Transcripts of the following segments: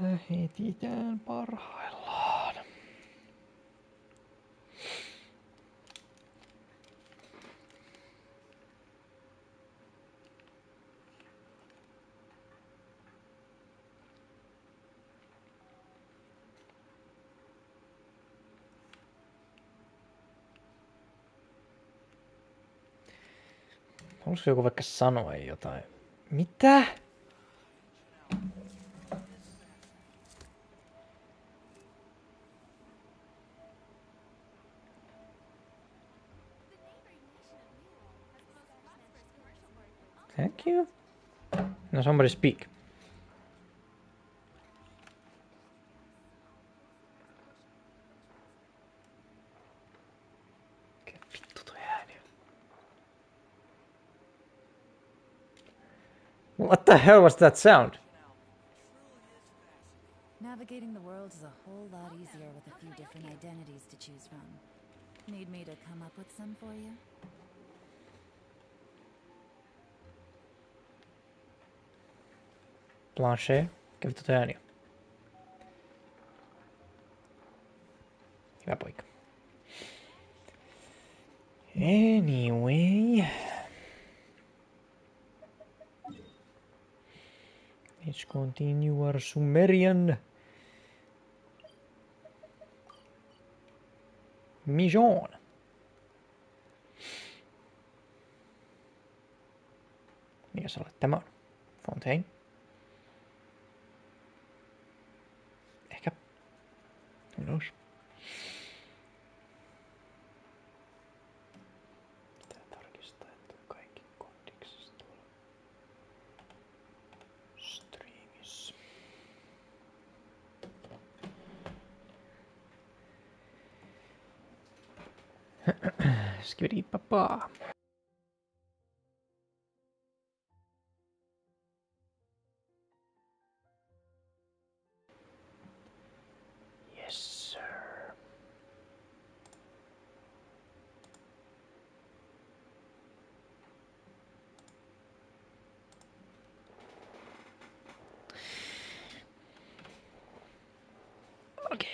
Lähetitään parhaillaan. Haluaisiko joku vaikka sanoa jotain? Mitä? Thank you. No, somebody speak. Mikä vittu toi ääni on? What the hell was that sound? Navigating the world is a whole lot easier with a few different identities to choose from. Need me to come up with some for you? Blanche, mikä vittu toi ääni on? Hyvä poika. Anyway. Let's continue our Sumerian mission. Mikä sä olet? Tämä on Fontaine. Ehkä. Who knows? Pitää tarkistaa, että kaikki kondiksessa tuolla striimissä. Skividi papaa. Yes, sir. Okay.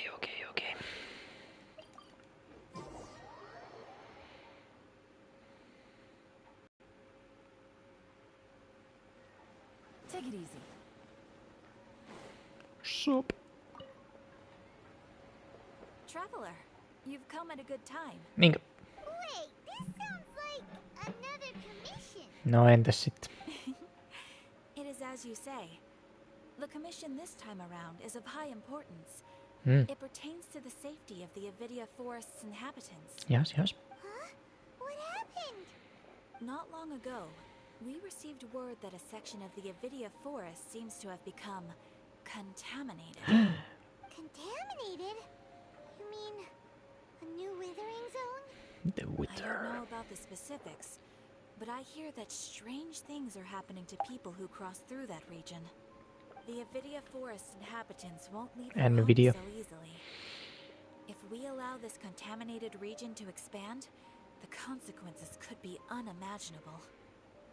Take it easy. Sup? Traveler, you've come at a good time. Niinkö? Wait, this sounds like another commission. No entäs sitten? It is as you say. The commission this time around is of high importance. It pertains to the safety of the Avidia Forest's inhabitants. Yes. Huh? What happened? Not long ago, we received word that a section of the Avidia Forest seems to have become contaminated. Contaminated? You mean a new withering zone? The I Wither. don't know about the specifics, but I hear that strange things are happening to people who cross through that region. The Avidia Forest inhabitants won't leave their homes Nvidia. so easily. If we allow this contaminated region to expand, the consequences could be unimaginable.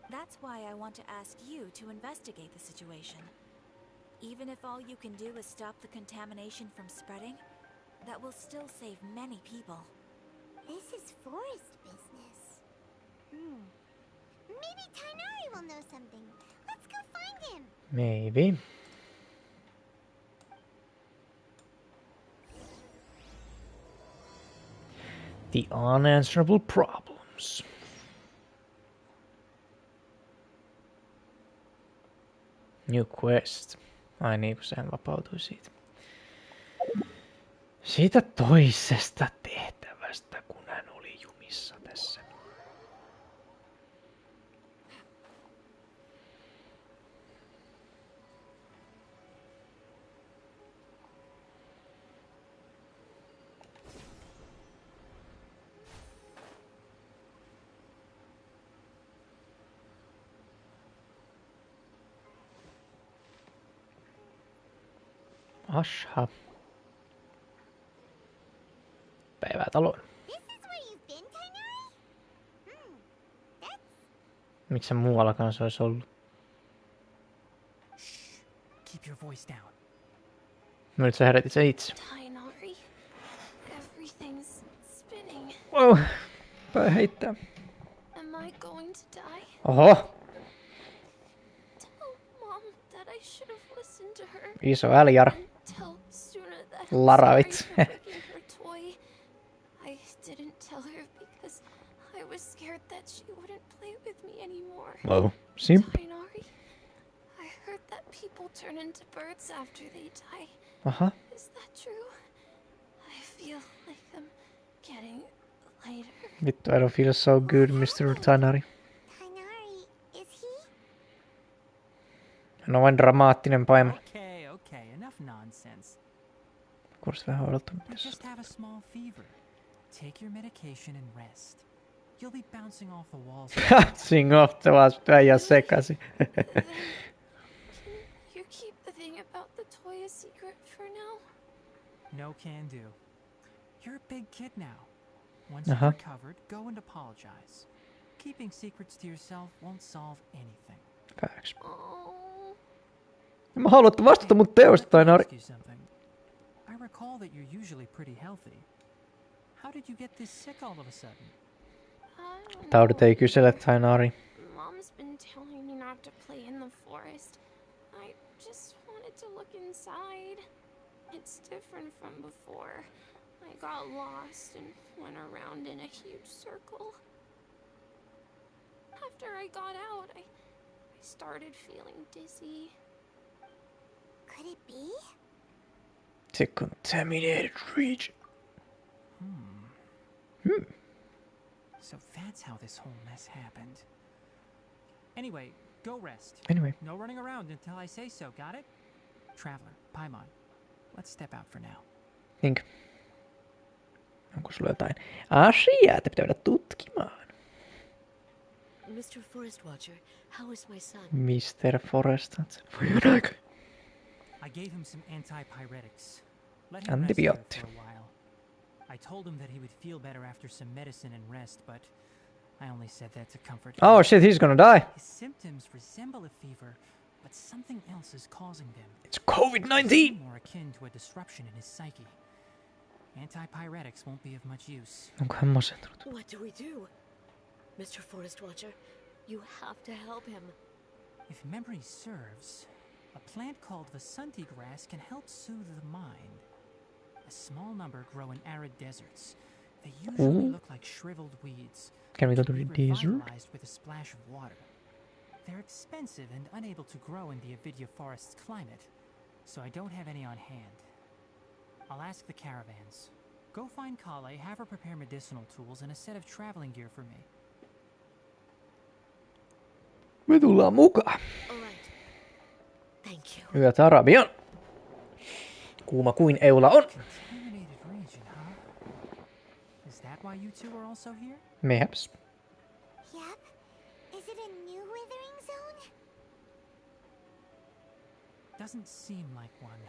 That's why I want to ask you to investigate the situation. Even if all you can do is stop the contamination from spreading, that will still save many people. This is forest business. Maybe Tainari will know something. Let's go find him. Maybe. The unanswerable problems. New quest. Ai niin, kun sehän vapautui siitä toisesta tehtävästä, kun hän oli jumissa tässä. Asha. Päivää taloon. This is where you've been, Tainari? That's... Miksi se muuallakaan se olisi ollut? Shh. Keep your voice down. No nyt sä herätit sen itse. Tainari. Everything's spinning. Wow. Pää heittää. Am I going to die? Oho. Tell Mom that I should have listened to her. Iso äljar. And tell Suna that Laravit. I'm sorry for breaking her toy. I didn't tell her because I was scared that she wouldn't play with me anymore. Wow. Simp. Tainari, I heard that people turn into birds after they die. Aha. Is that true? I feel like I'm getting lighter. Vittu, I don't feel so good, Mr. Tanari. Tainari, is he? Hän on vain dramaattinen paimen. Okay, enough nonsense. Kuulostaa vähän oudolta. You just have a small fever. Take your medication and rest. You'll be bouncing off the walls. Sing off the walls, äijä sekasi. Then, can you keep the thing about the toy a secret for now? No can do. You're a big kid now. Once you've recovered, go and apologize. Keeping secrets to yourself won't solve anything. Facts. Oh, Mä haluan vastata mun teosta, Tainari. Ask you something. I recall that you're usually pretty healthy. How did you get this sick all of a sudden? I don't Taudit ei know. kysele, Tainari. Mom's been telling me not to play in the forest. I just wanted to look inside. It's different from before. I got lost and went around in a huge circle. After I got out, I started feeling dizzy. Could it be? The contaminated region. So that's how this whole mess happened. Anyway, go rest. Anyway. No running around until I say so, got it? Traveler, Paimon, let's step out for now. Niinkö? Onko sulla jotain asiaa, että pitää mennä tutkimaan? Mr. Forest Watcher, how is my son? Mr. Forest. Voi aika. I gave him some antipyretics. Let him rest Antibiootti. there for a while. I told him that he would feel better after some medicine and rest, but I only said that to comfort him. Oh shit, he's gonna die. His symptoms resemble a fever, but something else is causing them. It's COVID-19. More akin to a disruption in his psyche. Antipyretics won't be of much use. Onko hän masentunut? What do we do? Mr. Forest Watcher, you have to help him. If memory serves, a plant called Vasanti grass can help soothe the mind. A small number grow in arid deserts. They usually look like shriveled weeds. Can we go which to can the be desert? revitalized with a splash of water. They're expensive and unable to grow in the Avidya forest's climate, so I don't have any on hand. I'll ask the caravans. Go find Kale, have her prepare medicinal tools and a set of traveling gear for me. Me tullaan mukaan. All right. Thank you. Yöt Arabian. Kuuma kuin eula on. Contaminated region, huh? Is that why you two are also here? Mayhaps. Yep. Is it a new withering zone? Doesn't seem like one.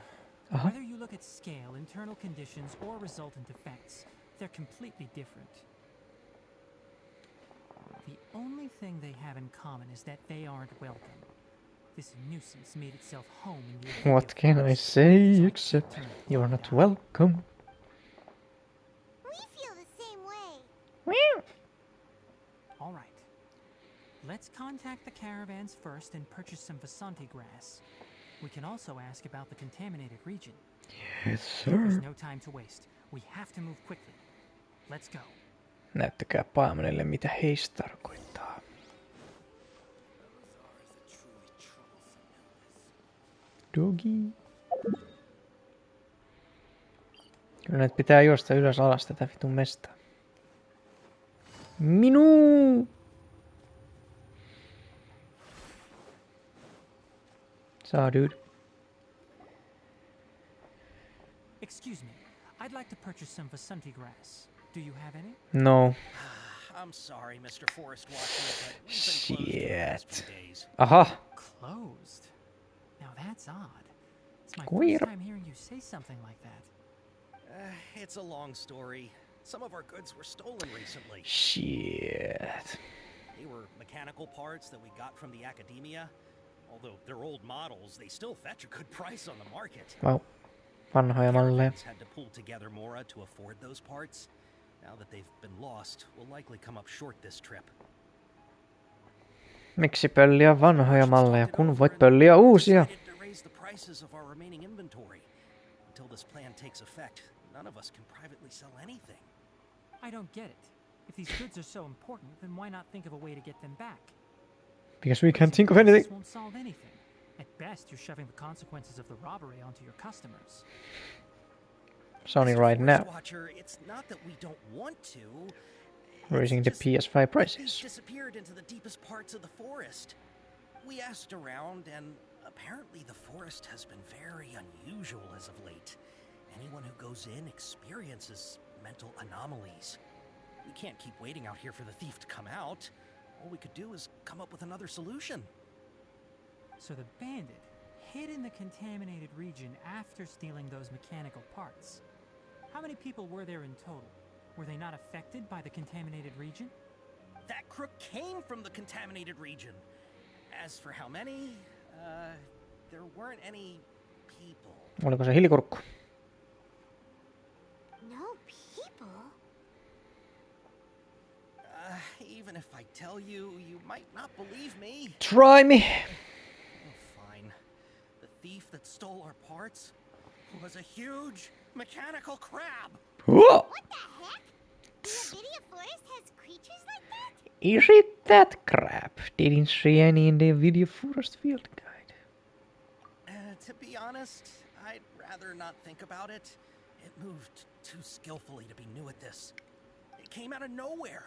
Uh-huh. Whether you look at scale, internal conditions, or resultant effects, they're completely different. The only thing they have in common is that they aren't welcome. This nuisance made itself home in the What can I say except you're not welcome? We feel the same way. All right. Let's contact the caravans first and purchase some Vasanti grass. We can also ask about the contaminated region. Yes, There's sir. no time to waste. We have to move quickly. Let's go. Näyttäkää Paimonelle, mitä heistä tarkoittaa. Dogi. Kyllä näitä pitää juosta ylös alas tätä vitun mestaa. Minuu! Saa, dude. Excuse me. I'd like to purchase some Vasanti grass. Do you have any? No. I'm sorry, Mr. Forest Watcher, but we've been closed for the last Shit. few days. Aha. Closed. Now that's odd. It's my Weird. first time hearing you say something like that. It's a long story. Some of our goods were stolen recently. Shit. They were mechanical parts that we got from the academia. Although they're old models, they still fetch a good price on the market. Wow. Vanhoja malleja. Caravans had to pull together more to afford those parts. Now that they've been lost, we'll likely come up short this trip. Miksi pölliä vanhoja malleja, kun voit pölliä uusia? Decided to raise the prices of our remaining inventory. Until this plan takes effect, none of us can privately sell anything. I don't get it. If these goods are so important, then why not think of a way to get them back? Because we can't think of This anything. won't solve anything. At best, you're shoving the consequences of the robbery onto your customers. Sony Mr. right Forest now. Watcher, it's not that we don't want to. Raising the It's just PS5 these prices. disappeared into the deepest parts of the forest. We asked around, and apparently the forest has been very unusual as of late. Anyone who goes in experiences mental anomalies. We can't keep waiting out here for the thief to come out. All we could do is come up with another solution. So the bandit hid in the contaminated region after stealing those mechanical parts. How many people were there in total? Were they not affected by the contaminated region? That crook came from the contaminated region. As for how many, there weren't any people. Oliko se hilikurkku? No people? Even if I tell you, you might not believe me. Try me! Oh, fine. The thief that stole our parts was a huge mechanical crab. Whoa! What the heck? The video forest has creatures like that? Is it that crap? Didn't see any in the video forest field guide. To be honest, I'd rather not think about it. It moved too skillfully to be new at this. It came out of nowhere.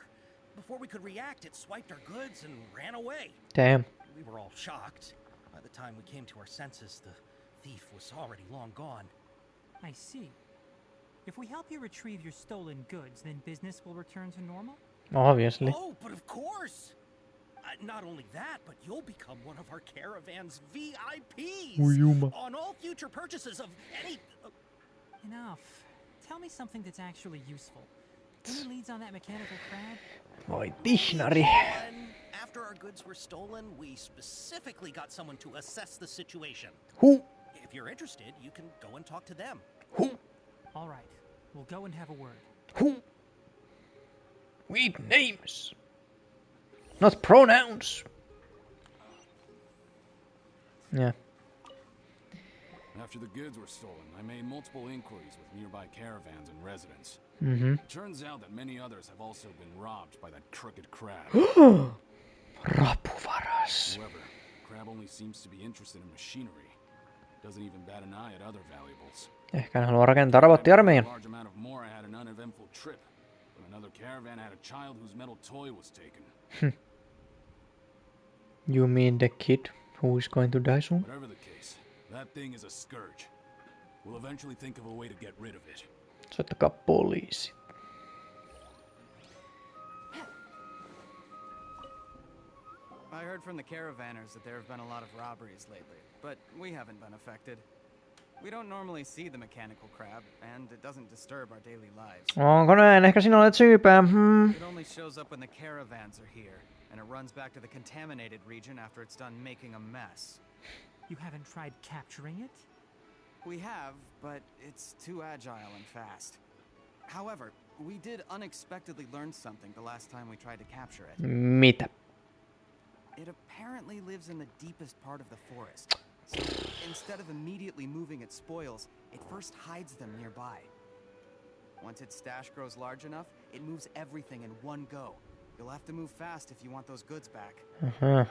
Before we could react, it swiped our goods and ran away. Damn. We were all shocked. By the time we came to our senses, the thief was already long gone. I see. If we help you retrieve your stolen goods, then business will return to normal? Obviously. Oh, but of course! Not only that, but you'll become one of our caravan's VIPs! Ujuma. On all future purchases of any... Enough. Tell me something that's actually useful. Any leads on that mechanical crab? Voi tihnari. After our goods were stolen, we specifically got someone to assess the situation. Who? If you're interested, you can go and talk to them. Who? All right. We'll go and have a word. Who? We need names. Not pronouns. Yeah. After the goods were stolen, I made multiple inquiries with nearby caravans and residents. Mm-hmm. It turns out that many others have also been robbed by that crooked crab. Rapuvaras. However, crab only seems to be interested in machinery. Doesn't even bat an eye at other valuables. Ehkä hän haluaa rakentaa robottiarmeijan. A large amount of more, I had an uneventful trip. But another caravan had a child whose metal toy was taken. You mean the kid who is going to die soon? Whatever the case, that thing is a scourge. We'll eventually think of a way to get rid of it. Soittakaa poliisi. I heard from the caravanners that there have been a lot of robberies lately, but we haven't been affected. We don't normally see the mechanical crab, and it doesn't disturb our daily lives. Onko näin? Ehkä sinä olet syypää. It only shows up when the caravans are here, and it runs back to the contaminated region after it's done making a mess. You haven't tried capturing it? We have, but it's too agile and fast. However, we did unexpectedly learn something the last time we tried to capture it. Mitä? It apparently lives in the deepest part of the forest. So instead of immediately moving its spoils, it first hides them nearby. Once its stash grows large enough, it moves everything in one go. You'll have to move fast if you want those goods back. Aha.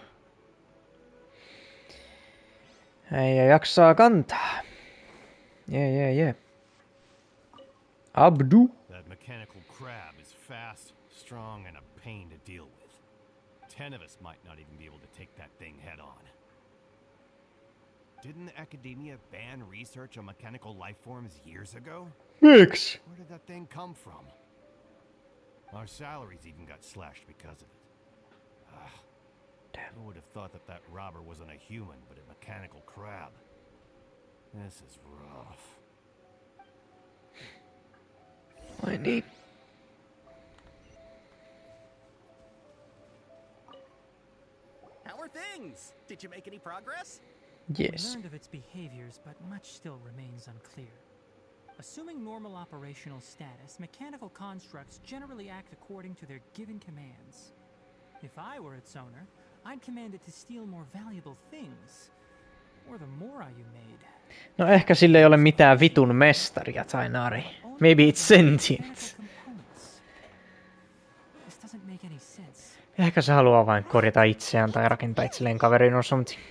Äijä jaksaa kantaa. Yeah. Abdu. That mechanical crab is fast, strong, and a pain to deal with. 10 of us might not even be able to take that thing head on. Didn't academia ban research on mechanical life forms years ago? Miksi? Where did that thing come from? Our salaries even got slashed because of it. Damn. Who would have thought that that robber wasn't a human, but a mechanical crab? This is rough. I need. How are things? Did you make any progress? We Yes. learned of its behaviors, but much still remains unclear. Assuming normal operational status, mechanical constructs generally act according to their given commands. If I were its owner, I'd command it to steal more valuable things. Or the more you made. No ehkä sillä ei ole mitään vitun mestaria tai nari. Maybe it's sentient. Ehkä se haluaa vain korjata itseään tai rakentaa itselleen kaverin or something.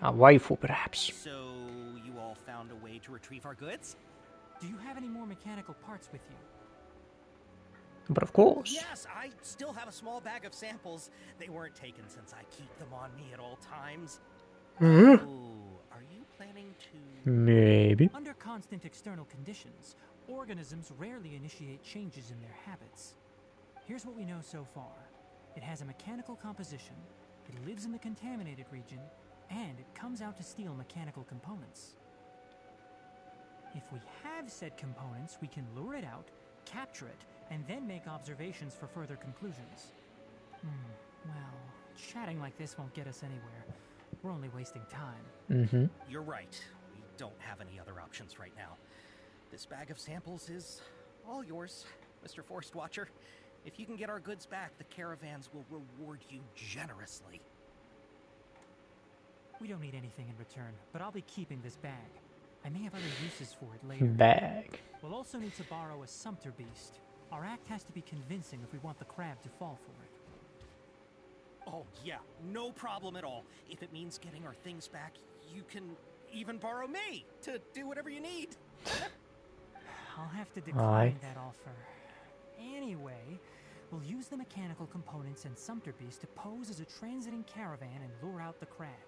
A waifu perhaps. So you all found a way to retrieve our goods? Do you have any more mechanical parts with you? But of course. Yes, I still have a small bag of samples. They weren't taken since I keep them on me at all times. Oh, are you planning to... Maybe. Under constant external conditions, organisms rarely initiate changes in their habits. Here's what we know so far. It has a mechanical composition, it lives in the contaminated region, and it comes out to steal mechanical components. If we have said components, we can lure it out, capture it, and then make observations for further conclusions. Well, chatting like this won't get us anywhere. We're only wasting time. You're right. We don't have any other options right now. This bag of samples is all yours, Mr. Forest Watcher. If you can get our goods back, the caravans will reward you generously. We don't need anything in return, but I'll be keeping this bag. I may have other uses for it later. Bag. We'll also need to borrow a sumpter beast. Our act has to be convincing if we want the crab to fall for it. Oh, yeah, no problem at all. If it means getting our things back, you can even borrow me to do whatever you need. I'll have to decline that offer. Anyway, we'll use the mechanical components and sumpter beast to pose as a transiting caravan and lure out the crab.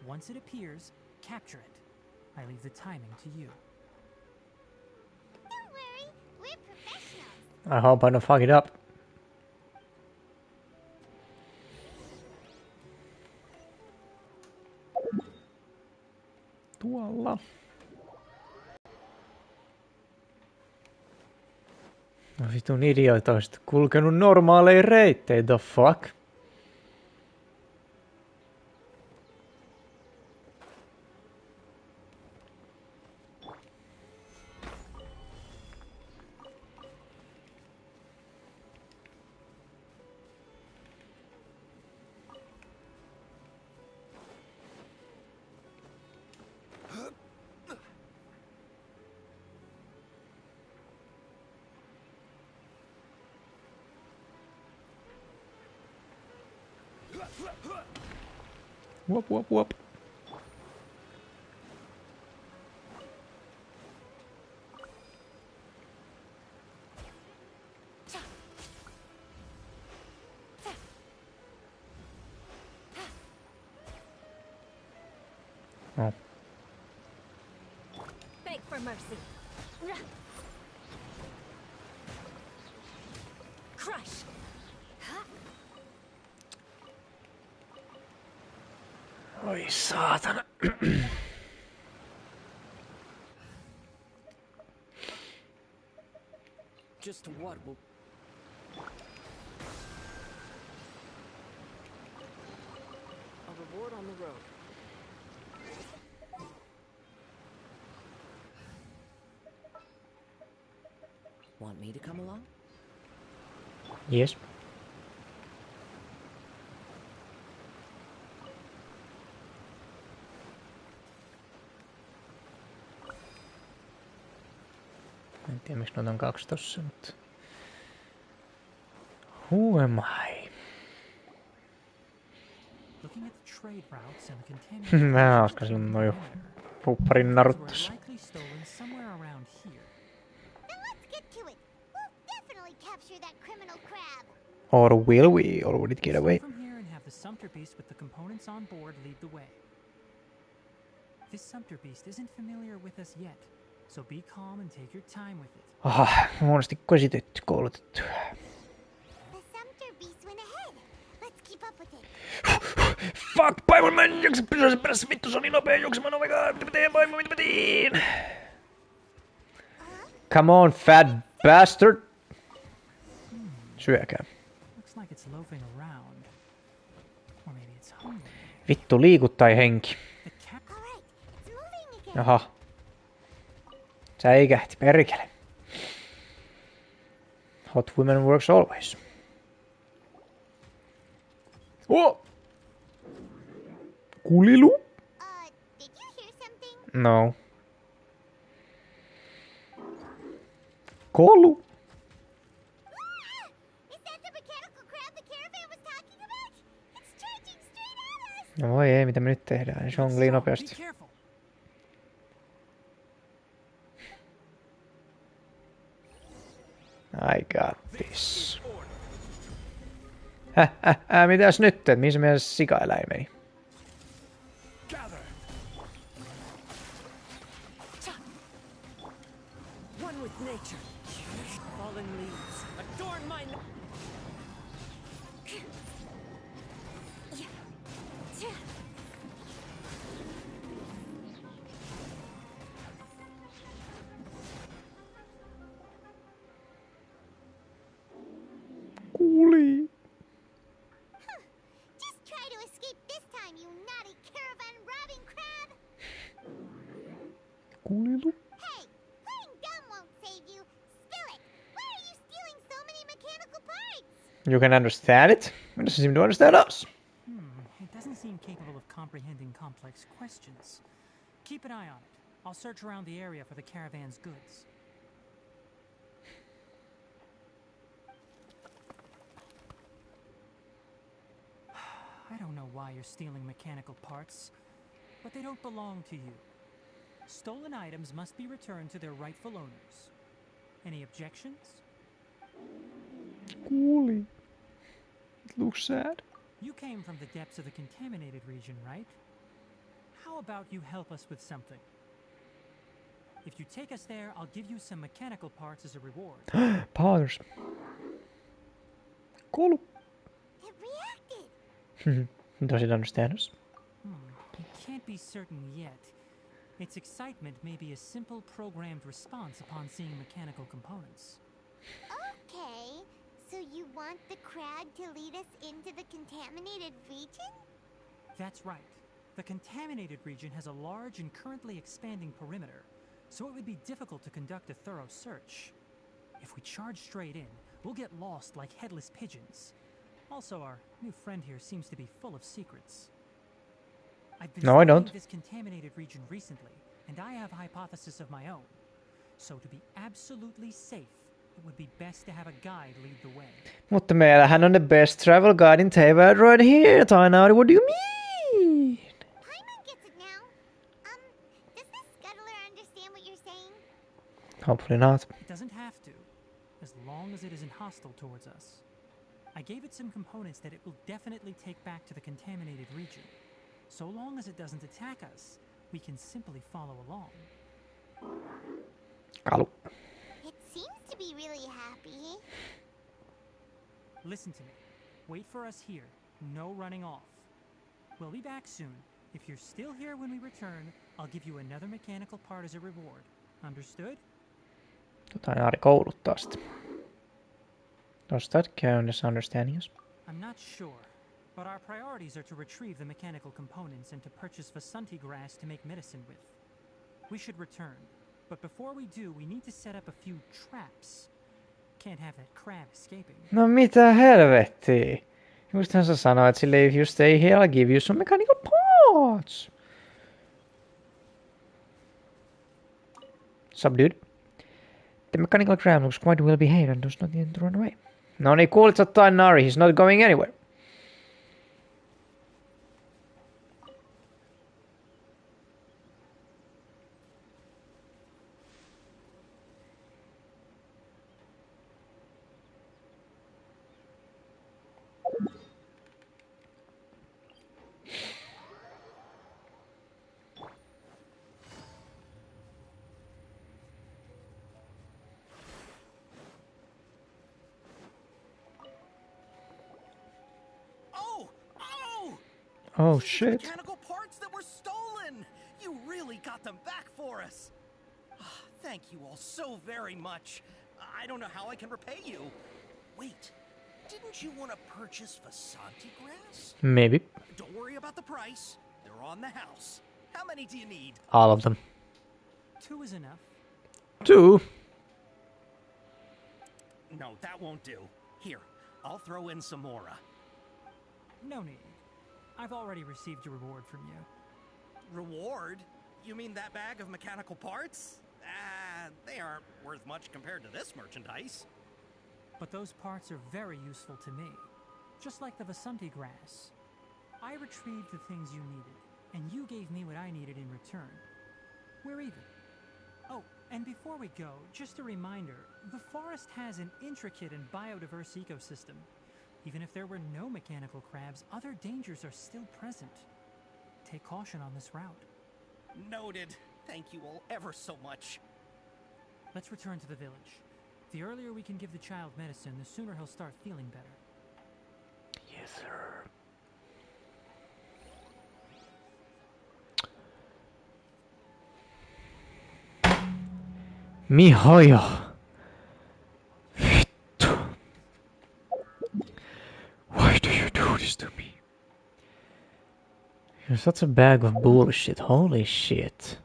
Once it appears, capture it. I leave the timing to you. Don't worry, we're professionals. I hope I don't fuck it up. Tuolla. No vitun idiotoista. Kulkenut normaaleja reittejä, the fuck? Whoop, whoop, whoop. Oh. Beg for mercy. Crush. Oi saatana. Just what will... A reward on the road. Want me to come along? Yes. En tiedä miksi noita on 2 tossa, mutta... Who am I? Mä oskasin noin pupparin narut tossa. Or will we? Or would it get away? This sumpter beast isn't familiar with us yet, so be calm and take your time with it. Aha, huonosti käsitetty, koulutettu. The sumpter beast went ahead. Let's keep up with it. Fuck, Paimon, mä en jaksa pysyä perässä, vittu, se on niin nopea juoksemaan, oh my god, mitä mä teen, Paimon, mitä mä teen? Come on, fat bastard! Syökää. Vittu, liikuttai henki. Aha. Säikähti, perkele. Hot women works always. Oh! Kulilu? Did you hear something? No. Kolu? Is that the mechanical crab the caravan was talking about? It's charging straight at us! No voi ei, mitä me nyt tehdään? Se on liian nopeasti. I got this. Mitäs nyt? Mihin se meidän sikaeläin meni? One with nature. Fallen leaves adorn my Kuuli. Just try to escape this time, you naughty caravan robbing crab! Kuulilu. Hey, playing dumb won't save you. Spill it! Why are you stealing so many mechanical parts? You can understand it. It doesn't seem to understand us. It doesn't seem capable of comprehending complex questions. Keep an eye on it. I'll search around the area for the caravan's goods. I don't know why you're stealing mechanical parts, but they don't belong to you. Stolen items must be returned to their rightful owners. Any objections? Kuuli. It looks sad. You came from the depths of the contaminated region, right? How about you help us with something? If you take us there, I'll give you some mechanical parts as a reward. Powers. Kolu. It reacted! Does it understand us? You can't be certain yet. Its excitement may be a simple programmed response upon seeing mechanical components. Okay, so you want the crab to lead us into the contaminated region? That's right. The contaminated region has a large and currently expanding perimeter, so it would be difficult to conduct a thorough search. If we charge straight in, we'll get lost like headless pigeons. Also, our new friend here seems to be full of secrets. I've been studying this contaminated region recently, and I have a hypothesis of my own. So to be absolutely safe, it would be best to have a guide lead the way. Mutta meillähän on the best travel guide in Teyvat right here, Tainari. What do you mean? Paimon gets it now. Does this scuttler understand what you're saying? Hopefully not. It doesn't have to, as long as it isn't hostile towards us. I gave it some components that it will definitely take back to the contaminated region. So long as it doesn't attack us, we can simply follow along. Kalu. It seems to be really happy. Listen to me. Wait for us here. No running off. We'll be back soon. If you're still here when we return, I'll give you another mechanical part as a reward. Understood? Tainari kouluttaa sitä. Does that count as understanding us? I'm not sure, but our priorities are to retrieve the mechanical components and to purchase Vasanti grass to make medicine with. We should return, but before we do, we need to set up a few traps. Can't have that crab escaping. No mitä helvettiä? Justhan sä sanoit sille, if you stay here, I'll give you some mechanical parts. Subdued. The mechanical crab looks quite well behaved and does not need to run away. No niin, kuulit sä Tainari, he's not going anywhere. Oh shit. Mechanical parts that were stolen! You really got them back for us! Thank you all so very much. I don't know how I can repay you. Wait, didn't you want to purchase Vasanti grass? Maybe. Don't worry about the price. They're on the house. How many do you need? All of them. 2 is enough. too. No, that won't do. Here, I'll throw in some more. No need. I've already received a reward from you. Reward? You mean that bag of mechanical parts? They aren't worth much compared to this merchandise. But those parts are very useful to me. Just like the Vasanti grass. I retrieved the things you needed, and you gave me what I needed in return. We're even. Oh, and before we go, just a reminder, the forest has an intricate and biodiverse ecosystem. Even if there were no mechanical crabs, other dangers are still present. Take caution on this route. Noted. Thank you all ever so much. Let's return to the village. The earlier we can give the child medicine, the sooner he'll start feeling better. Yes, sir. Mihojo. Vittu. Why do you do this to me? You're such a bag of bullshit. Holy shit.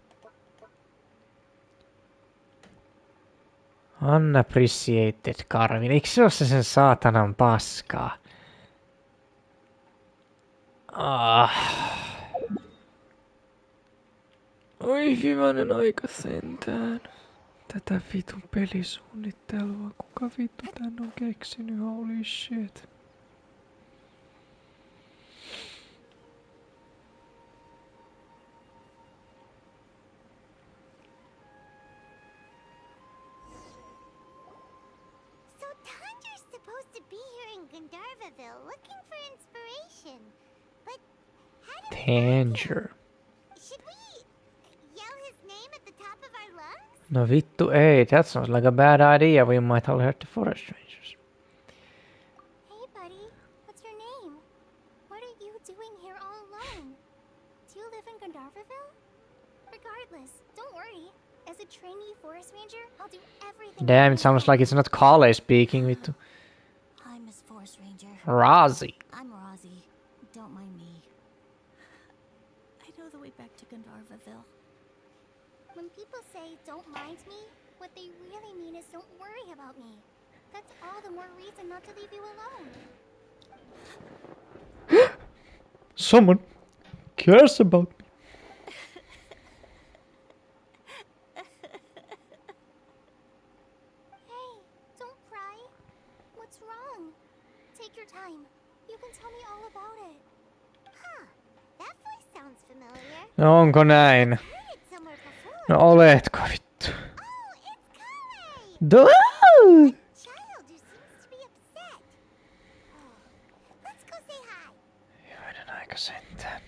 Unappreciated Karvin. Eikö se ole se sen saatanan paskaa? Oi hyvänen aika sentään. Tätä vitun pelisuunnittelua. Kuka vittu tän on keksinyt? Holy shit. So Tanger's supposed to be here in Gandharvaville looking for inspiration. But how do we find him? Should we yell his name at the top of our lungs? No vittu ei. That sounds like a bad idea. We might all hurt the forest rangers. Hey buddy, what's your name? What are you doing here all alone? Do you live in Gandharvaville? Regardless, don't worry. As a trainee forest ranger, I'll do everything. Damn, it sounds like it's not Kale speaking, vittu. Hi, Miss Forest Ranger. Razi. I'm Razi. Don't mind me. I know the way back to Gandharvaville. When people say don't mind me, what they really mean is don't worry about me. That's all the more reason not to leave you alone. Someone cares about me. Hey, don't cry. What's wrong? Take your time. You can tell me all about it. Huh, that voice sounds familiar. No onko näin? Heard it somewhere before. No oletko vittu? Oh, it's Kale! Duh! Child who seems to be upset. Oh, let's go say hi. Hyvänen aika sentään.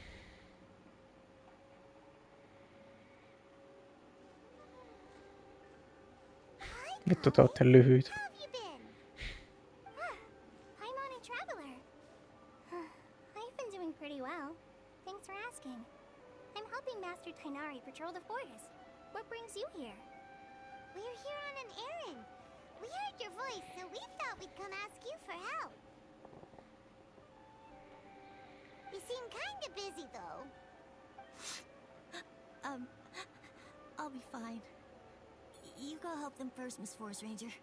Vittu te ootte lyhyitä. How have you been? I'm on a traveler. I've been doing pretty well. Thanks for asking. I'm helping Master Tainari patrol the forest. What brings you here? We're here on an errand. We heard your voice, so we thought we'd come ask you for help. You seem kinda busy, though. I'll be fine. You go help them first, Miss Forest Ranger.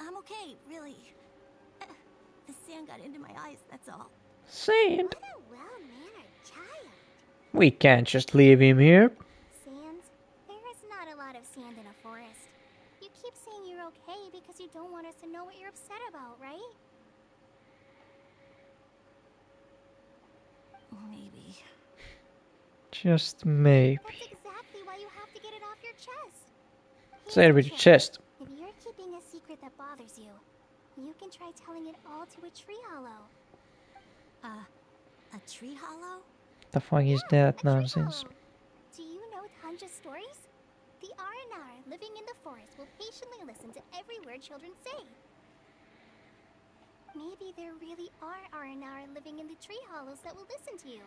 I'm okay, really. The sand got into my eyes, that's all. Sand? What a well-mannered child. We can't just leave him here. Sand? There is not a lot of sand in a forest. You keep saying you're okay because you don't want us to know what you're upset about, right? Maybe. Just maybe. That's exactly why you have to get it off your chest. Say it with your chest. If you're keeping a secret that bothers you, you can try telling it all to a tree hollow. A tree hollow? The fuck is that nonsense? Do you know Tanja's stories? The Aranar living in the forest will patiently listen to every word children say. Maybe there really are Aranar living in the tree hollows that will listen to you.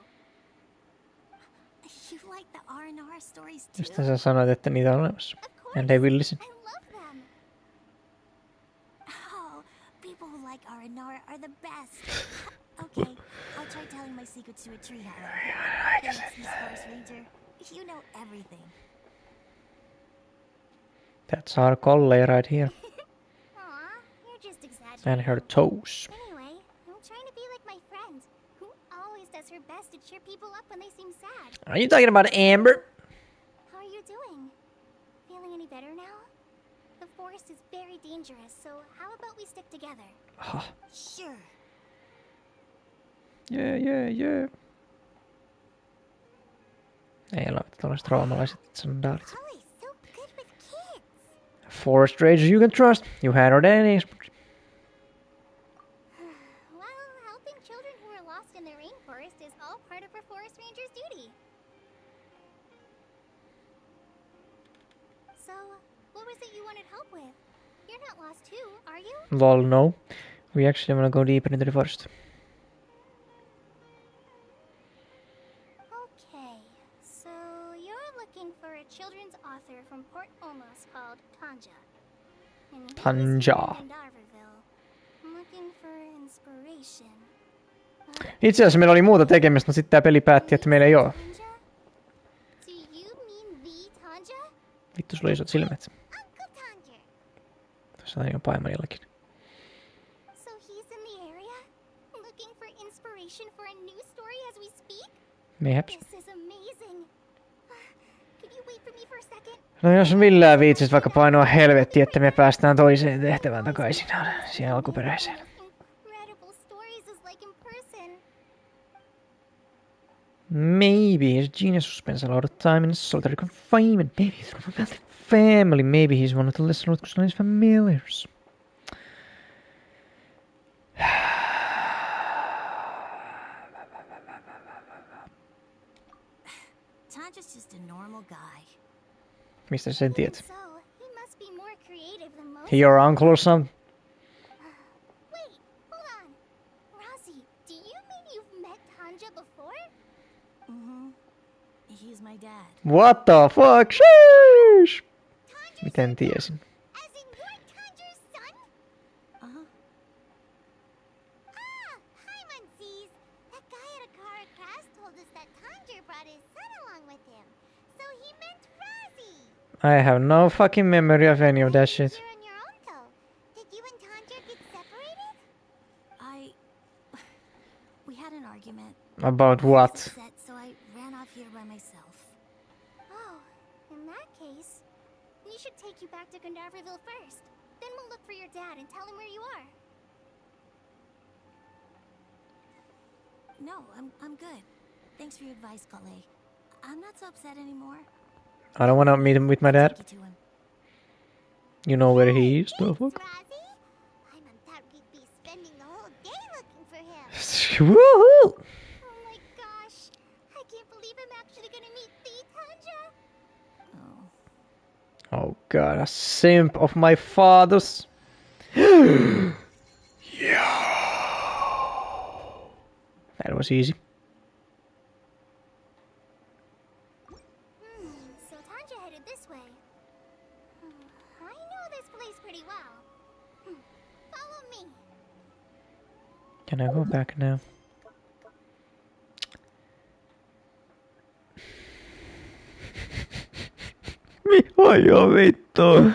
You like the R&R stories too? Just sä sanoit, että niitä on olemassa. And they will listen. I love them. Oh, people who like R&R are the best. Okay, I'll try telling my secrets to a tree hollow. Thanks, Miss Forest Ranger. You know everything. That's our collie right here. Aw, you're just exaggerating. And her toes. Anyway, I'm trying to be like my friend, who always does her best to cheer people up when they seem sad. Are you talking about Amber? How are you doing? Feeling any better now? The forest is very dangerous, so how about we stick together? Sure. Yeah. Ei ole tällaiset roomalaiset sandaalit. Holly's so good with kids. Forest ranger you can trust. You handled any expert. Well, helping children who are lost in the rainforest is all part of a forest ranger's duty. So, what was it you wanted help with? You're not lost too, are you? Lol, no. We actually want to go deeper into the forest. Okay, so you're looking for a children's author from Port Olmos called Tanja. And he was Tanja. here in Darverville, looking for inspiration. Itse asiassa meillä oli muuta tekemistä, mutta sitten tää peli päätti, että meillä ei oo. Tanja? Do you mean the Tanja? Vittu, sulla oli isot silmät. Uncle Tanja. Tuossa on jo paimanillakin. So he's in the area, looking for inspiration for a new story as we speak? Mayhaps. This is amazing. Could you wait for me for a second? No jos millään viitsit vaikka painoa helvettiin, että me päästään toiseen tehtävään takaisin siihen alkuperäiseen. Incredible stories is like in person. Maybe he's a genius who spends a lot of time in solitary confinement. Maybe he's from a wealthy family. Maybe he's one of the lesser known familiars. Tanja's just a normal guy. Mistä sen tiedät? So, he must be more creative than most. He your uncle or something? Wait, hold on. Rosie, do you mean you've met Tanja before? Mm-hmm. He's my dad. What the fuck? Sheesh! Miten tiesin? As in you're Tanja's son? Uh-huh. Ah, hi, Muncies. That guy at a car crash told us that Tanja brought his son along with him. So he meant Rosie. I have no fucking memory of any of that shit. You're on your own, though. Did you and Tanja get separated? We had an argument. About what? Upset, so I ran off here by myself. Oh, in that case, we should take you back to Gandaverville first. Then we'll look for your dad and tell him where you are. No, I'm good. Thanks for your advice, Kale. I'm not so upset anymore. I don't want to meet him with my dad. Take you to him. You know where he is, the fuck? Rosie? I'm undoubtedly be spending the whole day looking for him. Woohoo! Oh my gosh. I can't believe I'm actually gonna meet the Tanja. Oh god, a simp of my father's. Yeah. That was easy. So Tanja headed this way. I know this place pretty well. Follow me. Can I go back now? Mihojo vittu.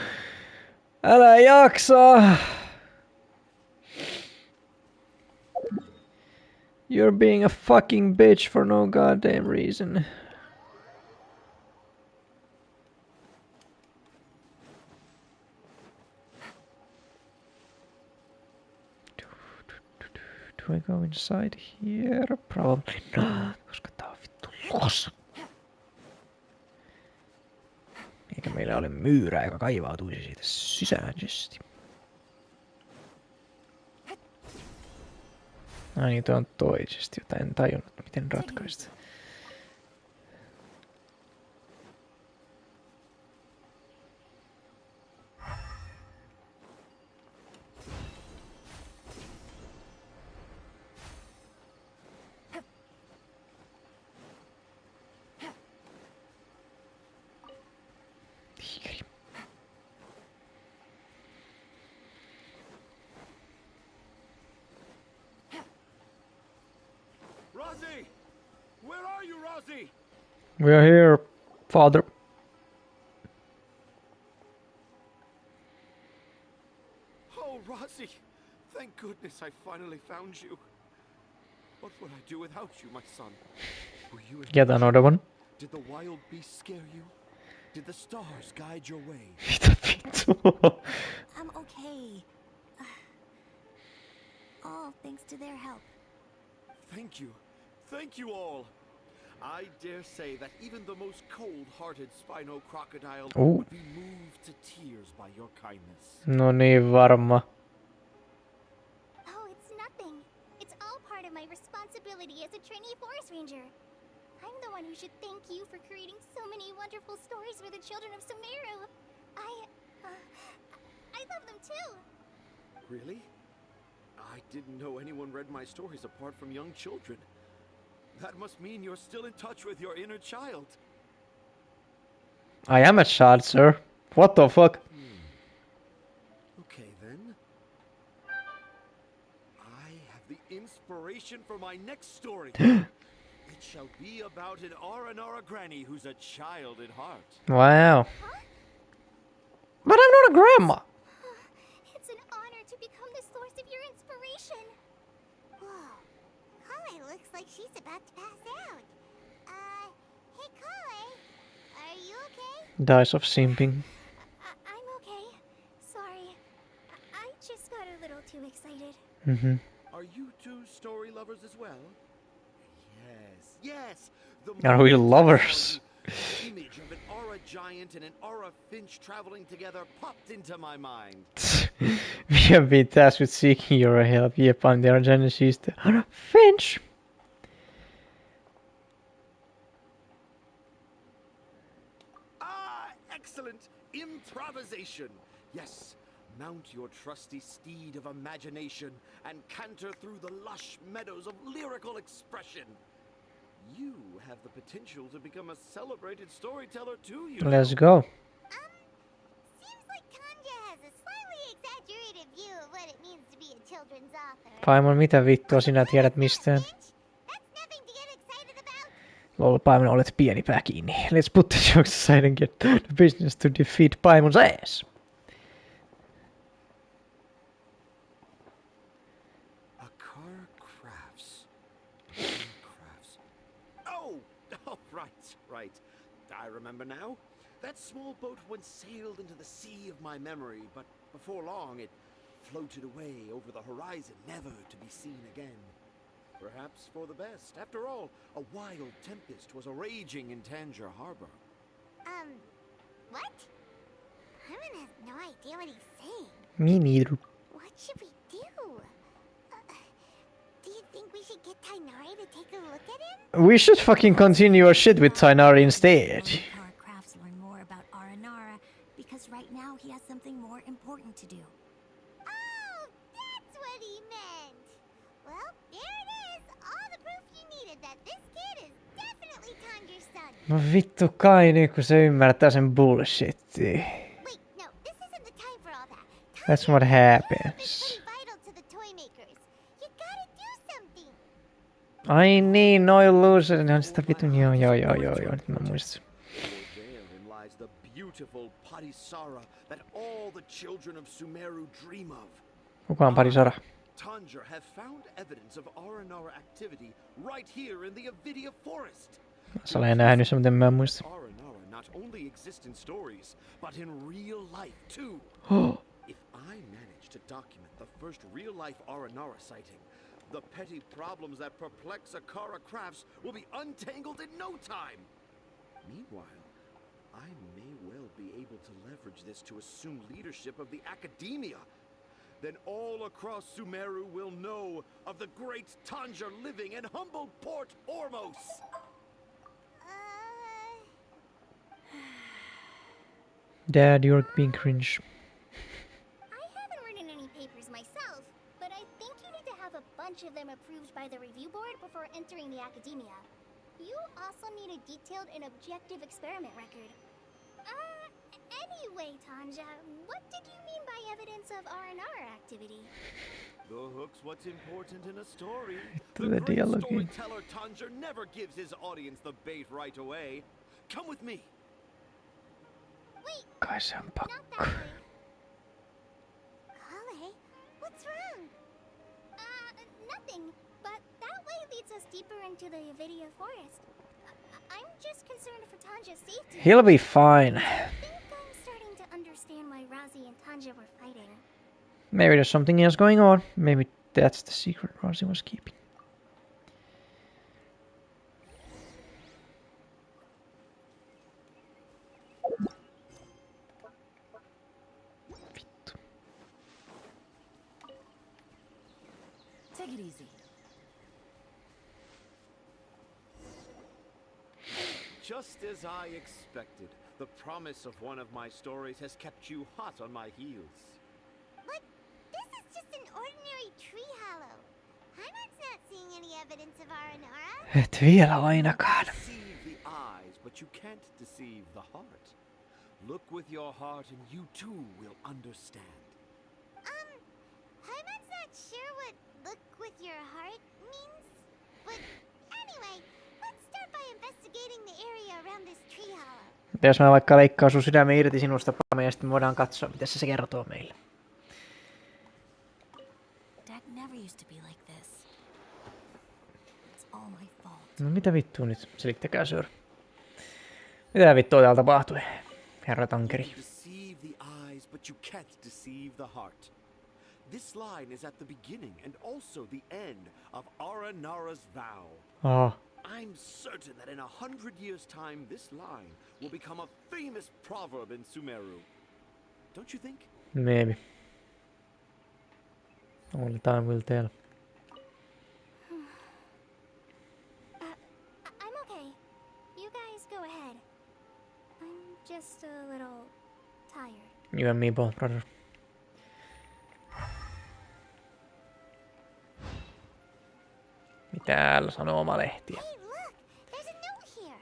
Älä jaksa. You're being a fucking bitch for no goddamn reason. Do I go inside here? Probably not, koska tää on vittu lukossa. Eikä meillä ole myyrää, joka kaivautuisi siitä sisäisesti. No niin, tuo on toisesti, jota en tajunnut miten ratkaista. Rosie! Where are you, Rosie? We are here, father. Oh, Rosie! Thank goodness I finally found you. What would I do without you, my son? Were you in Get another one. Did the wild beasts scare you? Did the stars guide your way? I'm okay. All thanks to their help. Thank you. Thank you all. I dare say that even the most cold-hearted Spino crocodile would be moved to tears by your kindness. No niin varma. Oh, it's nothing. It's all part of my responsibility as a trainee forest ranger. I'm the one who should thank you for creating so many wonderful stories for the children of Sumeru. I love them too. Really? I didn't know anyone read my stories apart from young children. That must mean you're still in touch with your inner child. I am a child, sir. What the fuck? Okay then. I have the inspiration for my next story. It shall be about an Aranara granny who's a child at heart. Wow. But I'm not a grandma. It's an honor to become the source of your inspiration. Whoa. Kale looks like she's about to pass out. Hey Kale, are you okay? Dies of simping. I'm okay. Sorry. I just got a little too excited. Are you two story lovers as well? Yes. Are we lovers? The image of an aura giant and an aura finch traveling together popped into my mind. We have been tasked with seeking your help. Yep, I'm the original sister. Aura finch. Excellent improvisation. Yes. Mount your trusty steed of imagination and canter through the lush meadows of lyrical expression. You have the potential to become a celebrated storyteller too, you know. Let's go. Seems like Tanja has a slightly exaggerated view of what it means to be a children's author. Paimon, mitä vittua sinä tiedät mistään? That's nothing to get excited about. Lol, Paimon, olet pieni pää kiinni. Let's put the jokes aside and get the business to defeat Paimon's ass. Right. I remember now. That small boat once sailed into the sea of my memory, but before long it floated away over the horizon, never to be seen again. Perhaps for the best. After all, a wild tempest was raging in Tangier Harbor. What? Paimon has no idea what he's saying. Me neither. What should we do? Do you think we should get Tainari to take a look at him? We should fucking continue our shit with Tainari instead. Crafts learn more about Aranara because right now he has something more important to do. Oh, that's what he meant. Well, there it is. All the proof you needed that this kid is definitely Tanger's son. No vittu kai nyt kun se ymmärtää sen bullshittia. Wait, no, this isn't the time for all that. That's what happens. Ai niin, noi loser, ne on sitä vitun, joo, nyt mä muistin. Therein lies the beautiful Parisara that all the children of Sumeru dream of. Kuka on Parisara? Tanger have found evidence of Aranara activity right here in the Avidia forest. Sä olen nähnyt sen, mutta en mä muista. Aranara not only exist in stories, but in real life too. If I manage to document the first real-life Aranara sighting, the petty problems that perplex Akara crafts will be untangled in no time. Meanwhile, I may well be able to leverage this to assume leadership of the academia. Then all across Sumeru will know of the great Tanger living in humble Port Ormos. Dad, you're being cringe. I haven't written any papers myself, but I think you need to have a bunch of them approved by the review board before entering the academia. You also need a detailed and objective experiment record. Anyway, Tanja, what did you mean by evidence of Aranara activity? The hook's what's important in a story. The The great dialogue. storyteller Tanger never gives his audience the bait right away. Come with me. Wait, Kai se on not pakko. that way. Kale, us deeper into the Avidia forest. I'm just concerned for Tanja's safety. He'll be fine. I think I'm starting to understand why Rosie and Tanja were fighting. Maybe there's something else going on. Maybe that's the secret Rosie was keeping. Take it easy. Just as I expected, the promise of one of my stories has kept you hot on my heels. But this is just an ordinary tree hollow. Heimat's not seeing any evidence of Aranara. Et vielä ainakaan. Deceive the eyes, but you can't deceive the heart. Look with your heart and you too will understand. Heimat's not sure what look with your heart means. But anyway, let's start by investigating the area around this tree hollow. Jos mä vaikka leikkaan sun sydämen irti sinusta, ja sitten me voidaan katsoa, mitä se kertoo meille. Dad never used to be like this. It's all my fault. No mitä vittua nyt? Selittäkää Sir. Mitä vittua täällä tapahtui? Herra tankeri. Deceive the eyes, but you can't deceive the heart. This line is at the beginning and also the end of Aranara's vow. Aha. I'm certain that in 100 years' time, this line will become a famous proverb in Sumeru. Don't you think? Maybe. Only time will tell. I'm okay. You guys go ahead. I'm just a little tired. You and me both, brother. Mitä täällä sanoo oma lehtiä? Hey, look! There's a note here.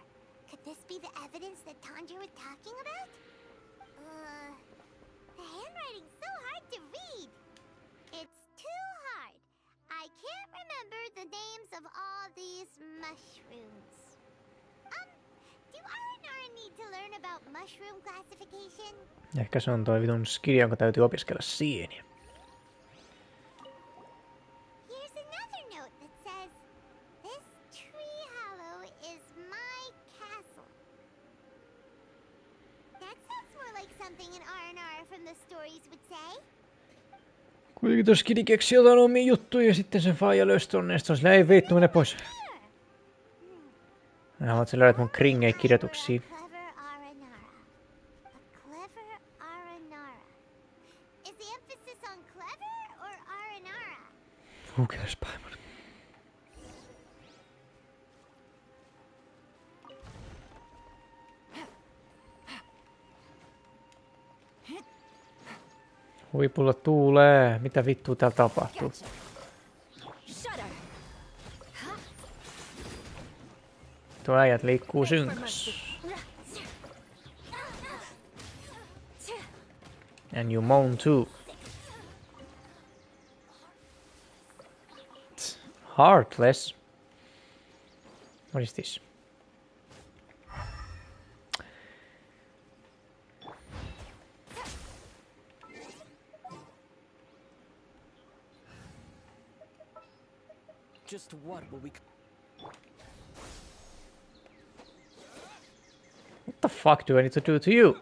Could this be the evidence that Tanja was talking about? The handwriting's so hard to read. It's too hard. I can't remember the names of all these mushrooms. Do Aranara need to learn about mushroom classification? Ehkä se on toi vitun skidi, jonka täytyy opiskella sieniä. Here's another note that says, "This tree hollow is my castle." That sounds more like something an Aranara from the stories would say. Kuitenkin tuo skidi keksi jotain omia juttuja ja sitten sen faija löysi tonne ja sitten on silleen, ei vittu, mene pois. Mä haluan, että sä löydät mun kringei kirjoituksia. Clever Aranara. A clever Aranara. Is the emphasis on clever or Aranara? Who cares, Paimon? Huipulla tuulee. Mitä vittua täällä tapahtuu? Tuo äijät liikkuu synkässä. And you moan too. Heartless. What is this? Just what will we... What the fuck do I need to do to you?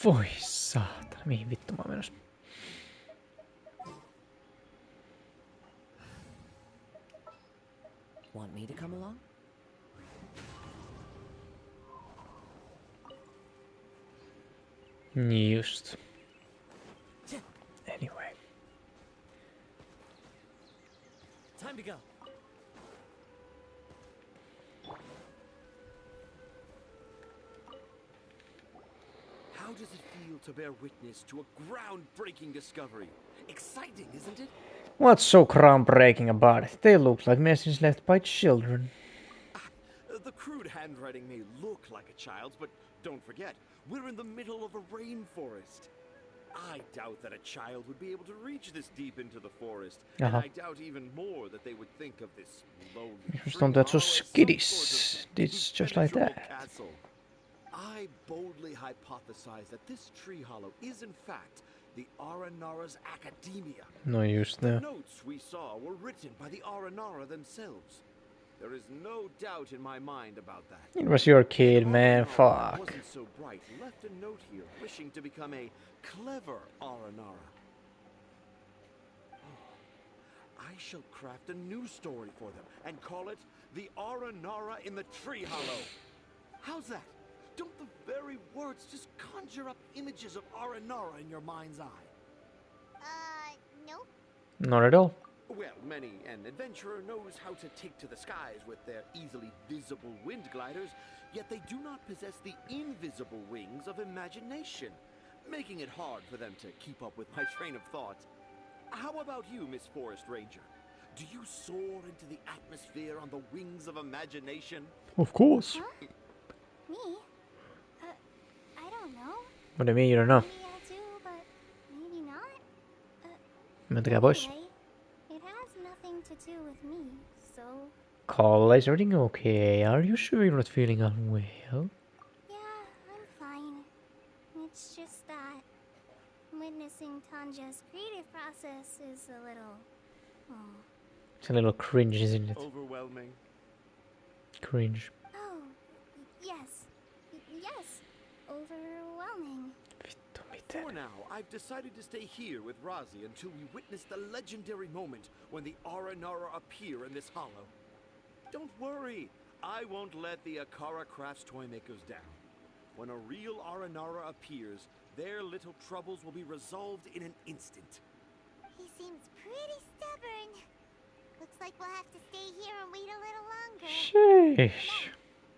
Voi saatana, mihin vittu mä oon menossa? Want me to come along? Just. Anyway. Time to go. How does it feel to bear witness to a groundbreaking discovery? Exciting, isn't it? What's so groundbreaking about it? They look like messages left by children. The crude handwriting may look like a child's, but don't forget, we're in the middle of a rainforest. I doubt that a child would be able to reach this deep into the forest, Aha. and I doubt even more that they would think of this lowly Just tree don't touch hollow those as some skitties. sort of It's just like impenetrable that. castle. I boldly hypothesize that this tree hollow is in fact the Aranara's academia. No just The det. notes we saw were written by the Aranara themselves. There is no doubt in my mind about that. It was your kid, man. Aranara, who Fuck. wasn't so bright, left a note here wishing to become a clever Aranara. I shall craft a new story for them and call it The Aranara in the Tree Hollow. How's that? Don't the very words just conjure up images of Aranara in your mind's eye? Nope. Not at all. Well, many an adventurer knows how to take to the skies with their easily visible wind gliders, yet they do not possess the invisible wings of imagination, making it hard for them to keep up with my train of thought. How about you, Miss Forest Ranger? Do you soar into the atmosphere on the wings of imagination? Of course. Huh? Me? I don't know. What do you mean you don't know? Maybe I do, but maybe not. Mentäkää pois. Anyway, it has nothing to do with me, so... Carla, is everything okay? Are you sure you're not feeling unwell? Yeah, I'm fine. It's just that witnessing Tanja's creative process is a little... It's a little cringe, isn't it? Overwhelming. Cringe. Oh, yes. Yes. Overwhelming. Vittu For miten? now, I've decided to stay here with Razi until we witness the legendary moment when the Aranara appear in this hollow. Don't worry, I won't let the Akara Crafts toy makers down. When a real Aranara appears, their little troubles will be resolved in an instant. He seems pretty stubborn. Looks like we'll have to stay here and wait a little longer. Sheesh.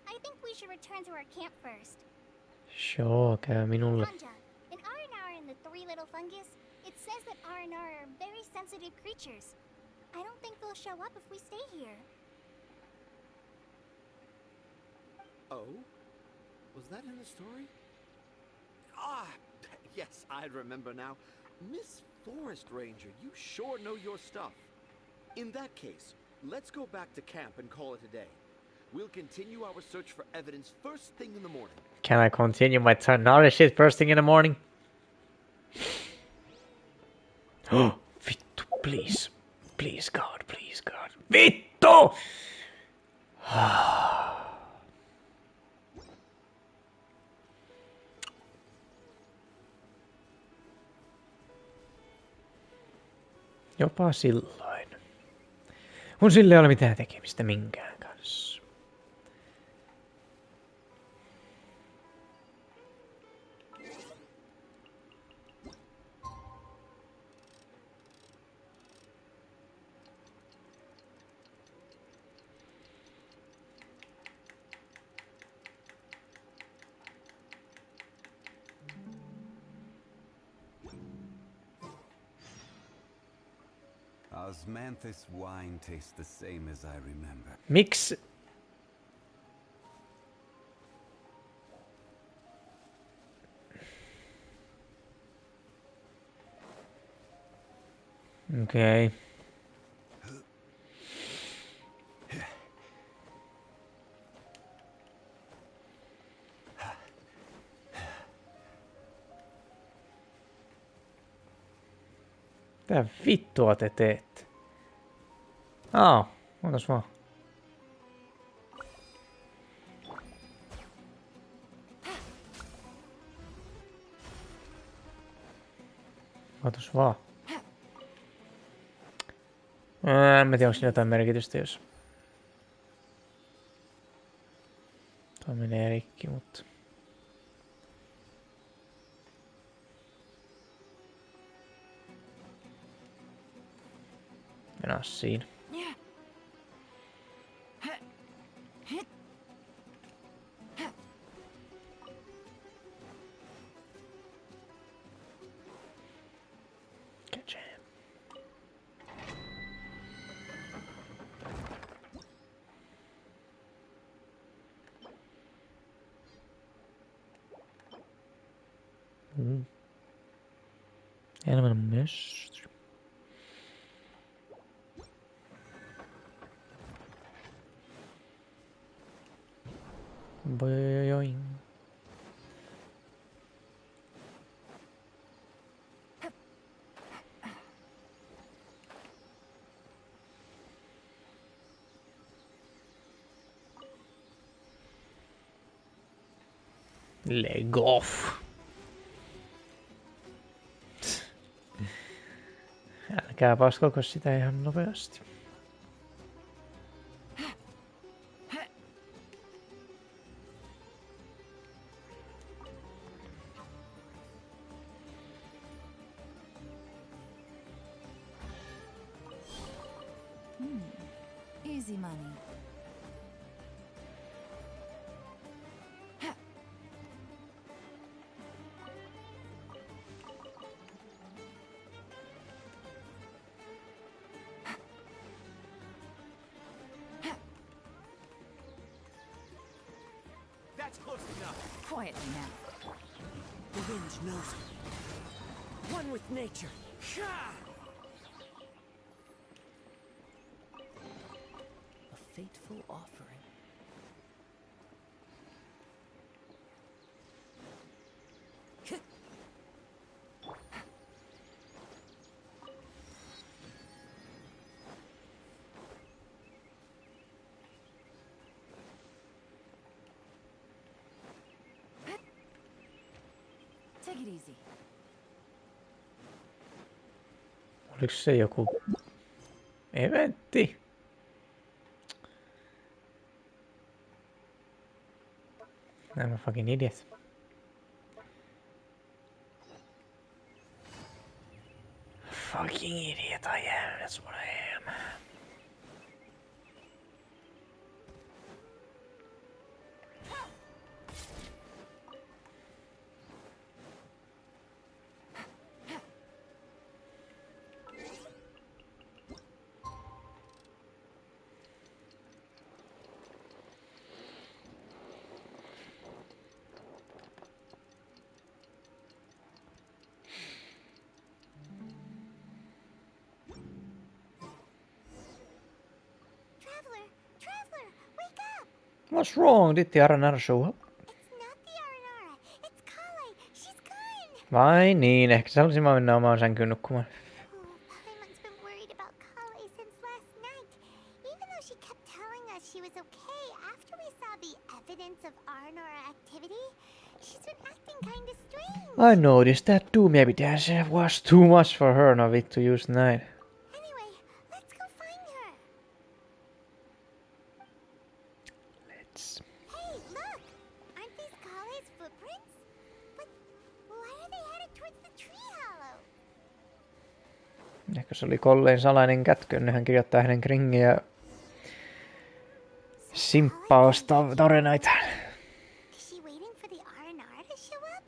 I think we should return to our camp first. Joo, käy minulle. Tanja, in Aranara and the Three Little Fungus, it says that Aranara are very sensitive creatures. I don't think they'll show up if we stay here. Oh? Was that in the story? Ah, yes, I remember now. Miss Forest Ranger, you sure know your stuff. In that case, let's go back to camp and call it a day. We'll continue our search for evidence first thing in the morning. Can I continue my Tanara shit first thing in the morning? Oh, vittu, please. Please, God, please, God. Vittu! Jopa silloin. Kun sillä ei ole mitään tekemistä minkään kanssa. Osmanthus wine tastes the same as I remember. Miksi? Okei. Mitä vittua te teette? Ootas vaan. Ootas vaan. En mä tiedä, onko siinä jotain merkitystä, jos... Toi menee rikki, mutta... Mennään siinä. Elämän mestari. Boing. Leg off. Älkää paskoko sitä ihan nopeasti. Easy money. That's close enough. Quietly now. The wind knows it. One with nature. A fateful offering. Take it easy. Oliko se joku eventti? I'm a fucking idiot. Fucking idiot I am, that's what I am. What's wrong? Did the Aranara show up? It's not the Aranara. It's Kale. She's gone. Vai niin, ehkä se halusin vaan mennä omaan sänkyyn nukkumaan. Paimon's been worried about Kale since last night. Even though she kept telling us she was okay after we saw the evidence of Aranara activity, she's been acting kind of strange. I noticed that too. Maybe that was too much for her now to use night. Anyway, let's go find her. Let's. Hey, look! Aren't these Kale's footprints? But why are they headed towards the tree hollow? Ehkä se oli Kolleen salainen kätkö, hän kirjoittaa hänen kringiä simppaustarinaitaan. Is she waiting for the Aranara to show up?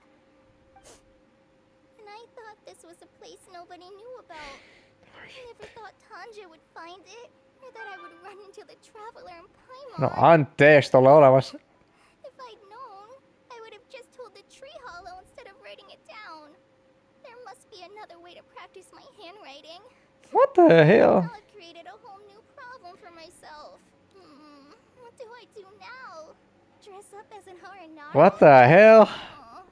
And I thought this was a place nobody knew about. I never thought Tanja would find it, or that I would run into the Traveler and Paimon. No anteeksi, tuolla olemassa. If I'd known, I would have just told the tree hollow instead of writing it down. There must be another way to practice my handwriting. What the hell? Now I've created a whole new problem for myself. What do I do now? Dress up as an Aranara? What the hell? Oh,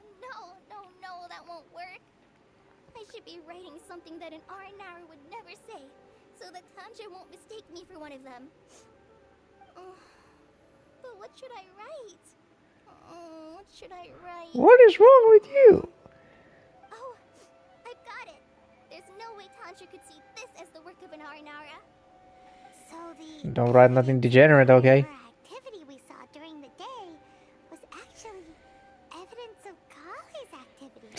no, that won't work. I should be writing something that an Aranara would never say, so that Tanja won't mistake me for one of them. But what should I write? What should I write? What is wrong with you? Oh, I've got it. There's no way Tanja could see this as the work of an Aranara. So the Don't write nothing degenerate, okay? activity we saw during the day was actually evidence of Kale's activity.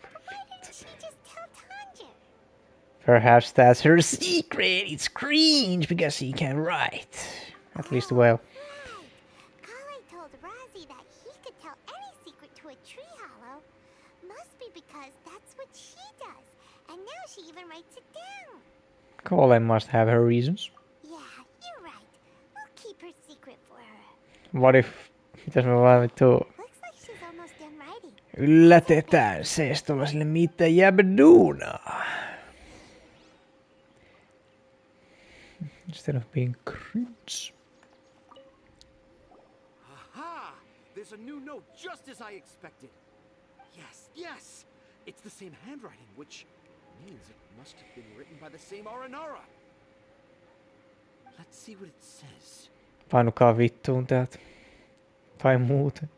But why didn't she just tell Tanja? Perhaps that's her secret. It's cringe because he can write. At least well. Right. Kale told Razi that he could tell any secret to a tree hollow. Must be because that's what she does. And now she even writes it down. Colin must have her reasons. Yeah, you're right. We'll keep her secret for her. What if... Mitäs me vaan vittu... Looks like she's almost done writing. Yllätetään seestolaisille mitä jäbduunaa. Instead of being cringe. Aha! There's a new note just as I expected. Yes, yes! It's the same handwriting, which means it must have been written by the same Aranara. Let's see what it says. Painukaa vittuun täältä. Tai muuten.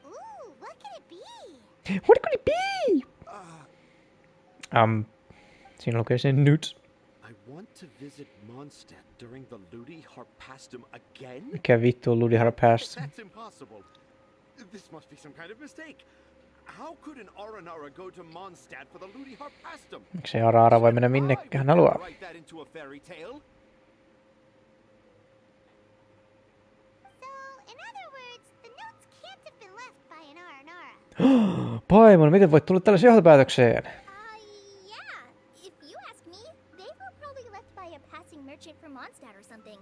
Ooh, what could it be? What could it be? Siinä lukee sen nyt. I want to visit Mondstadt during the Ludi Harpastum again? Mikä vittu on Ludi Harpastum? That's impossible. This must be some kind of mistake. How could an Aranara go to Mondstadt for the Ludi Harpastum? Miksei Arara voi mennä minnekään hän haluaa? Write that into a fairy tale? Paimon, miten voit tulla tällaisen johtopäätökseen? Yeah. If you ask me, they were probably left by a passing merchant from Mondstadt or something.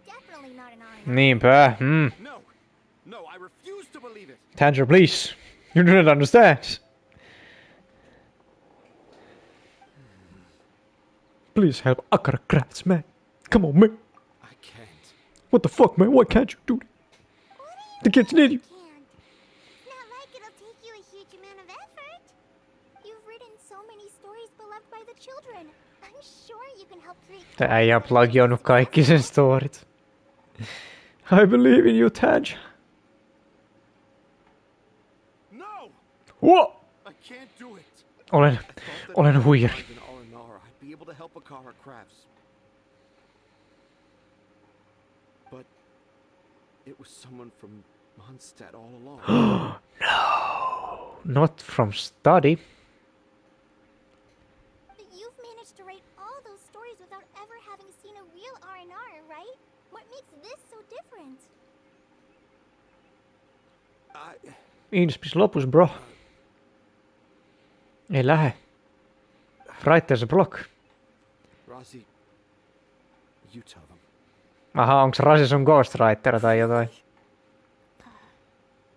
Definitely not an Aranara. Niinpä, No, I refuse to believe it. Tanger, please. You do not understand. Please help Akara Crafts, man. Come on, man. I can't. What the fuck, man? Why can't you do it? The kid's an idiot. Not like it'll take you a huge amount of effort. You've written so many stories beloved by the children. I'm sure you can help create. Tää äijä on plagioinut kaikki sen storit. I believe in you, Taj. No! What? I can't do it. Olen huijari. I'd be able to help Akara Crafts. But it was someone from Mondstadt all along. No, not from study. You've managed to write all those stories without ever having seen a real Aranara, right? What makes this so different? Inspis lopus, bro. Ei lähe. Writer's block. Rosie, you tell them. Aha, onks Rasi sun ghostwriter tai jotain?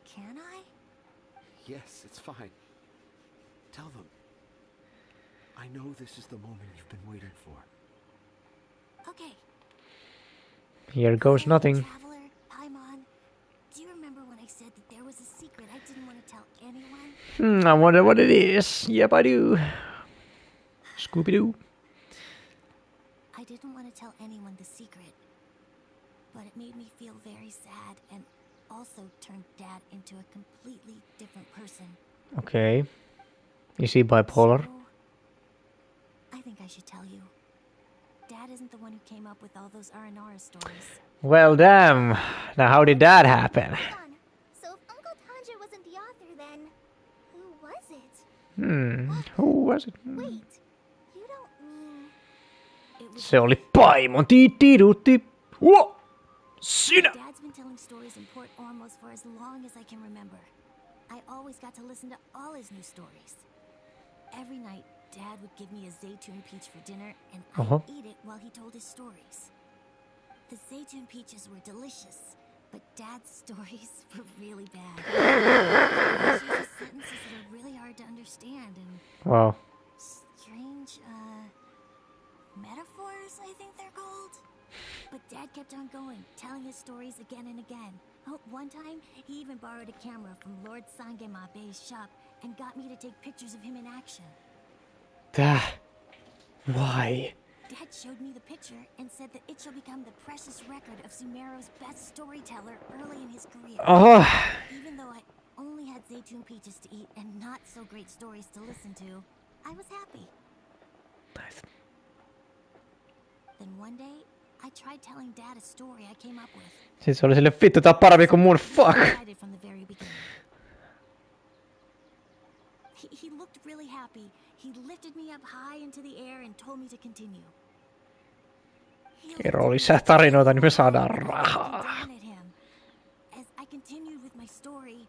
Can I? Yes, it's fine. Tell them. I know this is the moment you've been waiting for. Okay. Here goes nothing. Traveler, Paimon, do you remember when I said that there was a secret I didn't want to tell anyone? I wonder what it is. Yep, I do. Scooby-Doo. I didn't want to tell anyone the secret, but it made me feel very sad and also turned Dad into a completely different person. Okay. Is he bipolar? So, I think I should tell you. Dad isn't the one who came up with all those Aranara stories. Well, damn. Now, how did that happen? So if Uncle Tanja wasn't the author, then who was it? Who was it? Wait, you don't mean... It was Se oli Paimon. Tiitti. Whoa! Sinä! Dad's been telling stories in Port Ormos for as long as I can remember. I always got to listen to all his new stories. Every night, Dad would give me a Zaytun peach for dinner, and I'd eat it while he told his stories. The Zaytun peaches were delicious, but Dad's stories were really bad. He uses sentences that are really hard to understand and Wow. strange, metaphors, I think they're called. But Dad kept on going, telling his stories again and again. Oh, one time, he even borrowed a camera from Lord Sangemabe's shop and got me to take pictures of him in action. Why? Dad showed me the picture and said that it shall become the precious record of Sumero's best storyteller early in his career. Even though I only had Zaytun peaches to eat and not so great stories to listen to, I was happy. Nice. Then one day, I tried telling Dad a story I came up with. Siis se oli sille vittu, tää on parempi kuin mun, fuck! From the very beginning. He looked really happy. He lifted me up high into the air and told me to continue. Kerro lisää tarinoita, niin me saadaan rahaa. As I continued with my story,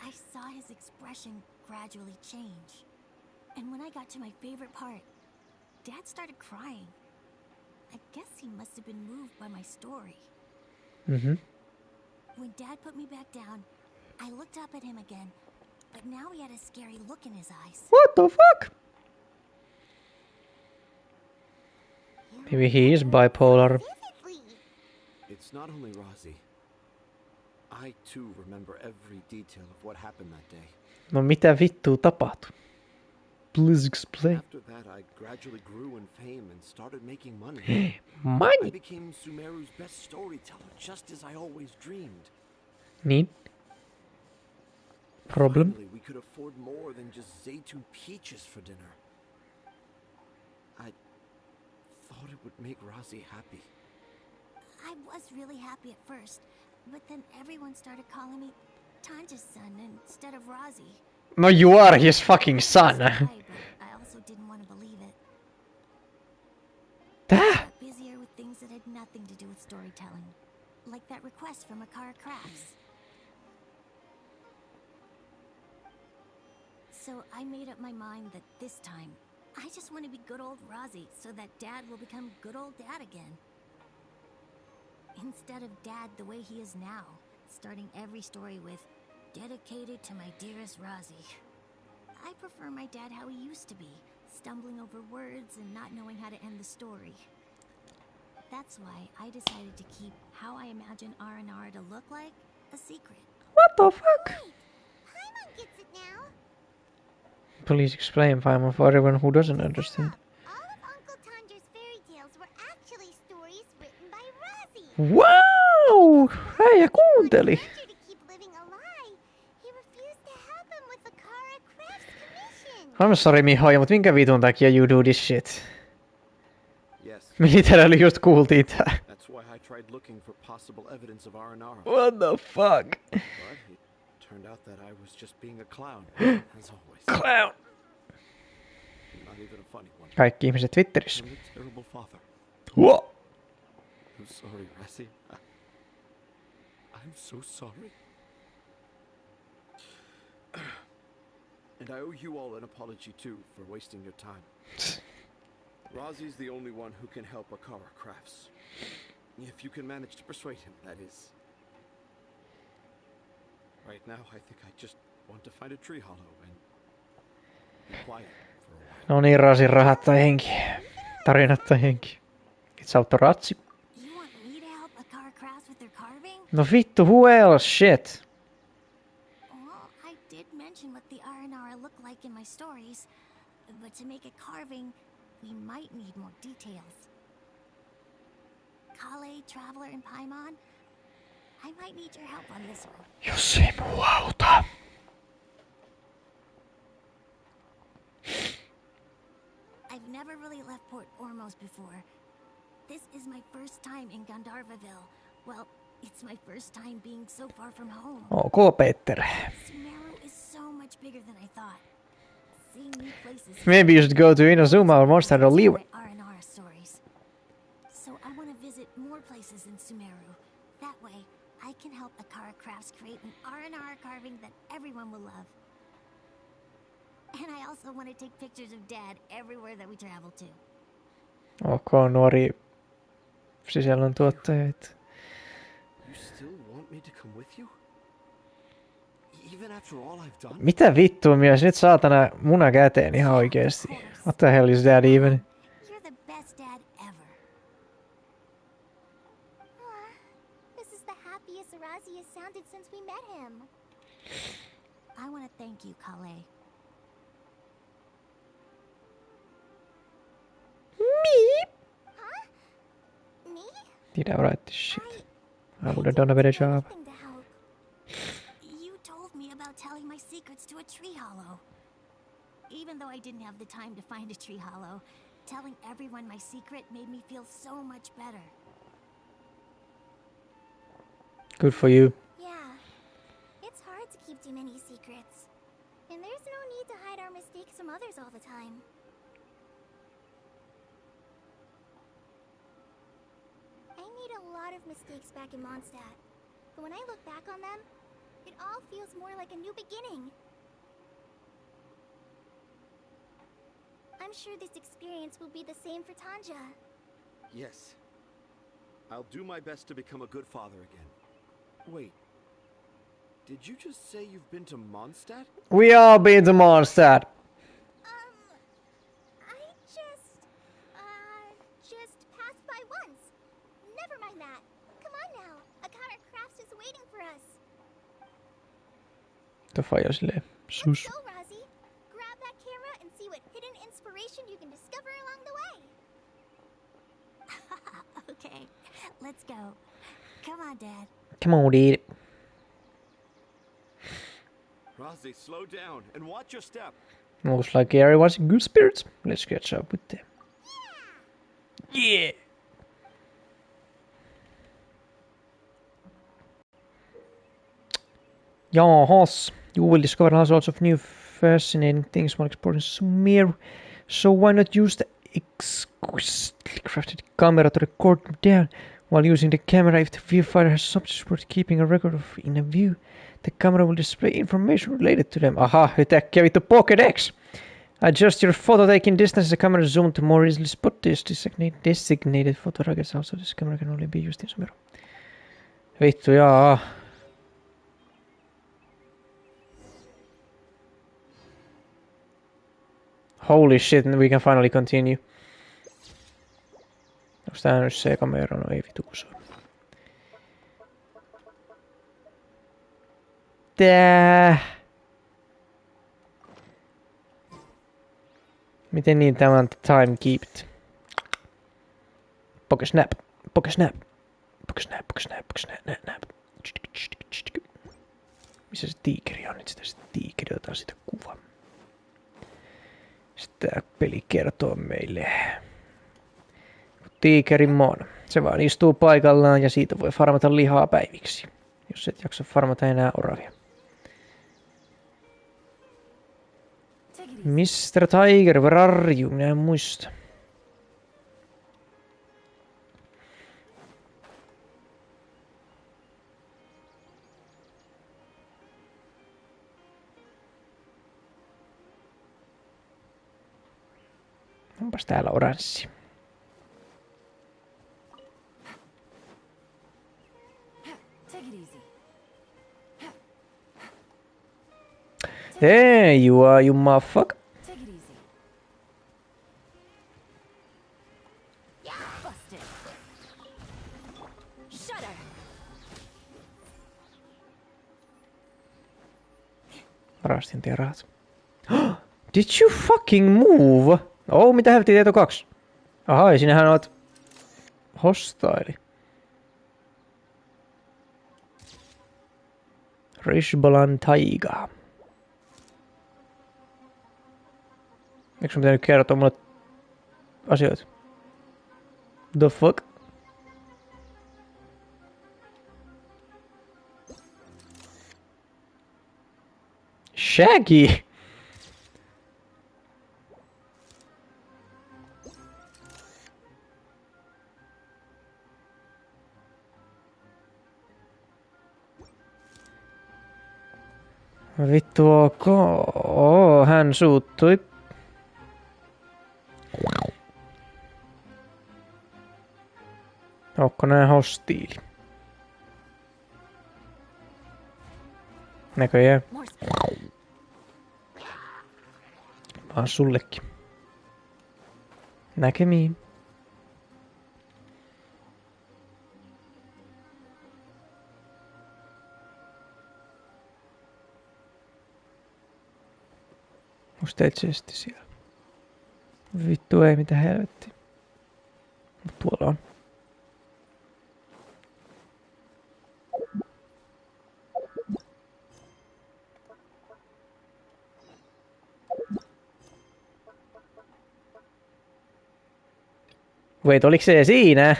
I saw his expression gradually change. And when I got to my favorite part, Dad started crying. I guess he must have been moved by my story. When Dad put me back down, I looked up at him again, but now he had a scary look in his eyes. What the fuck? Maybe he is bipolar. It's not only Rosie. I too remember every detail of what happened that day. No mitä vittua tapahtui? Please explain. After that, I gradually grew in fame and started making money. Money? I became Sumeru's best storyteller, just as I always dreamed. Niin. Problem? Finally, we could afford more than just Zaytun peaches for dinner. I thought it would make Rosie happy. I was really happy at first, but then everyone started calling me Tanja's son instead of Rosie. No, you are his fucking son. I also didn't want to believe it. I got busier with things that had nothing to do with storytelling, like that request from Akara Crafts. So I made up my mind that this time, I just want to be good old Rosie so that Dad will become good old Dad again. Instead of Dad the way he is now, starting every story with, dedicated to my dearest Rosie. I prefer my dad how he used to be, stumbling over words and not knowing how to end the story. That's why I decided to keep how I imagine R&R to look like a secret. What the fuck? Paimon gets it now. Please explain, Paimon, for everyone who doesn't understand. All of Uncle Tanja's fairy tales were actually stories written by Rosie. Wow! Äijä kuunteli. I'm sorry, Mihoja, mut minkä vitun takia you do this shit? Yes. Me literally just kuultiin tää. That's why I tried looking for possible evidence of R&R. What the fuck? But it turned out that I was just being a clown, as always. Clown. Not even a funny one. Kaikki ihmiset Twitterissä. I'm a terrible father. What? I'm sorry, Rosie. I'm so sorry. And I owe you all an apology too for wasting your time. Rosie's the only one who can help Akara Crafts. If you can manage to persuade him, that is. Right now, I think I just want to find a tree hollow and be quiet for a while. No niin, Rosin rahat tai henki. Tarinat tai henki. It's out the ratsi. You want me to help Akara Crafts with their carving? No vittu, who else? Shit. Well, I did mention what the R&R look like in my stories, but to make a carving, we might need more details. Kale, Traveler, and Paimon, I might need your help on this one. Jos ei muu auta. I've never really left Port Ormos before. This is my first time in Gandharvaville. Well, it's my first time being so far from home. Ok, Peter. Sumeru is so much bigger than I thought. Seeing new places. Maybe you should go to Inazuma or Monster or leave. R&R stories. So I want to visit more places in Sumeru. That way, I can help Akara Crafts create an R&R carving that everyone will love. And I also want to take pictures of Dad everywhere that we travel to. Ok, nuori sisällöntuottaja. You still want me to come with you? Even after all I've done? Mitä vittua mies? Nyt saatana muna käteen ihan oikeesti. What the hell is that even? You're the best dad ever. This is the happiest Arazi has sounded since we met him. I want to thank you, Kale. Me? Huh? Me? Did I write this shit? I would have done a better job. You told me about telling my secrets to a tree hollow. Even though I didn't have the time to find a tree hollow, telling everyone my secret made me feel so much better. Good for you. Yeah. It's hard to keep too many secrets. And there's no need to hide our mistakes from others all the time. I made a lot of mistakes back in Mondstadt. But when I look back on them, it all feels more like a new beginning. I'm sure this experience will be the same for Tanja. Yes. I'll do my best to become a good father again. Wait. Did you just say you've been to Mondstadt? We all been to Mondstadt. I just passed by once. Never mind that. Come on now. Akara Crafts is waiting for us. Faija silleen, sus. Let's go, Rosie. Grab that camera and see what hidden inspiration you can discover along the way. Okay, let's go. Come on, Dad. Come on, dude. Rosie, slow down and watch your step. Looks like everyone's in good spirits. Let's catch up with them. Yeah! Yahas. You will discover all sorts of new fascinating things while exploring Sumeru. So why not use the exquisitely crafted camera to record them down? While using the camera, if the viewfinder has subjects worth keeping a record of in a view, the camera will display information related to them. Aha, yhtäkkiä vittu Pokédex! Adjust your photo taking distance as the camera zoom to more easily spot this designated photo targets. Also, this camera can only be used in Sumeru. Vittu, jaa. Holy shit, we can finally continue. Onks tää nyt se kamera? No ei vitu kun se on. Tää. Miten niin tämä on time keeped? Pokesnap. Pokesnap. Pokesnap. Pokesnap. Pokesnap. Missä se tiikeri on? Nyt sitä tiikeri, otetaan sitä kuva. Sitten tää peli kertoo meille. Tiikerin mon. Se vaan istuu paikallaan ja siitä voi farmata lihaa päiviksi. Jos et jaksa farmata enää oravia. Mr. Tiger, where are you? Minä en muista. Onpas täällä oranssi. Hey, you are, you motherfucker. Take it easy. Busted. Shudder. Varastin teidän rahat. Did you fucking move? Oh, mitä helvettiä tieto 2? Ahai, sinähän oot hostile. Rishbalan taiga. Eikö sun pitänyt kertoa mulle asioita? The fuck? Shaggy! Vittu ok. Hän suuttui. Onko nää hostiili? Näköjään. Vaan sullekin. Näkemiin. Onks teet chesti siellä? Vittu ei, mitä helvettiä. Mut tuolla on. Wait, oliko se siinä?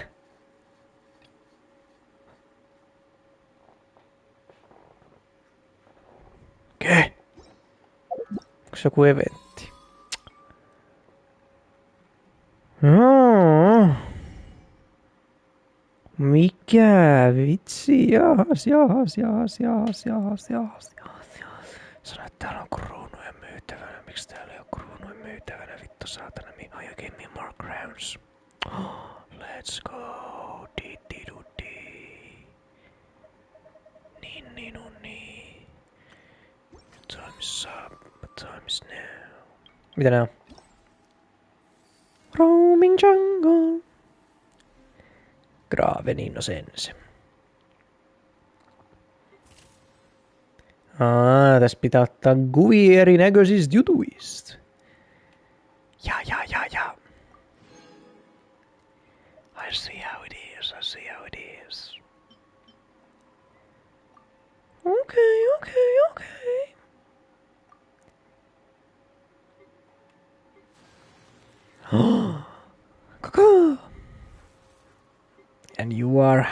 Okei. Onko se joku eventti? No. Mikä vitsi? Jahas. Sano, että täällä on kruunuja myytävänä. Miksi täällä ei ole kruunuja myytävänä? Vittu saatana. Give me more crowns. Let's go. Di. Niin. is up, what time is now? Mitä nää on? Roaming jungle. Graven innocence. Tässä pitää ottaa kuvia erinäköisistä jutuista. Ja. I see how it is, I see how it is. Okay. Koko! And you are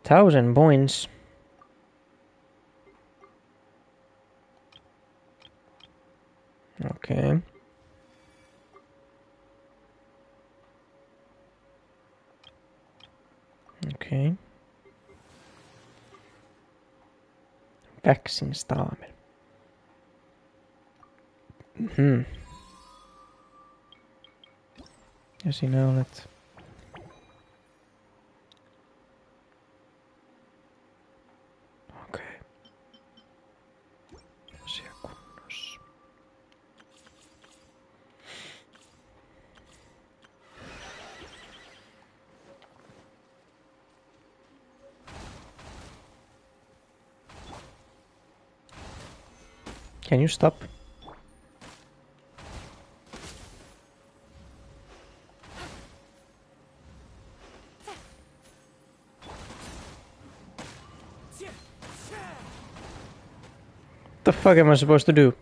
1,000 points. Okay. Okay. Vaccine staamel. Ja sinä olet... Okei. Asia kunnossa. Can you stop? What the fuck am I supposed to do?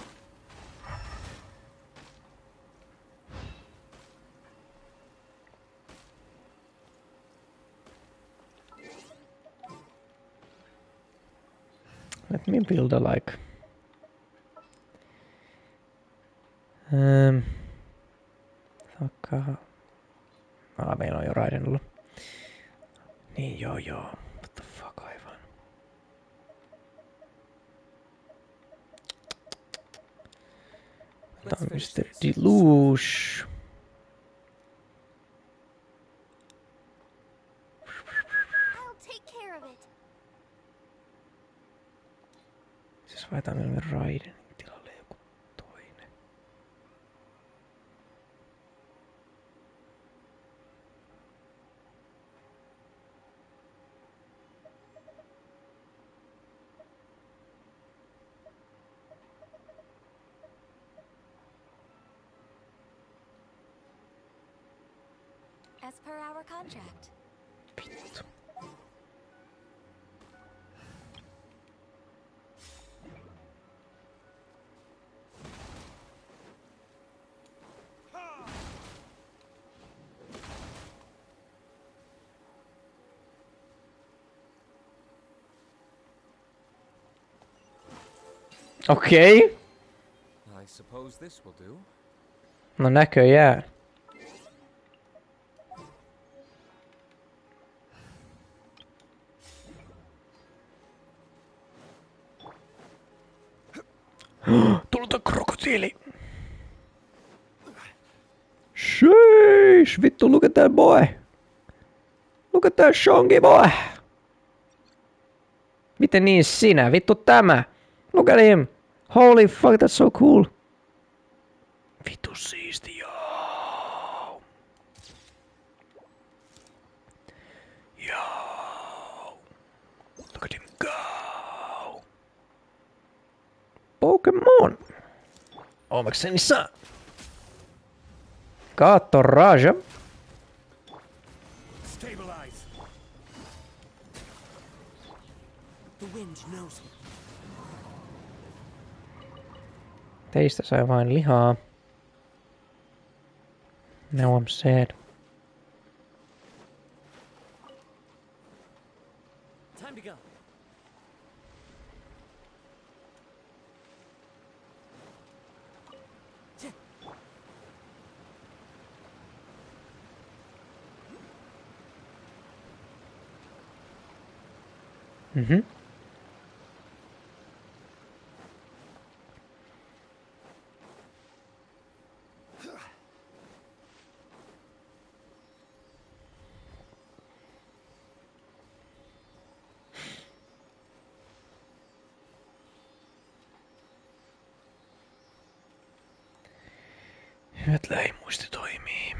Let me build a like. Meillä on jo raidennut. Niin joo. What the fuck aivan. Tämä on Mr. Deluge. Siis vaihtaa meille raiden tilalle joku toinen. As per our contract. Vittu. Okei. I suppose this will do. No näköjään. Tulta krokotiili. Sheesh, vittu, look at that boy. Look at that shongi boy. Miten niin sinä? Vittu tämä. Look at him. Holy fuck, that's so cool. Vittu siisti, joo. Joo. Look at him go. Pokemon. Omakseni saa. Kaatto Raja. Stabilize. The wind knows me. Teistä sai vain lihaa. Now I'm sad. Time to go. Mhm. Hyvät lähimuisti toimii.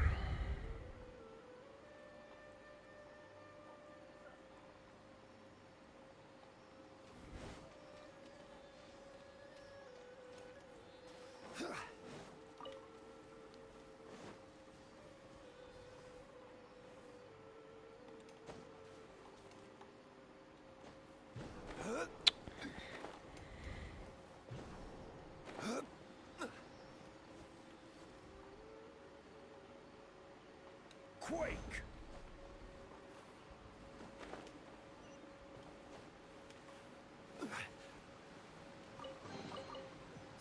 Quake!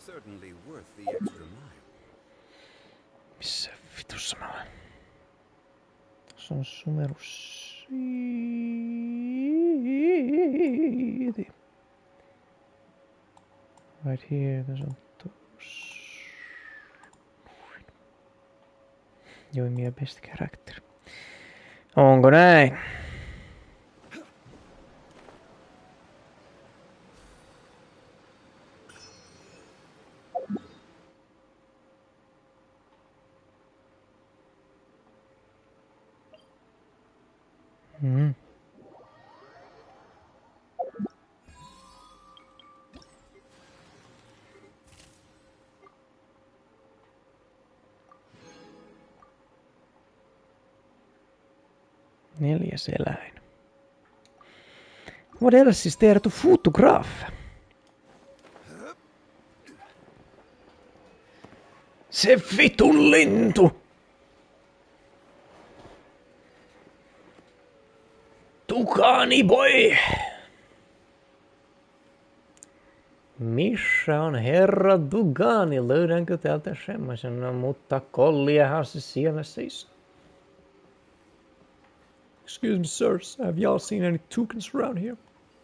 Certainly worth the extra mile. Missä vitussa mä olen? Se on Sumerus. Right here, tässä on tuossa. Daimio best character. Onko näin? Mm. Neljäs eläin. Vad else is there to fotograf? Se vitun lintu! Tukani boy! Missä on herra Dugani? Löydänkö täältä semmoisen? No, mutta kolliahan se siellä seisoo. Excuse me, sirs. Have y'all seen any toucans around here?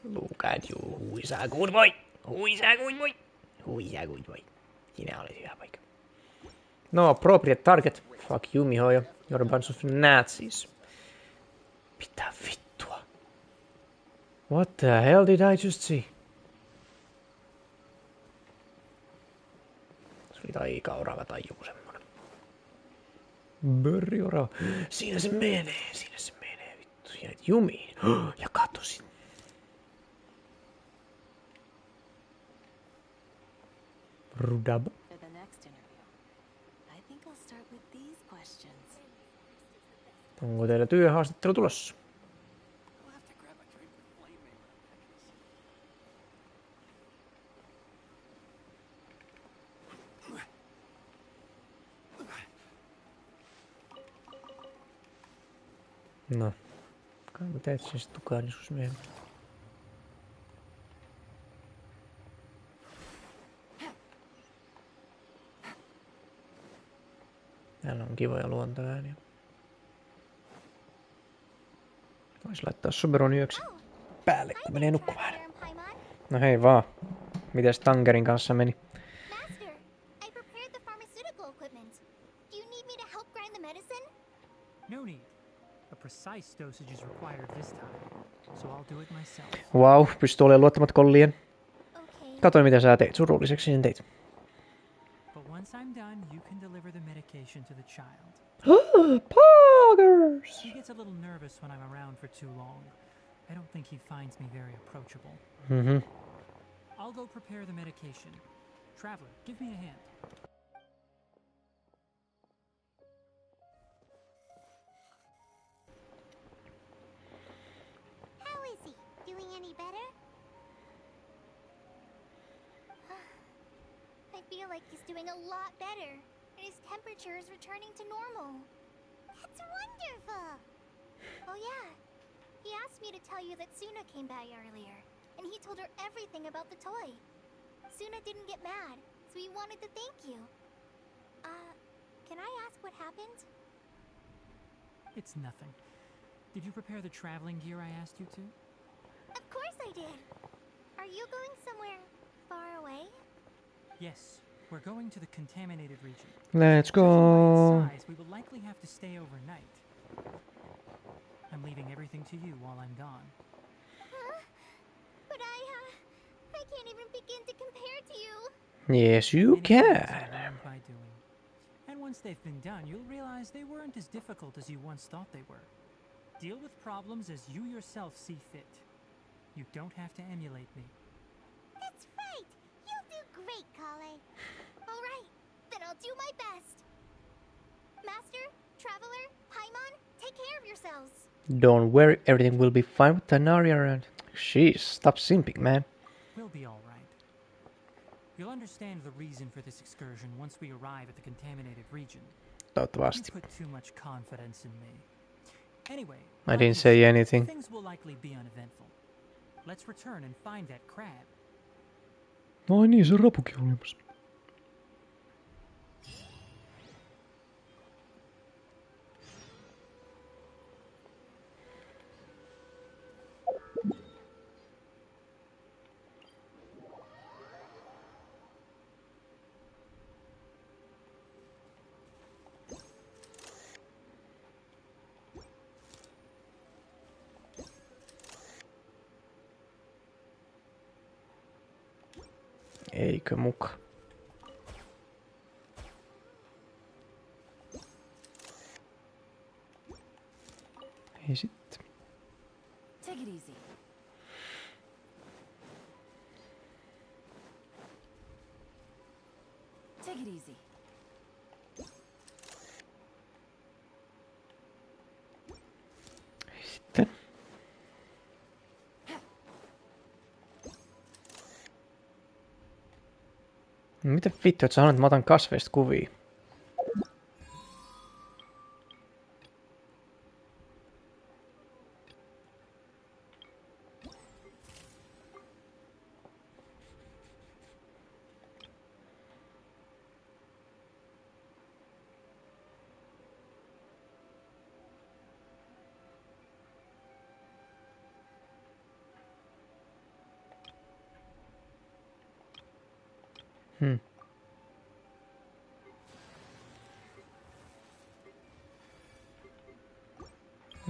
Look at you. Who is a good boy? Who is a good boy? Who is a good boy? Sinä olet hyvä poika. No, appropriate target. Fuck you, Mihoja. You're a bunch of Nazis. Mitä vittua? What the hell did I just see? Se oli taikaorava tai joku semmonen. Börriorava. Siinä se menee, siinä se menee. Ja jumiin. Ja katosin. Rudab. Onko teillä työhaastattelu tulossa? No. Kai mä teet siis tukaanisuus myöhemmin. Täällä on kivoja luontoääniä. Vois laittaa Soberon yöksi päälle, kun menee nukkumaan. No hei vaan. Mites Tangerin kanssa meni? Precise dosage is required this time, so I'll do it myself. Wow, pystyy olemaan luottamat kollien. Katsoin mitä sä teit, surulliseksi sen teit. But once I'm done, you can deliver the medication to the child. Poggers! He gets a little nervous when I'm around for too long. I don't think he finds me very approachable. I'll go prepare the medication. Traveler, give me a hand. Doing any better? I feel like he's doing a lot better, and his temperature is returning to normal. That's wonderful! Oh yeah, he asked me to tell you that Suna came by earlier, and he told her everything about the toy. Suna didn't get mad, so he wanted to thank you. Can I ask what happened? It's nothing. Did you prepare the traveling gear I asked you to? Of course I did. Are you going somewhere far away? Yes, we're going to the contaminated region. Let's go. Size, we will likely have to stay overnight. I'm leaving everything to you while I'm gone. Huh? But I can't even begin to compare to you. Yes, you can. By doing. And once they've been done, you'll realize they weren't as difficult as you once thought they were. Deal with problems as you yourself see fit. You don't have to emulate me. That's right! You'll do great, Kale. Alright, then I'll do my best. Master, Traveler, Paimon, take care of yourselves. Don't worry, everything will be fine with Tanari around. Jeez, stop simping, man. We'll be all right. You'll understand the reason for this excursion once we arrive at the contaminated region. Toivottavasti. You put too much confidence in me. Anyway, I didn't say anything. Things will likely be uneventful. Let's return and find that crab. Ai niin, se rapukin on olemassa. Eikö muka? Ei sitten. Take it easy. Take it easy. Ei sitten. Mitä vittu, että sä sanoit, että mä otan kasveista kuvia?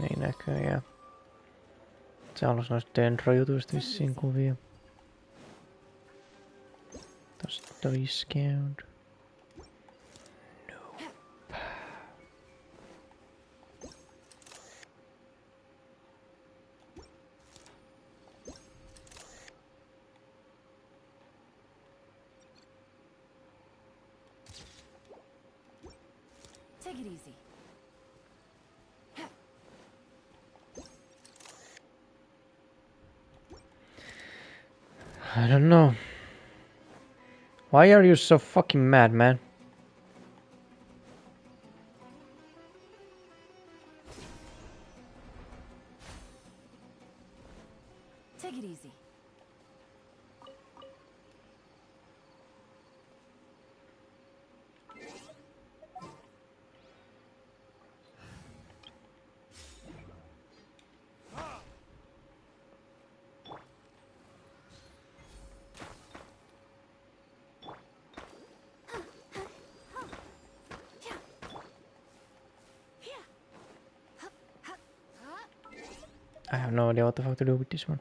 Ei näköjään. Se halusi noista dendrojutuista vissiin kuvia. Tosta discount. Nope. Take it easy. I don't know. Why are you so fucking mad, man? Take it easy. I have no idea what the fuck to do with this one.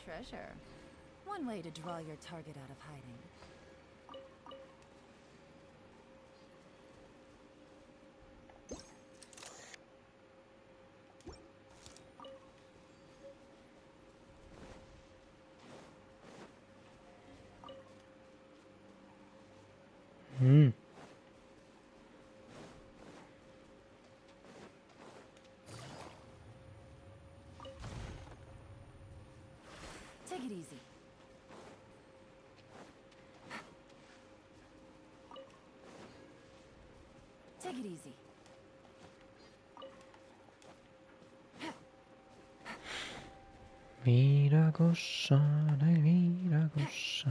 Treasure. One way to draw your target out of hiding. easy. Take it easy. Viidakossa, näin viidakossa.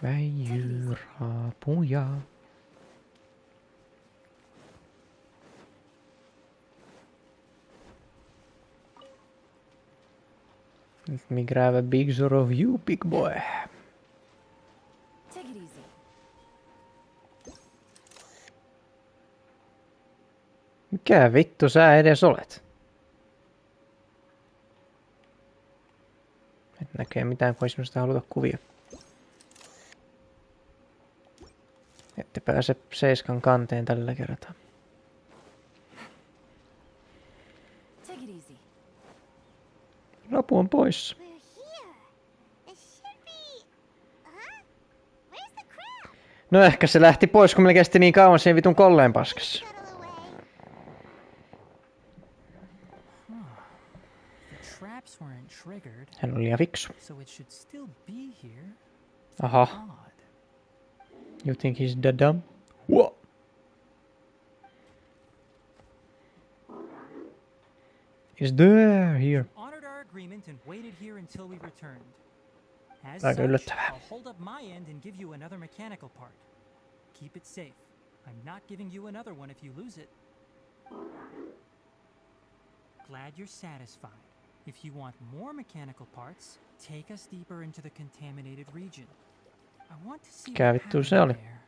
Väijyy raapuja. Let me grab a big shot of you, big boy. Take it easy. Mikä vittu sä edes olet? Et näkee mitään, kun ei sinusta haluta kuvia. Ette pääse seiskan kanteen tällä kertaa. Take it easy. Lapu on pois. No ehkä se lähti pois, kun meillä kesti niin kauan siinä vitun kolleen paskassa. Hän oli liian fiksu. Aha. You think he's that dumb? What? Is there here? Honored our agreement and waited here until we returned. As Aika such, yllättävää. I'll hold up my end and give you another mechanical part. Keep it safe. I'm not giving you another one if you lose it. Glad you're satisfied. If you want more mechanical parts, take us deeper into the contaminated region. I want to see Mikä vittu se oli? there.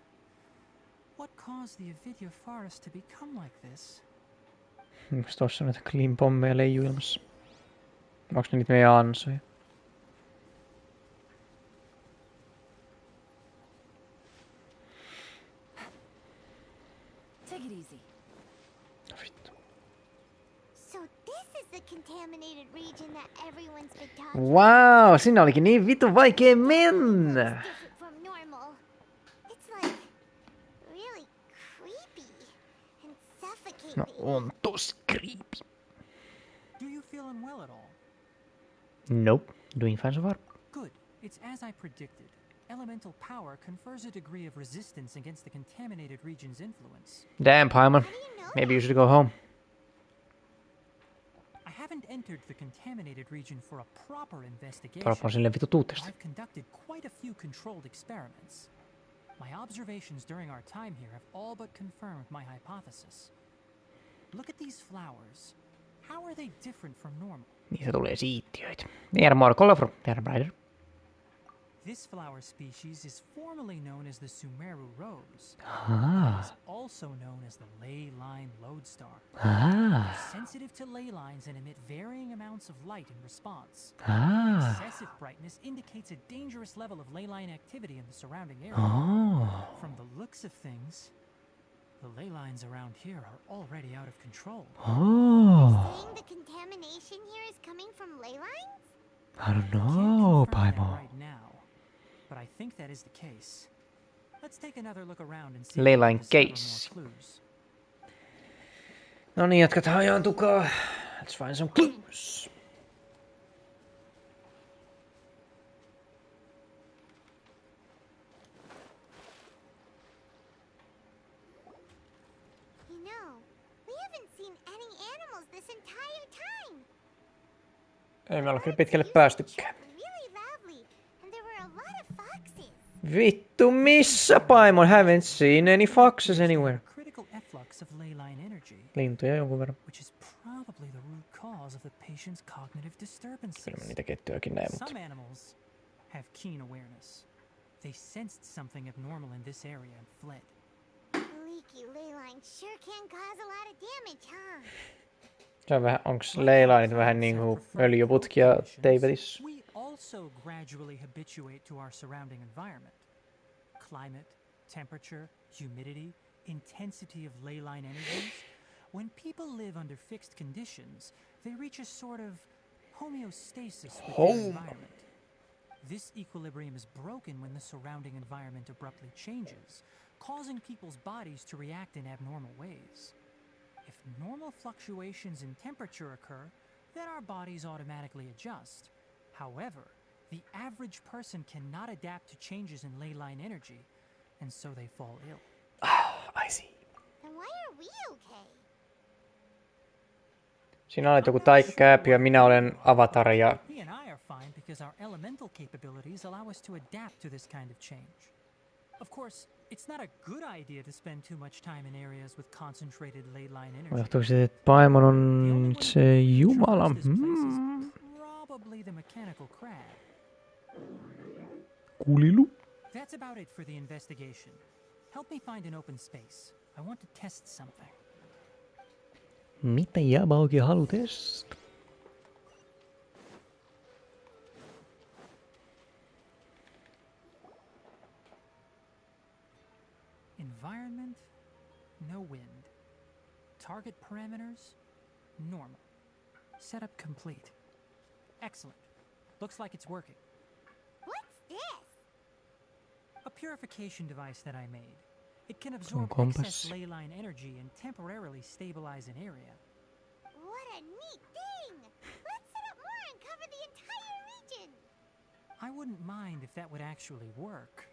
What caused the Avidya forest to become like this? Onks tossa näitä clean-pommeja leijuu ilmassa? Onks ne niitä meidän ansoja? Take it easy. So this is the contaminated region that everyone's been talking Wow, sinne olikin niin vitun vaikea mennä! different from normal. It's like really creepy and suffocating. No on tosi creepy. Do you feel unwell at all? Nope, doing fine so far. Good. It's as I predicted. Elemental power confers a degree of resistance against the contaminated region's influence. Damn, Paimon. Maybe you should go home. I haven't entered the contaminated region for a proper investigation. Propon sille vitu tuutesta. I've conducted quite a few controlled experiments. My observations during our time here have all but confirmed my hypothesis. Look at these flowers. How are they different from normal? Niistä tulee siittiöitä. They are more colorful, they are brighter. This flower species is formerly known as the Sumeru rose. Ah. It is also known as the ley line lodestar. Ah. They're sensitive to ley lines and emit varying amounts of light in response. Ah. Excessive brightness indicates a dangerous level of ley line activity in the surrounding area. Oh. From the looks of things, the ley lines around here are already out of control. Oh. Saying the contamination here is coming from ley lines? I don't know, Confirm that Paimon. right now, but I think that is the case. Let's take another look around and see if Ley we can line discover case. more clues. No niin, jatkat hajaantukaa. Let's find some clues. You know, we haven't seen any animals this entire time. Ei me olla kyllä pitkälle päästykään. Really loudly, and there were a lot of foxes. Vittu, missä Paimon? Haven't seen any foxes anywhere. Critical efflux of ley line energy, Lintuja jonkun verran. which is probably the root cause of the patient's cognitive disturbances. Kyllä mä niitä kettyäkin näin, mutta... Some animals have keen awareness. They sensed something abnormal in this area and fled. Leaky ley lines sure can cause a lot of damage, huh? Se on vähän, onks leilainit vähän niinku öljyputkia teipetissä? We also gradually habituate to our surrounding environment. Climate, temperature, humidity, intensity of ley line energies. When people live under fixed conditions, they reach a sort of homeostasis with their environment. This equilibrium is broken when the surrounding environment abruptly changes, causing people's bodies to react in abnormal ways. If normal fluctuations in temperature occur, then our bodies automatically adjust. However, the average person cannot adapt to changes in ley line energy, and so they fall ill. I see. Then why are we okay? Siinä olet joku taikakääpi ja minä olen avatar ja... He and I are fine because our elemental capabilities allow us to adapt to this kind of change. Of course, it's not a good idea to spend too much time in areas with concentrated ley line energy. Johtuuko se, että Paimon on se Jumala? Probably the mechanical crab. Kulilu? That's about it for the investigation. Help me find an open space. I want to test something. Mitä jäbä oikein halu testata? Environment, no wind. Target parameters, normal. Setup complete. Excellent. Looks like it's working. What's this? A purification device that I made. It can absorb excess ley line energy and temporarily stabilize an area. What a neat thing! Let's set up more and cover the entire region! I wouldn't mind if that would actually work.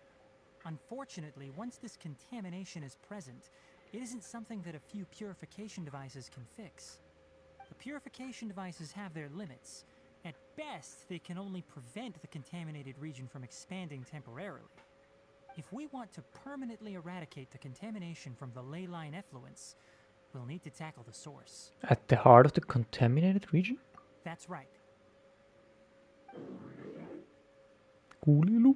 Unfortunately, once this contamination is present, it isn't something that a few purification devices can fix. The purification devices have their limits. At best, they can only prevent the contaminated region from expanding temporarily. If we want to permanently eradicate the contamination from the ley line effluents, we'll need to tackle the source. At the heart of the contaminated region? That's right. Kulilu.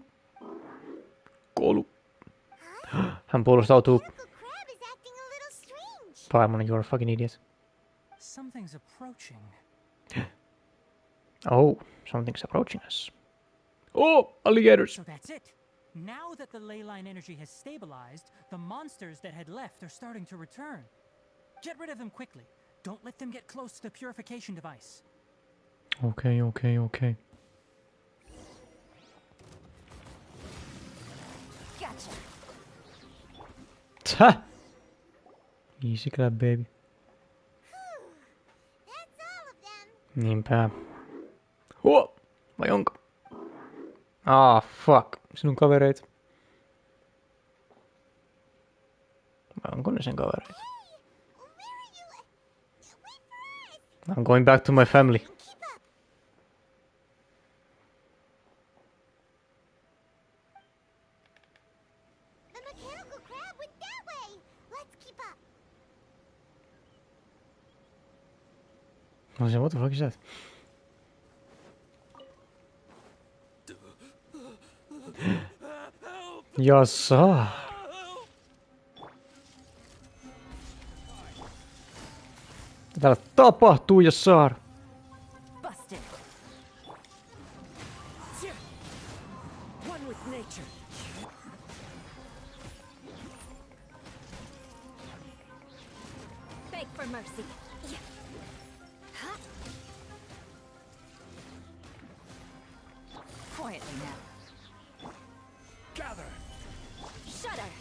Kolu. Hän puolustautuu. Paimon, you're a fucking idiot. Something's approaching. Oh, something's approaching us. Oh, alligators. So that's it. Now that the ley line energy has stabilized, the monsters that had left are starting to return. Get rid of them quickly. Don't let them get close to the purification device. Okay. Gotcha. Ha! Easy clap, baby. That's all of them. Niinpä. Huo! Vai onko? Fuck. Sinun kavereit. Vai onko ne sen kavereita? I'm going back to my family. The mechanical crab went that way. Let's keep up. What the fuck is that? Jassa. Mitä täällä tapahtuu, Jassar? Busted. One with nature. Beg for mercy. Quietly now. Gather. Shudder.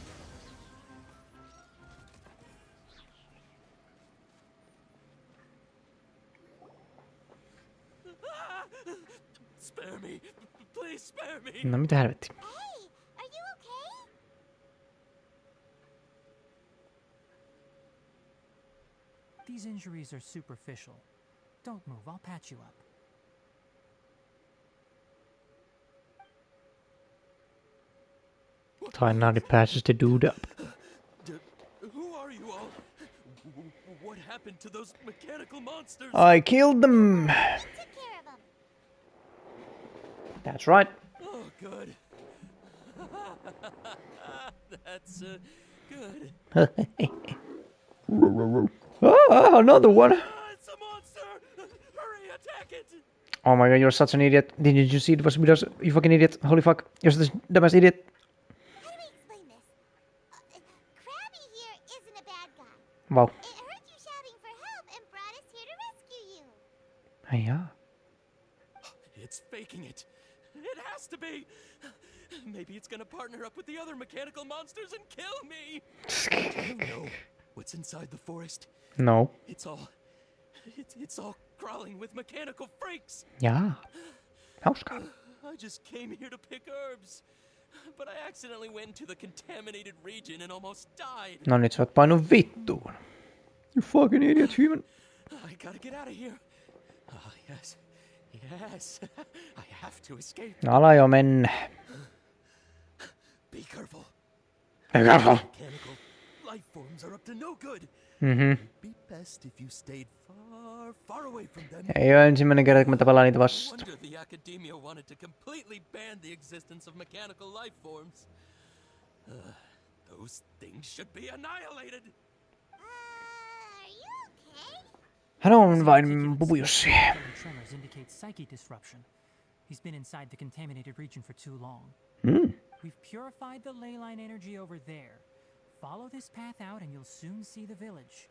Spare me. Please spare me. No mitä helvettiä? Hey, are you okay? These injuries are superficial. Don't move, I'll patch you up. Tainari patches the dude up. Who are you all? What happened to those mechanical monsters? I killed them. Took care of them. That's right. Oh, good. That's good. Another one. It's a monster! Hurry, attack it! Oh my god, you're such an idiot. Didn't you see it was videos? You fucking idiot. Holy fuck. You're such a dumbass idiot. How do we explain this? Krabby here isn't a bad guy. Wow. It heard you shouting for help and brought us here to rescue you. Yeah. It's faking it. It has to be. Maybe it's gonna partner up with the other mechanical monsters and kill me. Do you know what's inside the forest? No. It's all crawling with mechanical freaks. Yeah. Hauskaa. I just came here to pick herbs, but I accidentally went into the contaminated region and almost died. No nyt sä oot painut vittuun. You fucking idiot human. I gotta get out of here. Oh, yes. Yes. I have to escape. Ala jo mennä. Be careful. Be careful. Mechanical life forms are up to no good. Be best if you stayed far away from them. Ei oo ensimmäinen kerta, kun mä tavallaan niitä vastaan. Wonder the academia wanted to completely ban the existence of mechanical life forms. Those things should be annihilated. Are you okay? Hän on vain pupujussi. Tremors indicate psyche disruption. He's been inside the contaminated region for too long. We've purified the ley line energy over there. Follow this path out and you'll soon see the village.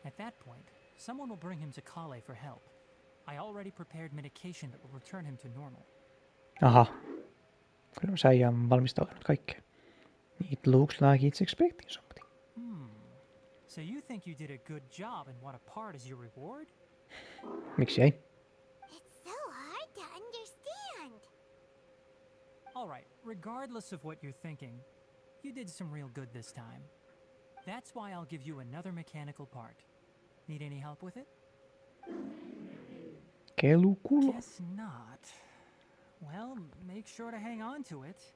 At that point, someone will bring him to Kale for help. I already prepared medication that will return him to normal. Aha. Kyllä sä on valmistautunut kaikkeen. It looks like it's expecting something. So you think you did a good job and want a part as your reward? Miksi ei? It's so hard to understand. Alright, regardless of what you're thinking, you did some real good this time. That's why I'll give you another mechanical part. Need any help with it? Kelukulo. Guess not. Well, make sure to hang on to it.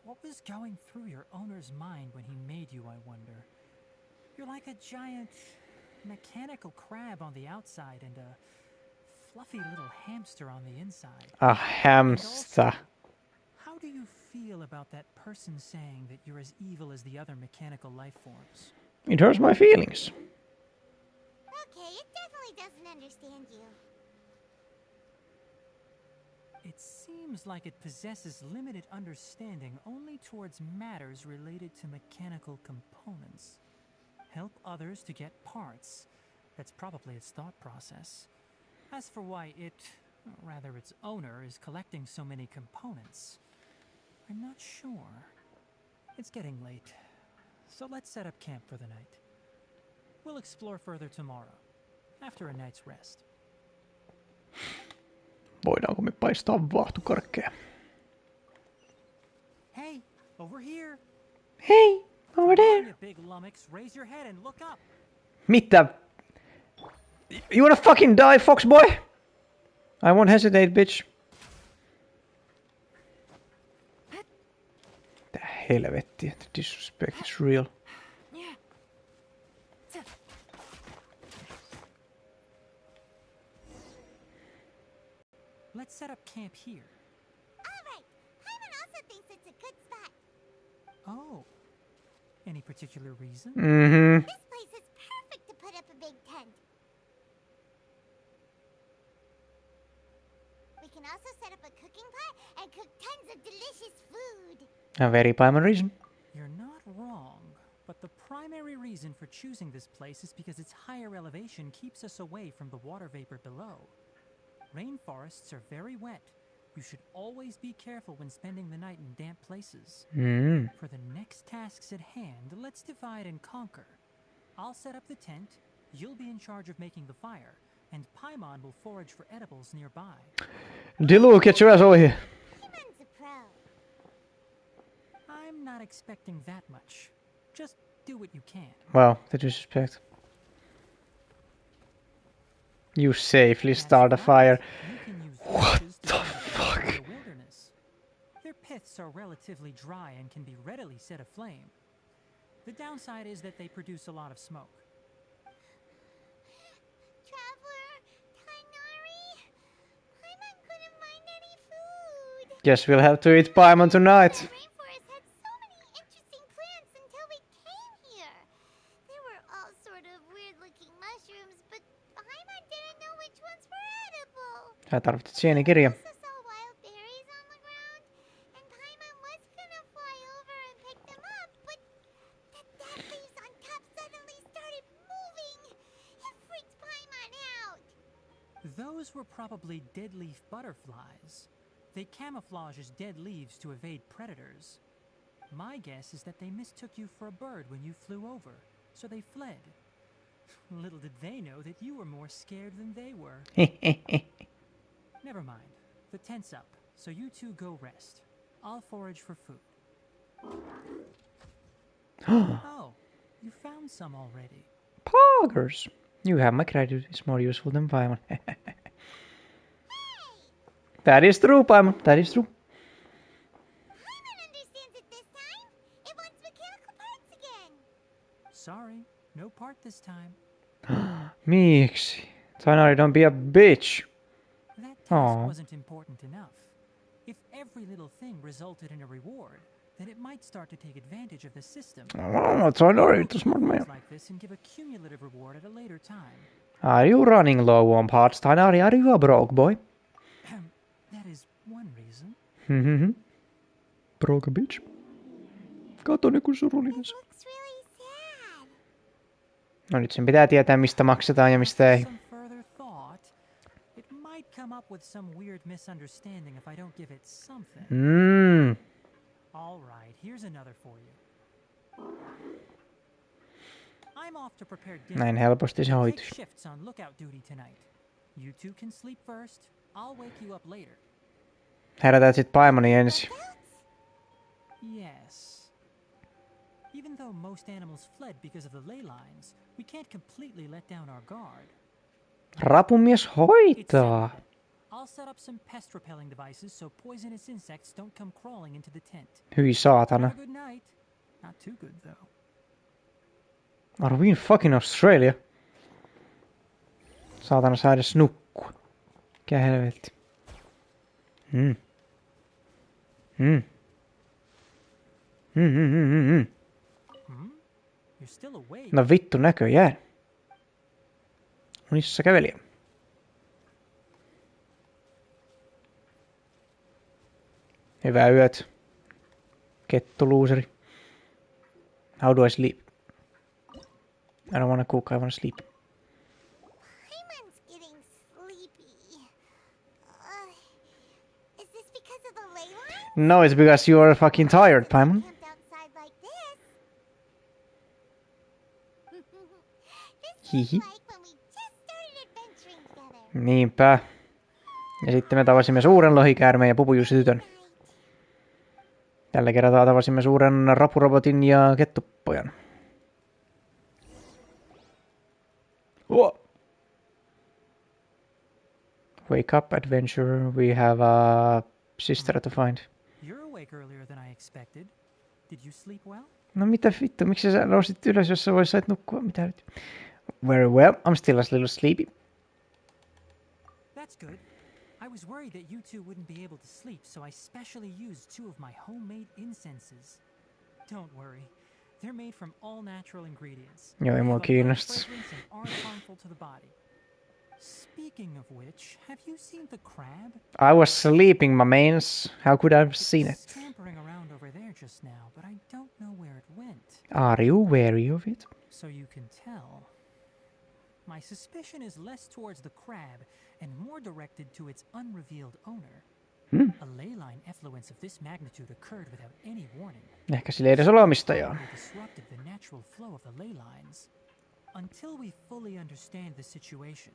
What was going through your owner's mind when he made you, I wonder? You're like a giant mechanical crab on the outside and a fluffy little hamster on the inside. A hamster. How do you feel about that person saying that you're as evil as the other mechanical life forms? It hurts my feelings. Okay, it definitely doesn't understand you. It seems like it possesses limited understanding only towards matters related to mechanical components. Help others to get parts. That's probably its thought process. As for why it, or rather its owner, is collecting so many components, I'm not sure. It's getting late, so let's set up camp for the night. We'll explore further tomorrow, after a night's rest. Voidaanko me paistaa vaahtokarkkeja? Hey, over here. Hey, over there. You big lummox, raise your head and look up. Mitä? You wanna fucking die, fox boy? I won't hesitate, bitch. Tää helvetti, the disrespect is real. Let's set up camp here. Alright, Hyman also thinks it's a good spot. Oh. Any particular reason? This place is perfect to put up a big tent. We can also set up a cooking pot and cook tons of delicious food. A very primary reason. You're not wrong, but the primary reason for choosing this place is because its higher elevation keeps us away from the water vapor below. Rainforests are very wet. You should always be careful when spending the night in damp places. For the next tasks at hand, let's divide and conquer. I'll set up the tent, you'll be in charge of making the fire, and Paimon will forage for edibles nearby. Dilu, get your ass over here. Hyman's a pro. I'm not expecting that much. Just do what you can. Wow, the disrespect. You safely start a fire. What the fuck? Their piths are relatively dry and can be readily set aflame. The downside is that they produce a lot of smoke. Traveler, Tainari, Hyman couldn't find any food. Guess we'll have to eat Paimon tonight. The rainforest had so many interesting plants until we came here. There were all sort of weird-looking mushrooms, but Hyman didn't know which ones were edible. Sä tarvitset sienikirja. Also saw wild berries on the ground, and Paimon was gonna fly over and pick them up, but the dead leaves on top suddenly started moving. It freaked Paimon out. Those were probably dead leaf butterflies. They camouflage as dead leaves to evade predators. My guess is that they mistook you for a bird when you flew over, so they fled. Little did they know that you were more scared than they were. Never mind. The tent's up, so you two go rest. I'll forage for food. Oh, you found some already. Poggers! You have my credit. It's more useful than Paimon. That is true, Paimon. That is true. Paimon understands it this time. It wants mechanical parts again. Sorry, no part this time. Miksi? Tainari, don't be a bitch. That task Aw. wasn't important enough. If every little thing resulted in a reward, then it might start to take advantage of the system. Oh, Tainari, it's a smart man. Like this and give a cumulative reward at a later time. Are you running low on parts, Tainari? Are you a broke boy? That is one reason. Broke bitch. Kato ne kun surullinen se. Looks really sad. No nyt sen pitää tietää mistä maksetaan ja mistä ei. Some further thought, it might come up with some weird misunderstanding if I don't give it something. All right, here's another for you. I'm off to prepare dinner. Näin helposti se Take hoituisi. shifts on lookout duty tonight. You two can sleep first. I'll wake you up later. Herätät sit Paimoni ensin. Yes. Even though most animals fled because of the ley lines, we can't completely let down our guard. Rapumies hoitaa. I'll set up some pest repelling devices so poisonous insects don't come crawling into the tent. Hyi saatana. Have a good night. Not too good though. Are we in fucking Australia? Saatana saa edes nukkua. Mikä helvetti. You're still awake. No vittu näköjään. Missä kävelijä? Hyvää yöt. Kettuluuseri. How do I sleep? I don't wanna cook, I wanna sleep. Paimon's getting sleepy. Is this because of the ley line? No, it's because you are fucking tired, Paimon. Camped outside like this. Hihi. Like when we just started adventuring together. Niinpä. Ja sitten me tavasimme suuren lohikäärmeen ja pupujuusitytön. Tällä kertaa tavasimme suuren rapurobotin ja kettuppojan. Oh. Wake up, adventurer. We have a sister to find. You're awake earlier than I expected. Did you sleep well? No mitä vittu, miksi sä nousit ylös, jos sä sait nukkua? Mitä nyt? Very well, I'm still a little sleepy. That's good. I was worried that you two wouldn't be able to sleep, so I specially used 2 of my homemade incenses. Don't worry. They're made from all natural ingredients. Joo, ei mua kiinnostaa. Fragrance and aren't harmful to the body. Speaking of which, have you seen the crab? I was sleeping, my mains. How could I have seen it? Scampering around over there just now, but I don't know where it went. Are you wary of it? So you can tell. My suspicion is less towards the crab and more directed to its unrevealed owner. A ley line effluence of this magnitude occurred without any warning. Ehkä sillä ei edes ole omistajaa. It disrupted the natural flow of the ley lines. Until we fully understand the situation,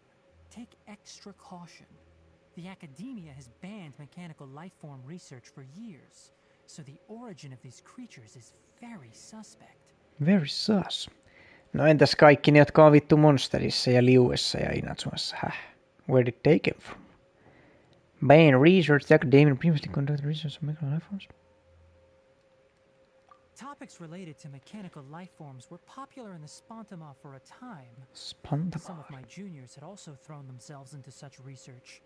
take extra caution. The academia has banned mechanical life form research for years, so the origin of these creatures is very suspect. Very sus. No entäs kaikki ne, jotka on vittu Monsterissa ja Liuessa ja Inatsuassa? Where did they come from? Ban research, the academia previously conducted research on mechanical life forms. Topics related to mechanical life forms were popular in the Spontama for a time. Spontama. Some of my juniors had also thrown themselves into such research.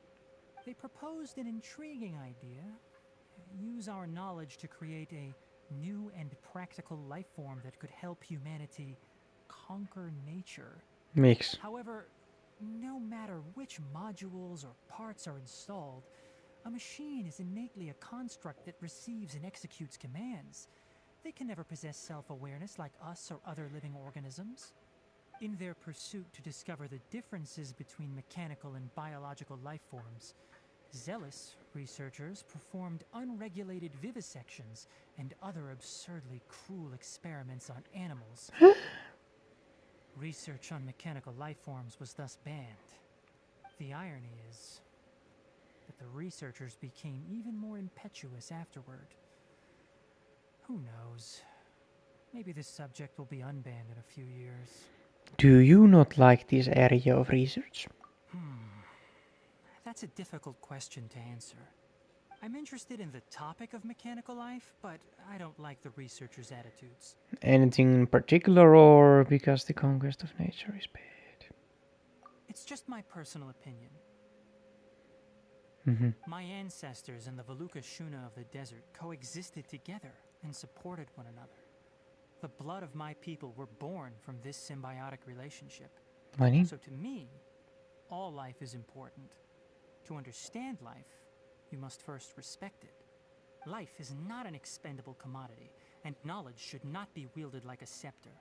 They proposed an intriguing idea. Use our knowledge to create a new and practical life form that could help humanity conquer nature. Miksi? However, no matter which modules or parts are installed, a machine is innately a construct that receives and executes commands. They can never possess self-awareness like us or other living organisms. In their pursuit to discover the differences between mechanical and biological life forms, zealous researchers performed unregulated vivisections and other absurdly cruel experiments on animals. Research on mechanical life forms was thus banned. The irony is that the researchers became even more impetuous afterward. Who knows? Maybe this subject will be unbanned in a few years. Do you not like this area of research? That's a difficult question to answer. I'm interested in the topic of mechanical life, but I don't like the researchers' attitudes. Anything in particular, or because the conquest of nature is bad? It's just my personal opinion. My ancestors and the Veluka Shuna of the desert coexisted together and supported one another. The blood of my people were born from this symbiotic relationship. So to me, all life is important. To understand life, you must first respect it. Life is not an expendable commodity, and knowledge should not be wielded like a scepter.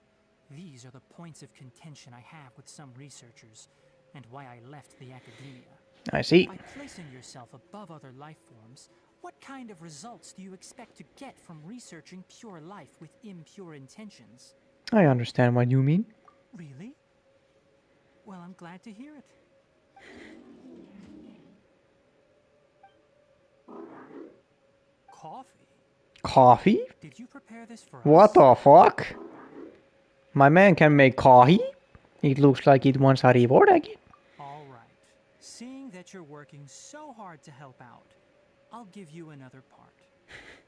These are the points of contention I have with some researchers, and why I left the academia. I see. By placing yourself above other life forms, what kind of results do you expect to get from researching pure life with impure intentions? I understand what you mean. Really? Well, I'm glad to hear it. Coffee? Coffee? Did you prepare this for What us? the fuck? My man can make coffee? It looks like it wants a reward again. All right. Seeing that you're working so hard to help out, I'll give you another part.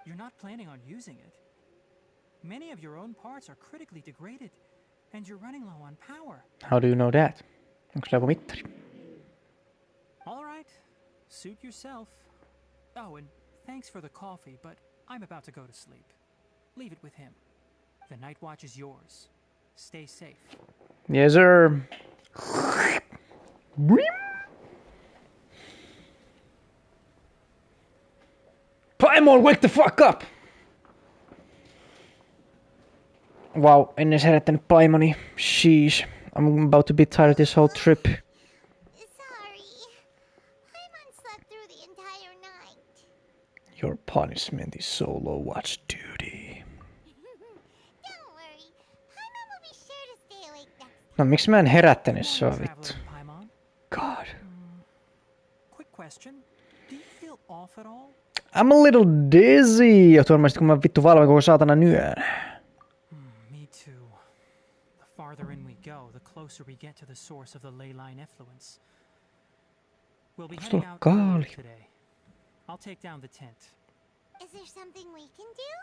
You're not planning on using it. Many of your own parts are critically degraded, and you're running low on power. How do you know that? Onko sulla joku mittari? All right. Suit yourself. Oh, and thanks for the coffee, but I'm about to go to sleep. Leave it with him. The night watch is yours. Stay safe. Yes, sir. Paimon, wake the fuck up! Wow, en edes herättänyt Paimoni. Sheesh. I'm about to be tired of this whole trip. Sorry. Paimon slept through the entire night. Your punishment is solo watch duty. Don't worry. Paimon will be sure to stay awake next. No, miksi mä en herättänyt sua, vittu? God. Quick question. Do you feel off at all? I'm a little dizzy. Johtuu varmasti, kun mä vittu valvoin koko saatana yön. Me too. The farther in we go, the closer we get to the source of the ley line effluence. We'll be heading out early today. I'll take down the tent. Is there something we can do?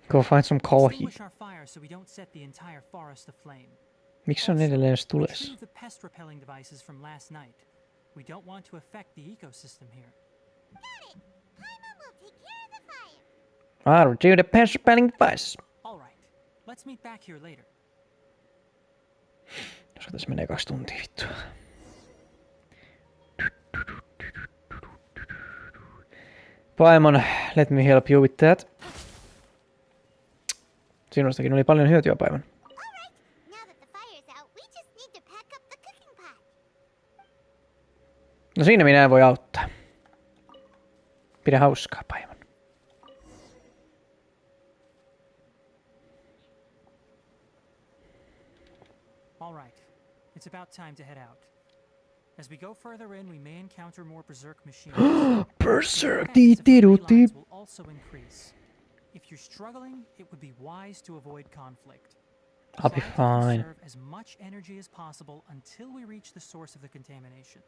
Go find some coffee. Extinguish our fire so we don't set the entire forest aflame. Miksi on edelleen edes tules? Retrieve the pest repelling devices from last night. We don't want to affect the ecosystem here. Got it. Paimon will take care of the fire. I'll retrieve the pest repelling device. All right. Let's meet back here later. Jos tässä menee 2 tuntia, vittu. Paimon, let me help you with that. Sinustakin oli paljon hyötyä, Paimon. No siinä minä en voi auttaa. Pidä hauskaa, Paimon. All right. It's about time to head out. As we go further in, we may encounter more berserk machines. Berserk, will also increase. If you're struggling, it would be wise to avoid conflict. I'll be fine. Conserve as much energy as possible until we reach the source of the contamination.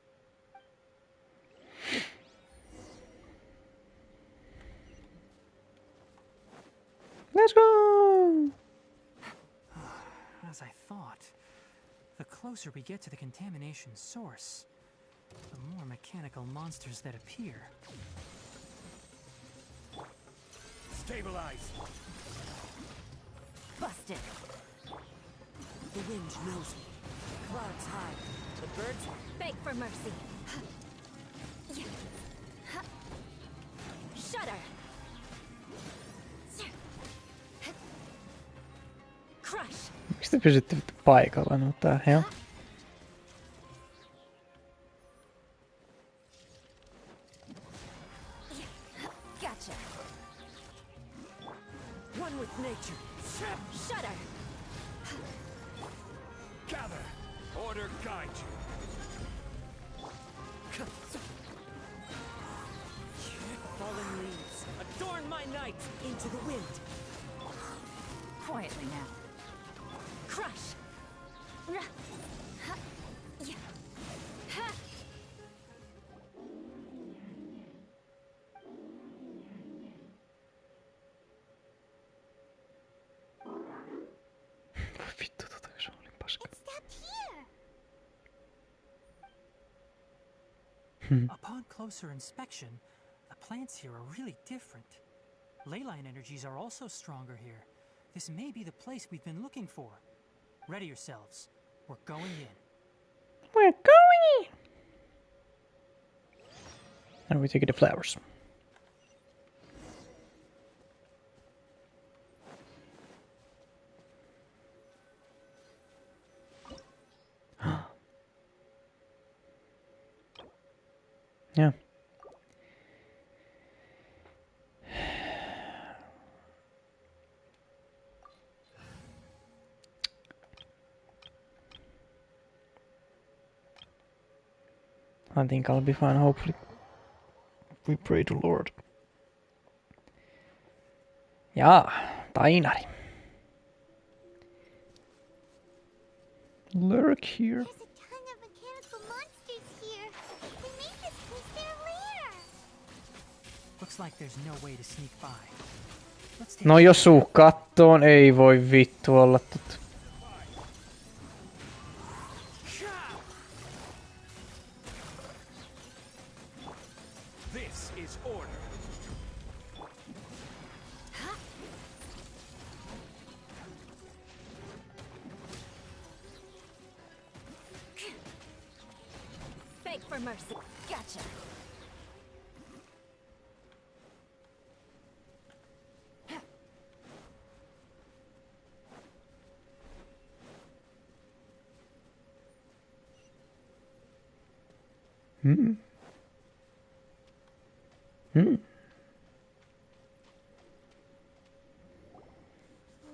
Let's go! As I thought, the closer we get to the contamination source, the more mechanical monsters that appear. Stabilize! Busted! The wind knows me. Clouds high. The birds beg for mercy. Shudder! Crush! Miksi te pysytte vittu paikalla? No tää hell? Gotcha! One with nature. Shudder! water guide you. Fallen leaves, adorn my night into the wind. Quietly now. Crush! Vittu, se oli paska. Upon closer inspection, the plants here are really different. Ley line energies are also stronger here. This may be the place we've been looking for. Ready yourselves. We're going in. We're going in! And we take the flowers. Yeah. I think I'll be fine, hopefully. We pray to Lord. Jaa, Tainari. Lurk here. There's a ton of mechanical monsters here. They made this place their lair. Looks like there's no way to sneak by. No jos suu kattoon, ei voi vittu olla tot. This is order. Beg for mercy. Gotcha.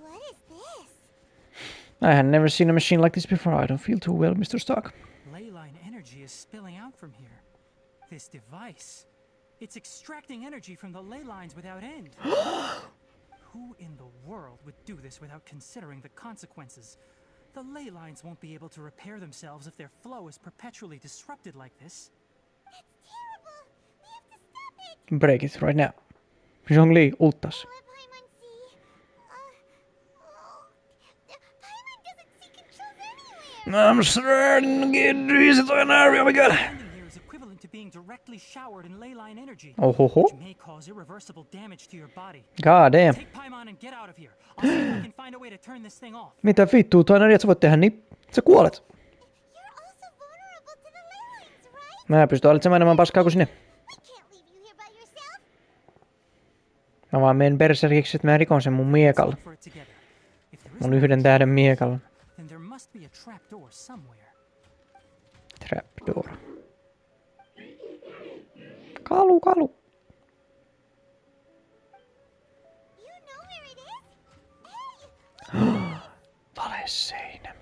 What is this? I had never seen a machine like this before. I don't feel too well, Mr. Stark. Ley line energy is spilling out from here. This device, it's extracting energy from the ley lines without end. Who in the world would do this without considering the consequences? The ley lines won't be able to repair themselves if their flow is perpetually disrupted like this. That's terrible. We have to stop it. Break it right now. Zhongli, Ulttis. Paimon see? Paimon doesn't see controls anywhere. I'm starting to get dizzy to an area. Oh my god. Standing here is equivalent to being directly showered in ley line energy, Oh ho ho. which may cause irreversible damage to your body. God damn. Take Paimon and get out of here. I'll see if I can find a way to turn this thing off. Mitä vittua, Tainari, et sä voit tehdä niin? Sä kuolet. You're also vulnerable to the ley lines, right? Mä pystyn hallitsemaan enemmän paskaa kuin sinne. I can't leave you here by yourself. Mä vaan menen berserkiksi, että mä rikon sen mun miekalla. For it together. If there is Mun no yhden tähden miekalla. then there must be a trapdoor somewhere. Trapdoor. Kalu, kalu. You know where it is? Hey! Valeseinä.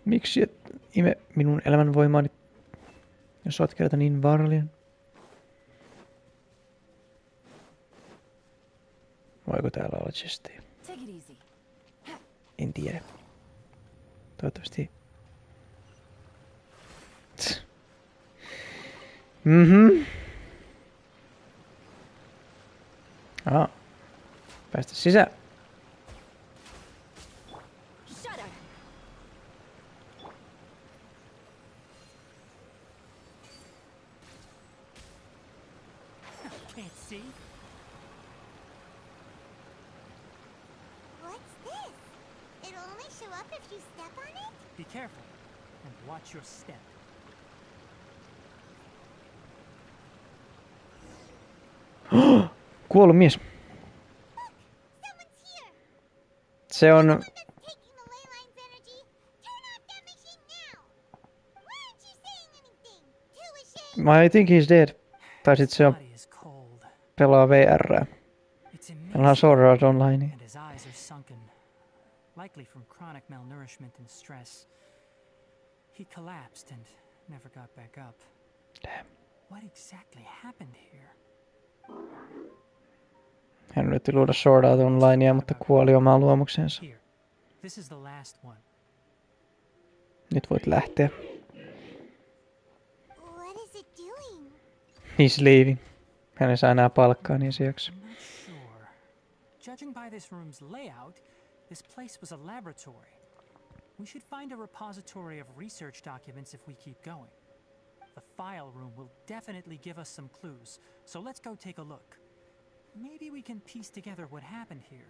Miksi et ime minun elämänvoimaani, jos oot kerta niin vaarallinen? Voiko täällä olla chestia? Take it easy. En tiedä. Toivottavasti. Päästä sisään. Shudder. Can't see? What's this? It'll only show up if you step on it? Be careful and watch your step. Kuollut mies. Someone's here. Se on... That's taking the ley line's energy. Turn off that machine now. Why aren't you saying anything? Too ashamed. I think he's dead. Tai sit se on Body is cold. pelaa VR. It's Ollaan Sword Art Online. and his eyes are sunken, likely from chronic malnourishment and stress. He collapsed and never got back up. Damn. What exactly happened here? Hän yritti luoda Sword Art Onlinea, mutta kuoli omaan luomuksensa. Here, this is the last one. Nyt voit lähteä. What is it doing? He's leaving. Hän ei saa enää palkkaa niin se jakso. I'm not sure. Judging by this room's layout, this place was a laboratory. We should find a repository of research documents if we keep going. The file room will definitely give us some clues, so let's go take a look. Maybe we can piece together what happened here.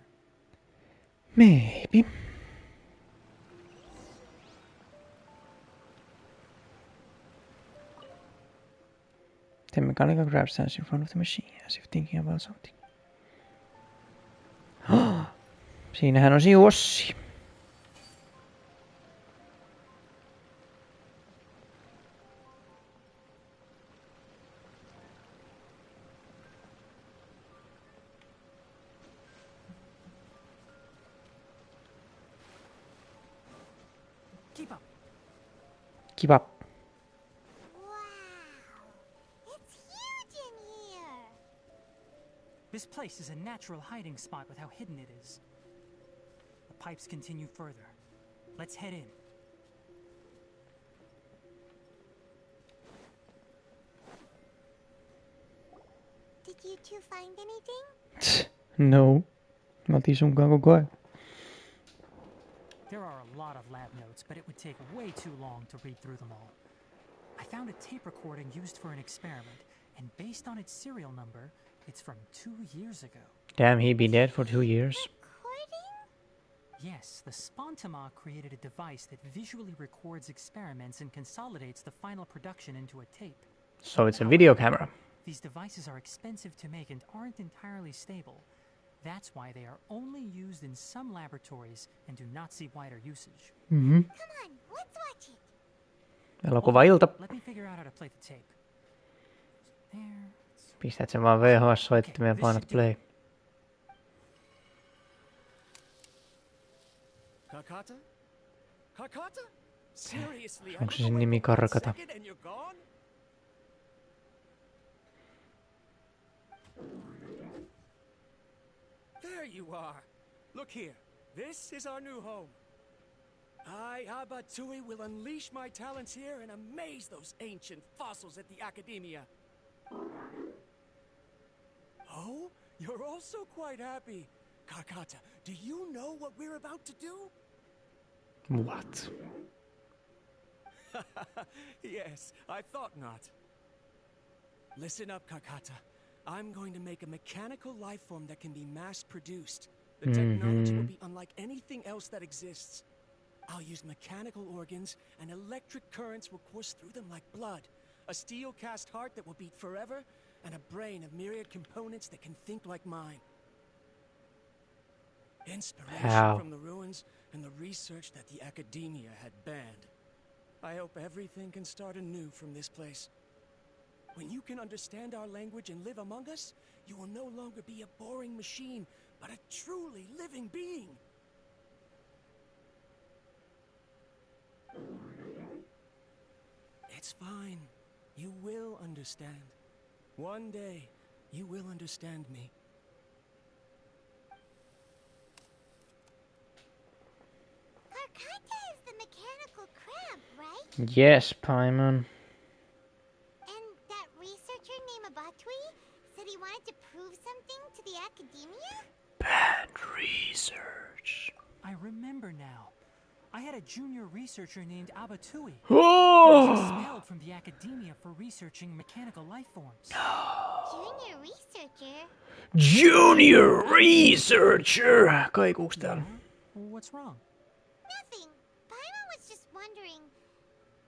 Maybe. The mechanical grab stands in front of the machine as if thinking about something. Siinähän on Ossi. Keep up. Kiva. This place is a natural hiding spot with how hidden it is. The pipes continue further. Let's head in. Did you two find anything? No. Me oltiin sunkaan koko ajan. There are a lot of lab notes, but it would take way too long to read through them all. I found a tape recording used for an experiment, and based on its serial number, it's from 2 years ago. Damn, he'd be dead for 2 years. Yes, the Spontama created a device that visually records experiments and consolidates the final production into a tape. So it's a video camera. These devices are expensive to make and aren't entirely stable. That's why they are only used in some laboratories and do not see wider usage. Mm-hmm. Come on, let's watch it. Elokuva-ilta. Let me figure out how to play the tape. There. Pistät sen vaan VHS-soittimeen ja painat play. Kakata? Kakata? Seriously, Onko se sen nimi Karkata? There you are. Look here. This is our new home. I, Abatui, will unleash my talents here and amaze those ancient fossils at the Academia. Oh, you're also quite happy. Kakata, do you know what we're about to do? What? Yes, I thought not. Listen up, Kakata. I'm going to make a mechanical life form that can be mass-produced. The technology will be unlike anything else that exists. I'll use mechanical organs, and electric currents will course through them like blood. A steel-cast heart that will beat forever, and a brain of myriad components that can think like mine. Inspiration from the ruins and the research that the Academia had banned. I hope everything can start anew from this place. When you can understand our language and live among us, you will no longer be a boring machine, but a truly living being. It's fine. You will understand. One day, you will understand me. Karkata is the mechanical crab, right? Yes, Paimon. And that researcher named Abatui said he wanted to prove something to the Academia? Bad research. I remember now. I had a junior researcher named Abatui. Oh! He was expelled from the Academia for researching mechanical life forms. Junior researcher? Junior researcher! Kaikuuks täällä? What's wrong? Nothing. Paimon was just wondering,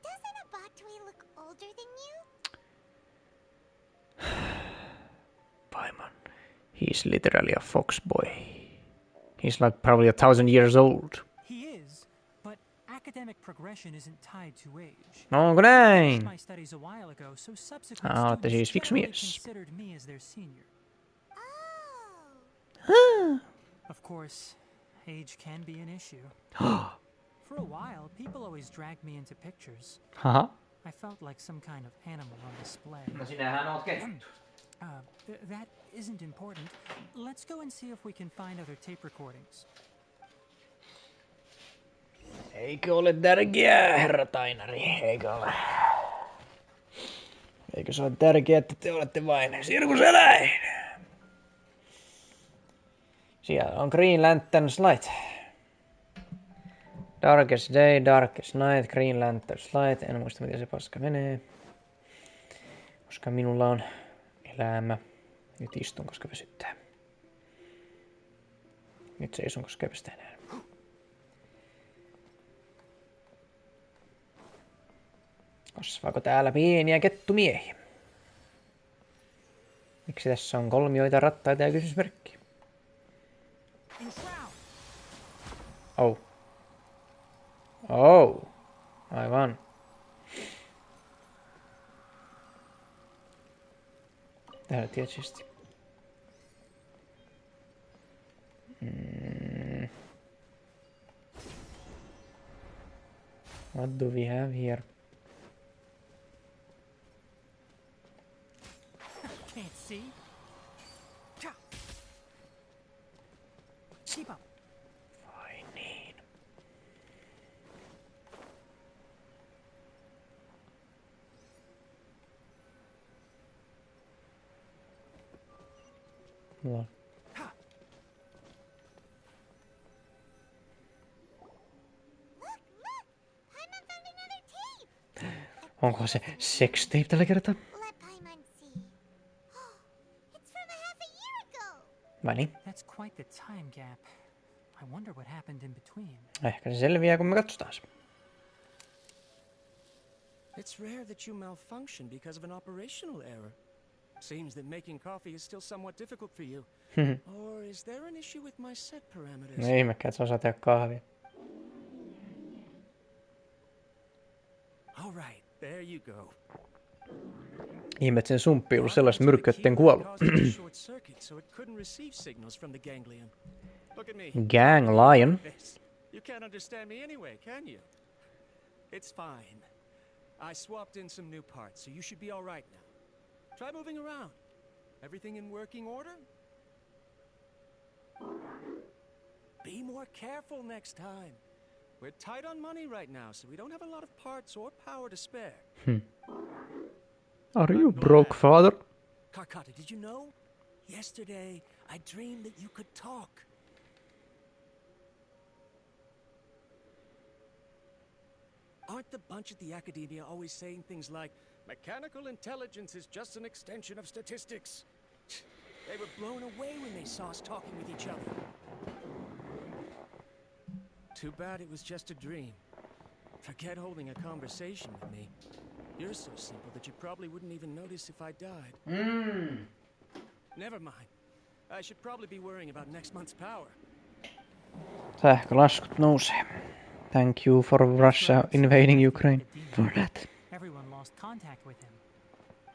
doesn't Abatui look older than you? Paimon. He's literally a fox boy. He's like probably 1,000 years old. He is, but academic progression isn't tied to age. Onko näin? My studies a while ago, so subsequent Olette siis students fiksu generally mies. considered me as their senior. Of course, age can be an issue. For a while, people always dragged me into pictures. Haha. I felt like some kind of animal on display. No sinähän oot kettu. That isn't important. Let's go and see if we can find other tape recordings. Eikö ole tärkeää, herra Tainari? Eikö ole? Eikö se ole tärkeää, että te olette vain sirkuseläin? Siellä on Green Lantern's Light. Darkest Day, Darkest Night, Green Lantern's Light. En muista miten se paska menee. Koska minulla on elämä. Nyt istun, koska väsyttää. Nyt seison, koska ei päästä enää. Kasvaako täällä pieniä kettumiehiä? Miksi tässä on kolmioita, rattaita ja kysymysmerkki? Oh. Oh. Aivan. Täällä tietysti. What do we have here? Can't see. Keep up. Vai niin. Mulla onko se sex tape tällä kertaa? Vai niin? That's quite the time gap. I wonder what happened in between. Ehkä se selviää, kun me katsotaan se. It's rare that you malfunction because of an operational error. Seems that making coffee is still somewhat difficult for you. Or is there an issue with my set parameters? No ei mäkään, että sä osaa tehdä kahvia. All right, there you go. Ihme, että sen sumppi ei ollut sellaista myrkkyä, etten kuollut. Gang Lion. You can't understand me anyway, can you? It's fine. I swapped in some new parts, so you should be all right now. Try moving around. Everything in working order? Be more careful next time. We're tight on money right now, so we don't have a lot of parts or power to spare. Are you broke, father? Karkata, did you know? Yesterday, I dreamed that you could talk. Aren't the bunch at the academia always saying things like, mechanical intelligence is just an extension of statistics? They were blown away when they saw us talking with each other. Too bad it was just a dream. Forget holding a conversation with me. You're so simple that you probably wouldn't even notice if I died. Never mind. I should probably be worrying about next month's power. Sähkölaskut nousee. Thank you for Russia invading Ukraine. For that. Everyone lost contact with him.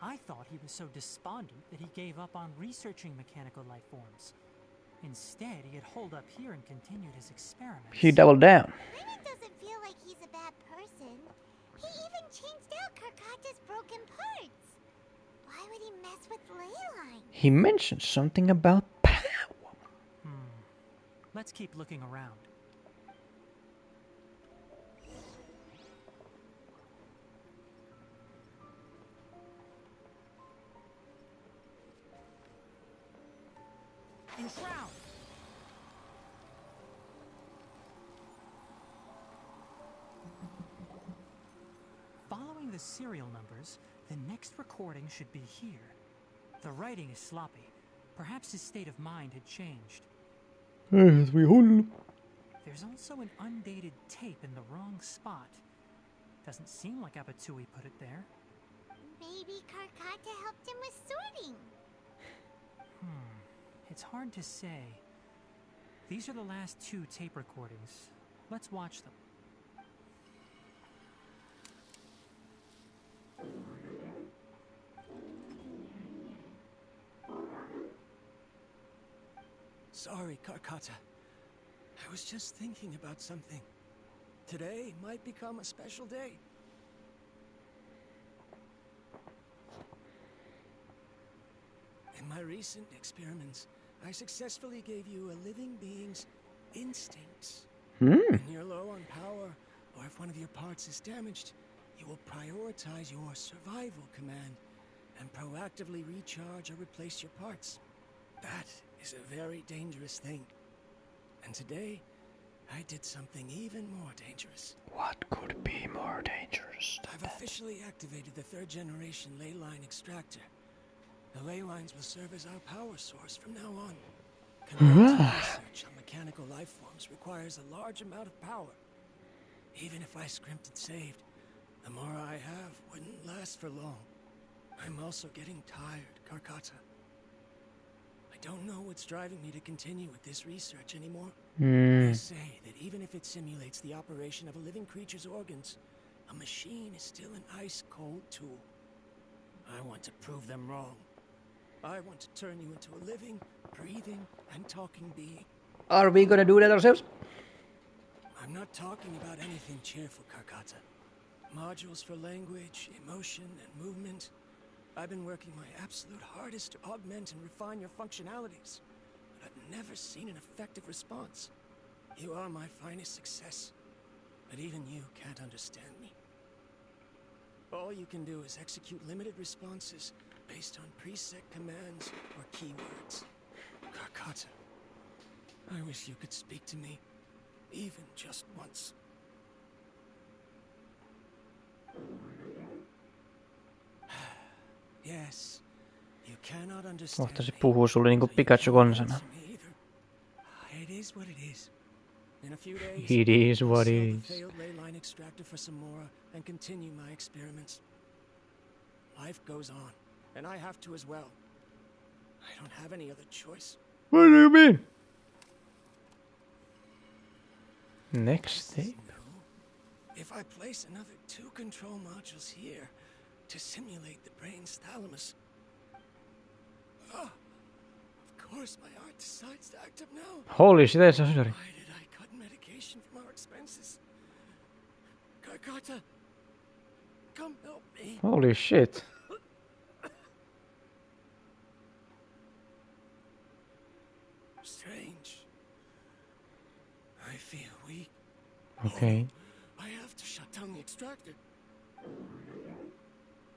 I thought he was so despondent that he gave up on researching mechanical life forms. Instead, he had holed up here and continued his experiments. He doubled down. Brennan doesn't feel like he's a bad person. He even changed out Karkata's broken parts. Why would he mess with Leyline? He mentioned something about power. Let's keep looking around. Enshroud! Following the serial numbers, the next recording should be here. The writing is sloppy. Perhaps his state of mind had changed. There's also an undated tape in the wrong spot. Doesn't seem like Abatsui put it there. Maybe Karkata helped him with sorting. It's hard to say. These are the last 2 tape recordings. Let's watch them. Sorry, Karkata. I was just thinking about something. Today might become a special day. In my recent experiments, I successfully gave you a living being's instincts. When you're low on power, or if one of your parts is damaged, you will prioritize your survival command and proactively recharge or replace your parts. That is a very dangerous thing. And today, I did something even more dangerous. What could be more dangerous than I've that? officially activated the 3rd generation ley line extractor. The ley lines will serve as our power source from now on. Conducting research on mechanical life forms requires a large amount of power. Even if I scrimped and saved, the more I have wouldn't last for long. I'm also getting tired, Karkata. I don't know what's driving me to continue with this research anymore. They say that even if it simulates the operation of a living creature's organs, a machine is still an ice-cold tool. I want to prove them wrong. I want to turn you into a living, breathing, and talking being. Are we gonna do that ourselves? I'm not talking about anything cheerful, Karkata. Modules for language, emotion, and movement. I've been working my absolute hardest to augment and refine your functionalities, but I've never seen an effective response. You are my finest success, but even you can't understand me. All you can do is execute limited responses based on preset commands or keywords. Karkata, I wish you could speak to me, even just once. Yes, you cannot understand. Kohta se puhuu sulle niinku Pikachu konsana. It is what it is. In a few days, It is I'll what sell it the is. failed ley line extractor for some more and continue my experiments. Life goes on, and I have to as well. I don't have any other choice. What do you mean? Next thing. If I place another 2 control modules here to simulate the brain's thalamus. Of course my heart decides to act up now. Holy shit, that's so sorry. Why did I cut medication from our expenses? Karkata, come help me. Holy shit. Strange. I feel weak. Okay. I have to shut down the extractor.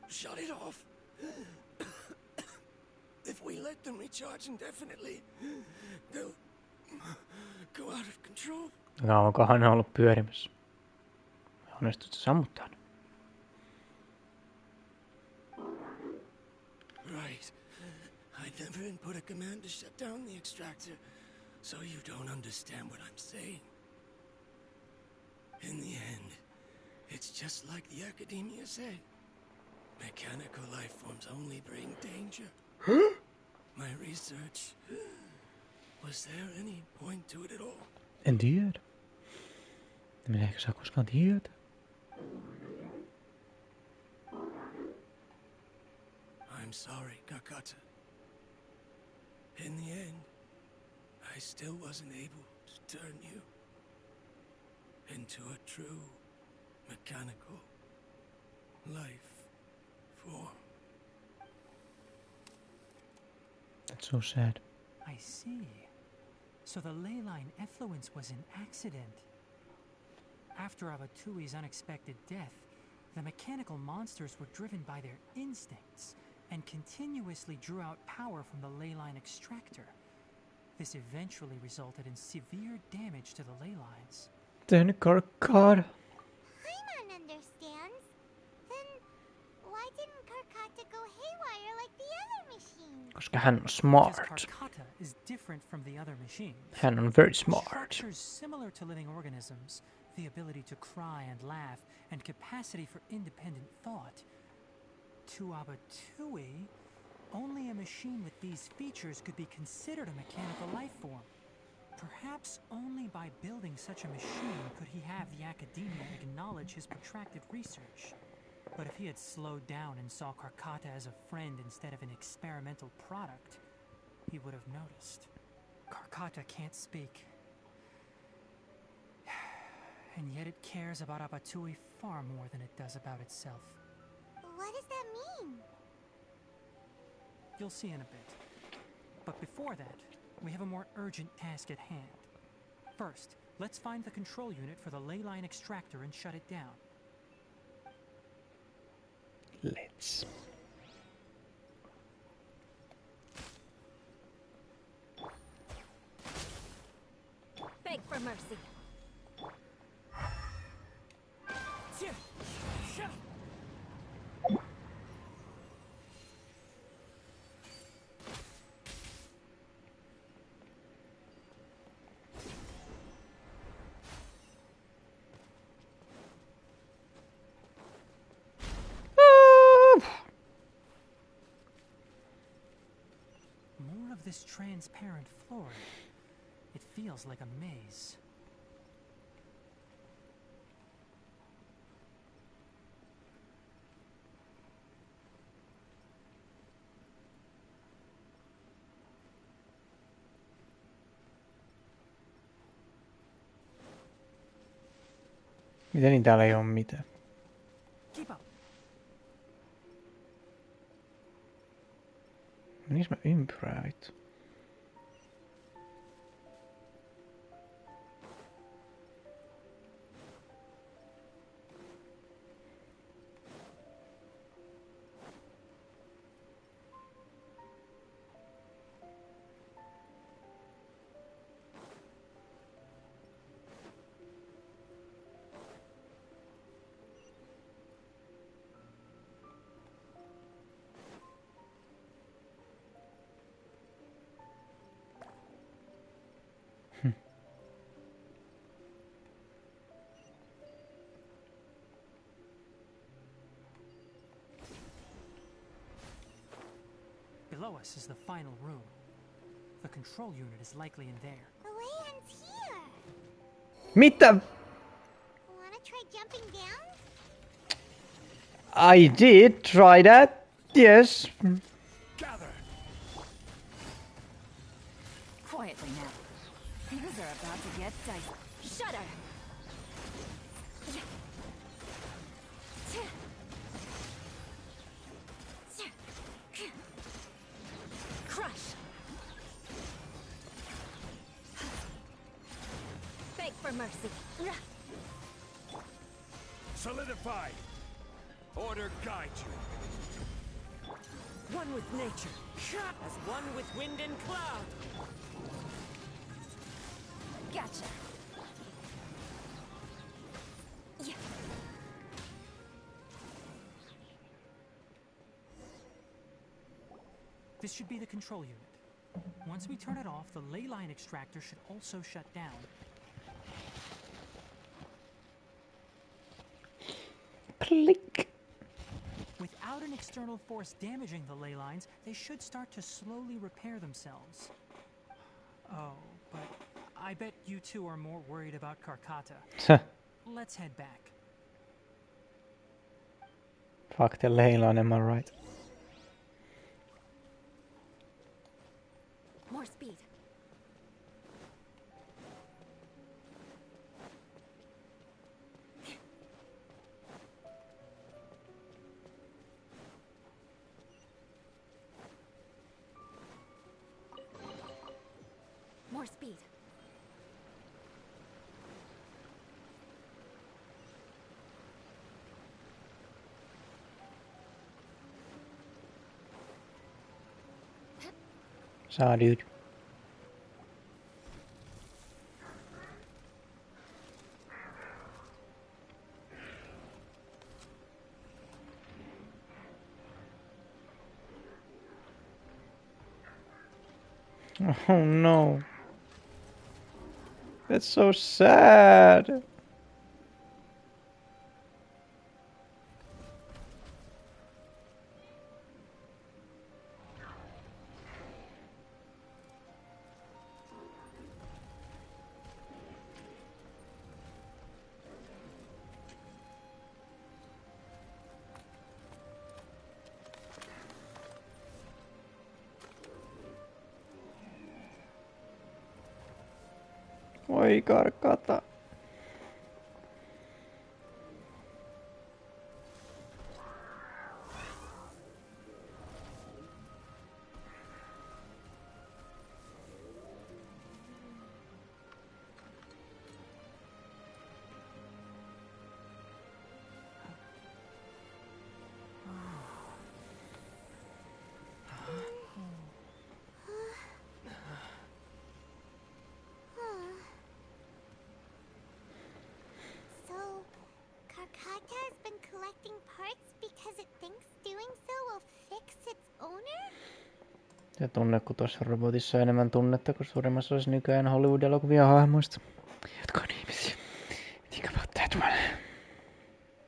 Shut it off. If we let them recharge indefinitely, they'll go out of control. Kauankohan ne on ollut pyörimässä? Onnistut sä sammuttaa ne? Right. I never input a command to shut down the extractor, so you don't understand what I'm saying. In the end, it's just like the academia said. Mechanical life forms only bring danger. My research, was there any point to it at all? En tiedä. Minä ehkä saa koskaan tietää. I'm sorry, Karkata. In the end, I still wasn't able to turn you into a true mechanical life form. That's so sad. I see. So the ley line effluence was an accident. After Abatui's unexpected death, the mechanical monsters were driven by their instincts and continuously drew out power from the ley line extractor. This eventually resulted in severe damage to the ley lines. Then Karkata. Paimon understands. Then why didn't Karkata go haywire like the other machines? Koska hän on Because smart. Karkata is different from the other machines. Hän on very smart. Structures similar to living organisms, the ability to cry and laugh, and capacity for independent thought. To Abatui, only a machine with these features could be considered a mechanical life form. Perhaps only by building such a machine could he have the academia acknowledge his protracted research. But if he had slowed down and saw Karkata as a friend instead of an experimental product, he would have noticed. Karkata can't speak. and yet it cares about Abatui far more than it does about itself. What does that mean? You'll see in a bit. But before that, we have a more urgent task at hand. First, let's find the control unit for the ley line extractor and shut it down. Let's. Beg for mercy. More of this transparent flooring. It feels like a maze. Miten niin täällä ei oo mitään? Keep up. Meniks mä ympyrää vittu? Below us is the final room. The control unit is likely in there. The way ends here. Mitä? Wanna try jumping down? I did try that. Yes. Gather. Quietly now. Things are about to get dicey. Shudder! Crush! Beg for mercy. Solidified. Order guide you. One with nature, as one with wind and cloud. Gotcha. Yeah. This should be the control unit. Once we turn it off, the ley line extractor should also shut down. Click. Without an external force damaging the ley lines, they should start to slowly repair themselves. Oh, but I bet you two are more worried about Karkata. Let's head back. Fuck the ley line, am I right? More speed. More speed. Saw, dude. Oh no. That's so sad. Oi Karkata. Ja tunne, kun tuossa robotissa on enemmän tunnetta kuin suurimmassa osassa nykyään Hollywood-elokuvia hahmoista, jotka on ihmisiä. Think about that one.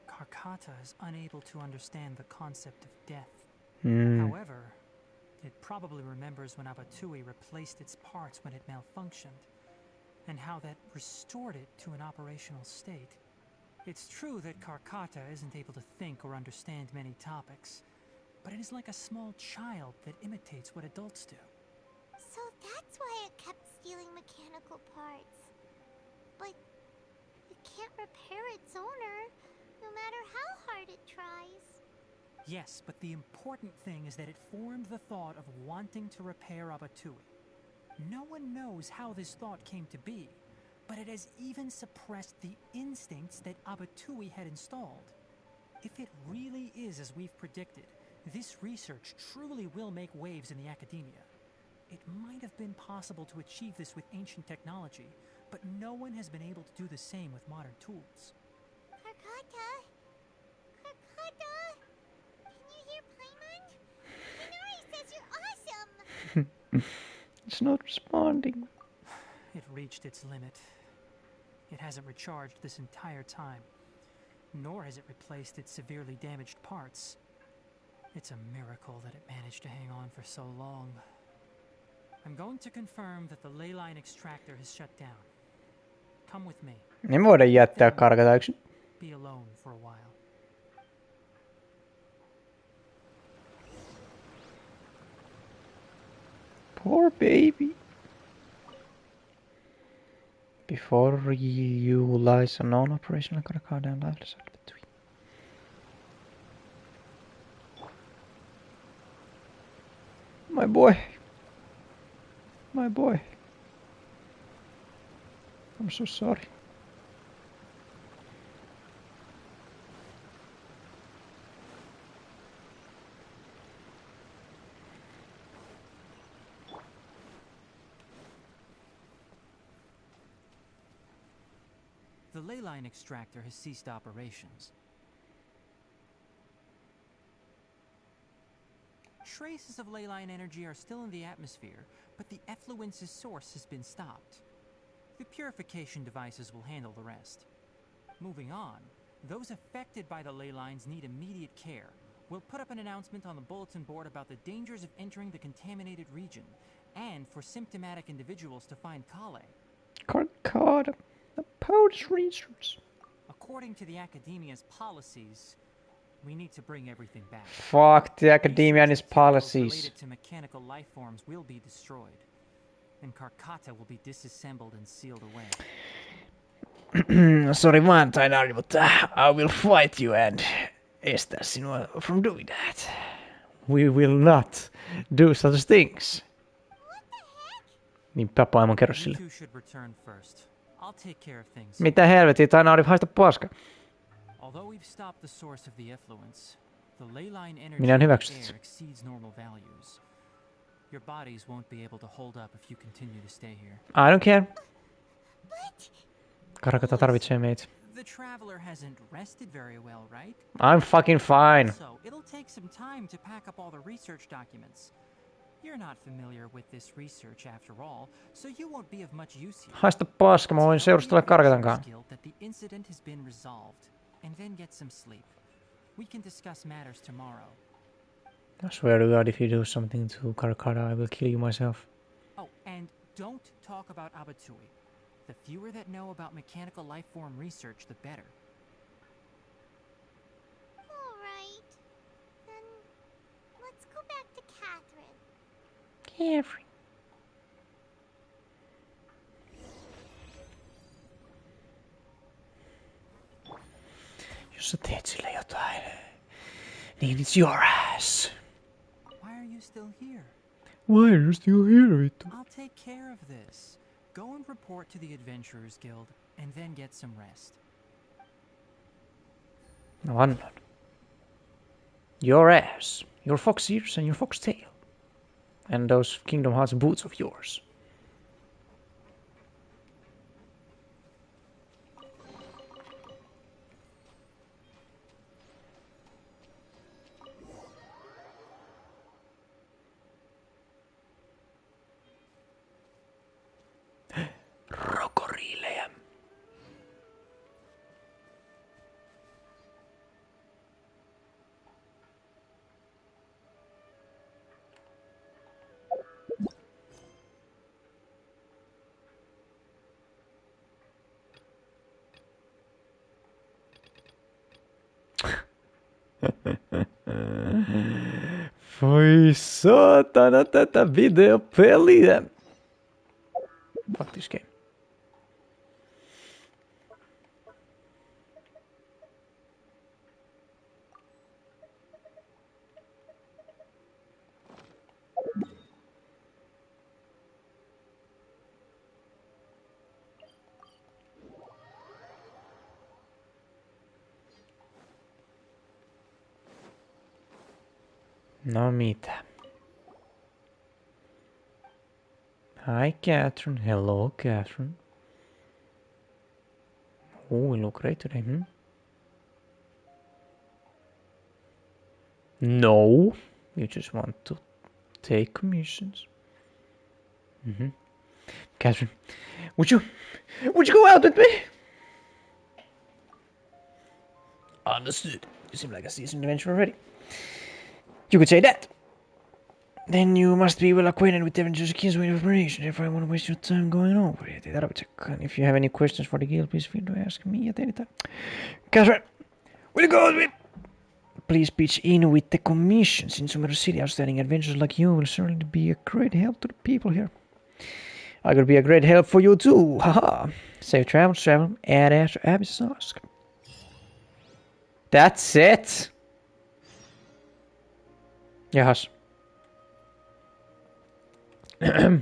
Karkata is unable to understand the concept of death. However, it probably remembers when Abatui replaced its parts when it malfunctioned, and how that restored it to an operational state. It's true that Karkata isn't able to think or understand many topics, but it is like a small child that imitates what adults do. So that's why it kept stealing mechanical parts. But it can't repair its owner, no matter how hard it tries. Yes, but the important thing is that it formed the thought of wanting to repair Abatui. No one knows how this thought came to be, but it has even suppressed the instincts that Abatui had installed. If it really is as we've predicted, this research truly will make waves in the academia. It might have been possible to achieve this with ancient technology, but no one has been able to do the same with modern tools. Karkata? Karkata? Can you hear Paimon? Tighnari says you're awesome! It's not responding. It reached its limit. It hasn't recharged this entire time, nor has it replaced its severely damaged parts. It's a miracle that it managed to hang on for so long. I'm going to confirm that the ley line extractor has shut down. Come with me. Ne voidaan jättää karkata yksin. Be alone for a while. Poor baby. Before you lies a non-operational Karkata and lifeless between. My boy. My boy. I'm so sorry. The ley line extractor has ceased operations. Traces of ley line energy are still in the atmosphere, but the effluence's source has been stopped. The purification devices will handle the rest. Moving on, those affected by the ley lines need immediate care. We'll put up an announcement on the bulletin board about the dangers of entering the contaminated region, and for symptomatic individuals to find Kale. Karkata. The Polish research. According to the academia's policies, we need to bring everything back. Fuck the academia and its policies. Related to mechanical life forms will be destroyed, and Karkata will be disassembled and sealed away. Sorry vaan, Tighnari, but I will fight you and estää sinua from doing that. We will not do such things. Niin papaimon kerro sille. Mitä helvetin, Tighnari, haista paska. Minä en hyväksy sitä. I don't care. Karkata tarvitsee meitä. The traveler hasn't rested very well, right? I'm fucking fine. So, it'll take some time to pack up all the research documents. You're not familiar with this research after all, so you won't be of much use here. Haista paska, mä voin seurustella Karkatankaan. That the incident has been resolved, and then get some sleep. We can discuss matters tomorrow. I swear to God, if you do something to Karkata, I will kill you myself. Oh, and don't talk about Abatui. The fewer that know about mechanical life form research, the better. All right. Then let's go back to Catherine. Catherine. Jos sä teet sille jotain, niin it's your ass. Why are you still here? Why are you still here, vittu? I'll take care of this. Go and report to the Adventurers Guild, and then get some rest. No, annan. Your ass, your fox ears and your fox tail. And those Kingdom Hearts boots of yours. Voi saatana tätä videopeliä. Fuck this game. No mitä? Hi Catherine. Hello Catherine. Oh, you look great today, No, you just want to take commissions. Catherine, would you go out with me? Understood. You seem like a seasoned adventurer already. You could say that. Then you must be well acquainted with Adventure's King's way of operation. If I want to waste your time going over it, if you have any questions for the guild, please feel free to ask me at any time. Catherine, will you go with me? Please pitch in with the commissions. In Sumeru City, outstanding adventurers like you will certainly be a great help to the people here. I could be a great help for you too. Haha. Safe travels, and after Abby's ask. That's it. Jahas. Anyway,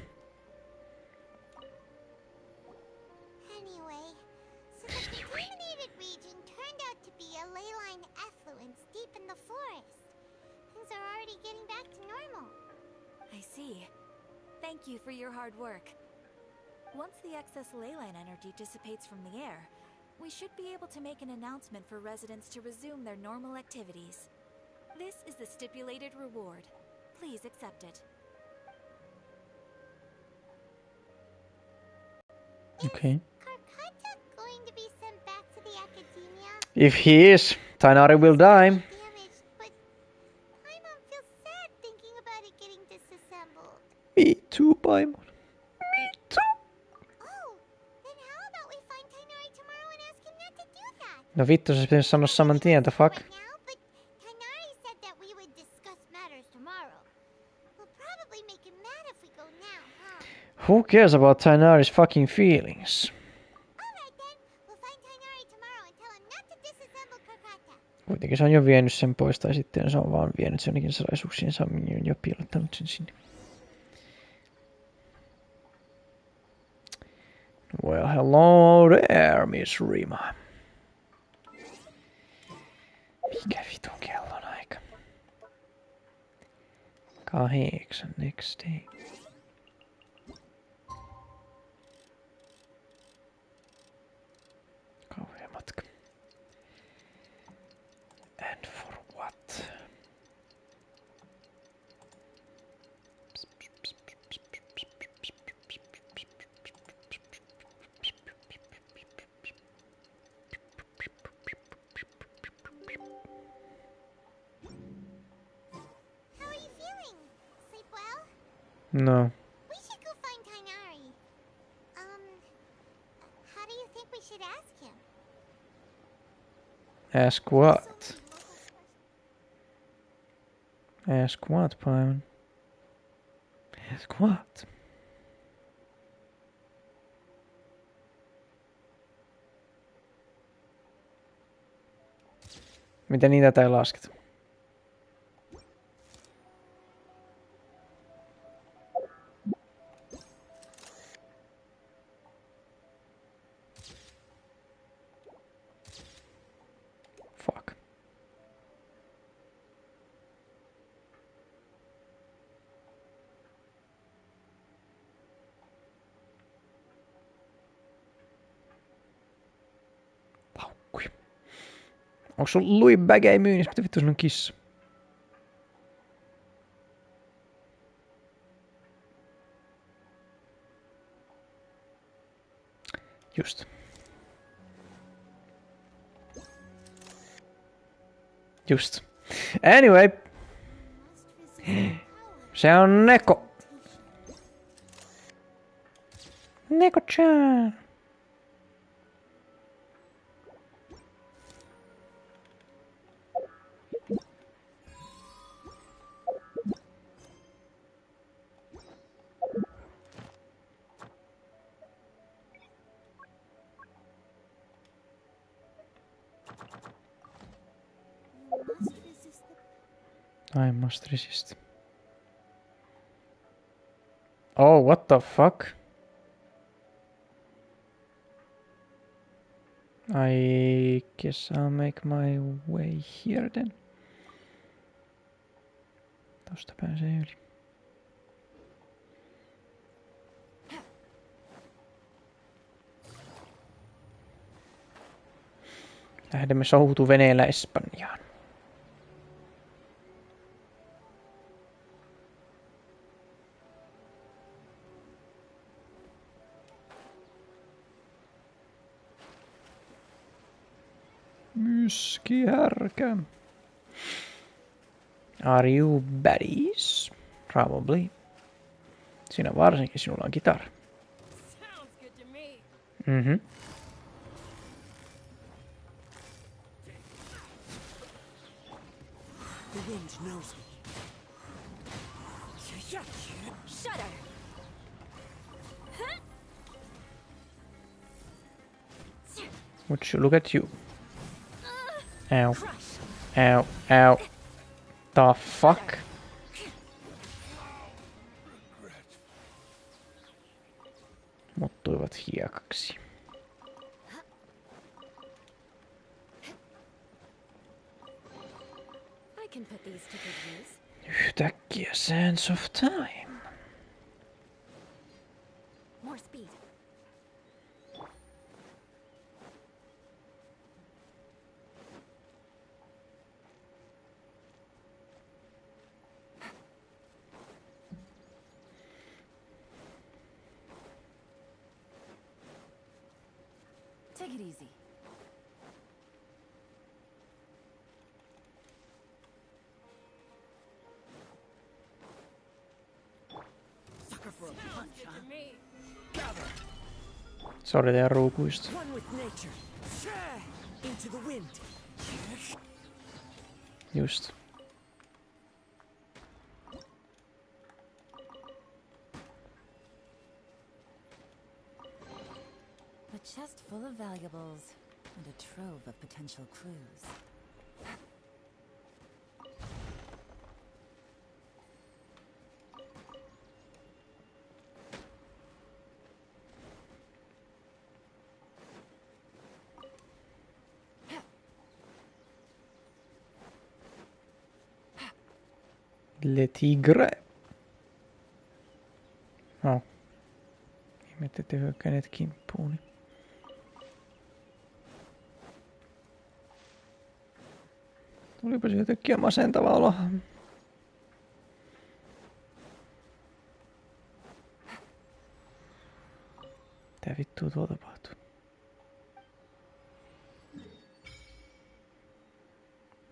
so the contaminated region turned out to be a ley line effluence deep in the forest. Things are already getting back to normal. I see. Thank you for your hard work. Once the excess ley line energy dissipates from the air, we should be able to make an announcement for residents to resume their normal activities. This is the stipulated reward. Please accept it. Okay. Karkata going to be sent back to the academia? If he is, Tainari will die. Damaged, but Paimon feels sad thinking about it getting disassembled. Me too, Paimon. Me too. Oh, then how about we find Tainari tomorrow and ask him not to do that? No vittu, se pitäisi sanoa saman tien, the fuck? Right now, but Tainari said that we would discuss matters tomorrow. We'll probably make him mad if we go now, huh? Who cares about Tainari's fucking feelings? Alright then, we'll find Tainari tomorrow and tell him not to disassemble Karkata. Kuitenkin se on jo vienyt sen pois, tai sitten se on vaan vienyt sen jonnekin salaisuuksiin, se on jo piilottanut sen sinne. Well, hello there, Miss Rima. Mikä vitun kellon aika? 8 next day. Kauhea matka. And for what? How are you feeling? Sleep well? No. We should go find Tainari. How do you think we should ask him? Ask what? Ask what, Paimon? Ask what? Miten niitä tää lasketa? Fuck. Paukkui. Onks sun luibägejä myynnissä? Mitä vittu sun on kissa? Just. Just. Anyway. Se on Neko. Neko-chan. I must resist. Oh, what the fuck? I guess I'll make my way here then. Tosta pääsee yli. Lähdemme soutuveneellä Espanjaan. Myskihärkä. Are you baddies? Probably. Sinä varsinkin, sinulla on kitara. Mhm. The wind knows me. Shudder! Would you look at you? Ow. Ow. Ow. The fuck? Muuttuivat hiekaksi. I can put these to good use. Yhtäkkiä sense of time. More speed. Take it easy. Sucker for a punch, huh? Sorry teidän ruukuista. One with nature. Into the wind. Just. A chest full of valuables and a trove of potential clues. Le tigre. No. Ihmettä te hyökkäneet kimppuuni. Tulipa se jotenkin masentava olo. Mitä vittua tuolla tapahtuu?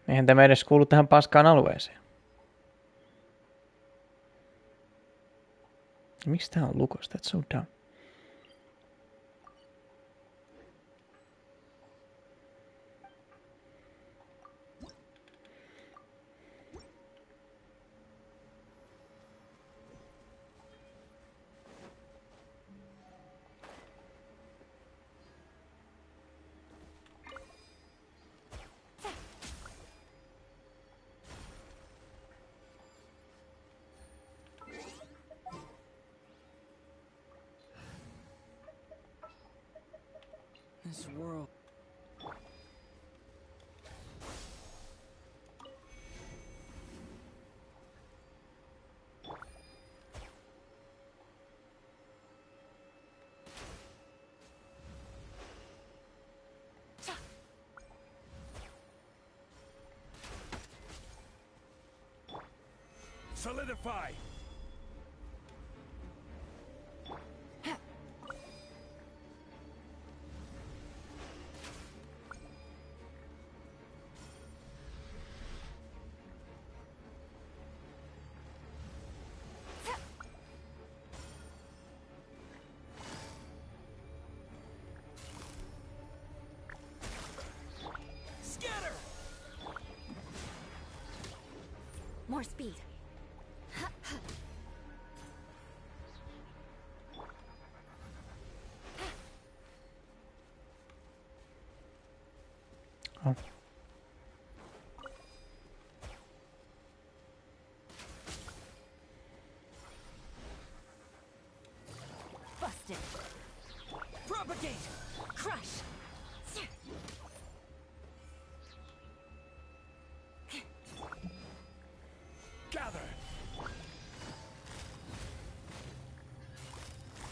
Eihän tämä edes kuulu tähän paskaan alueeseen. Miksi tää on lukossa? That's so dumb. This world. Solidify! More speed. Oh. Crush. Gather.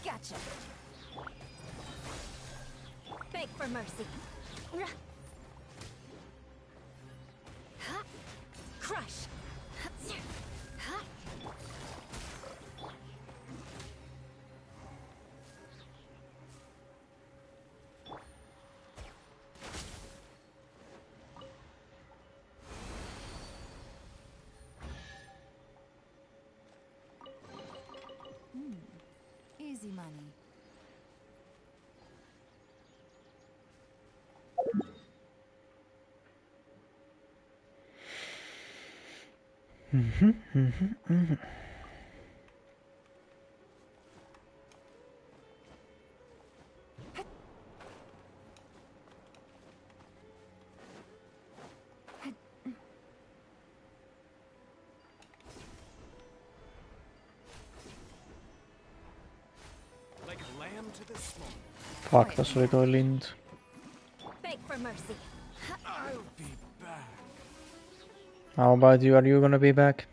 Gotcha. Beg for mercy. Crush. Easy money. Like a lamb to the slaughter. Fuck, tossa oli toi lintu. Beg for mercy. I'll be back. How about you? Are you gonna be back?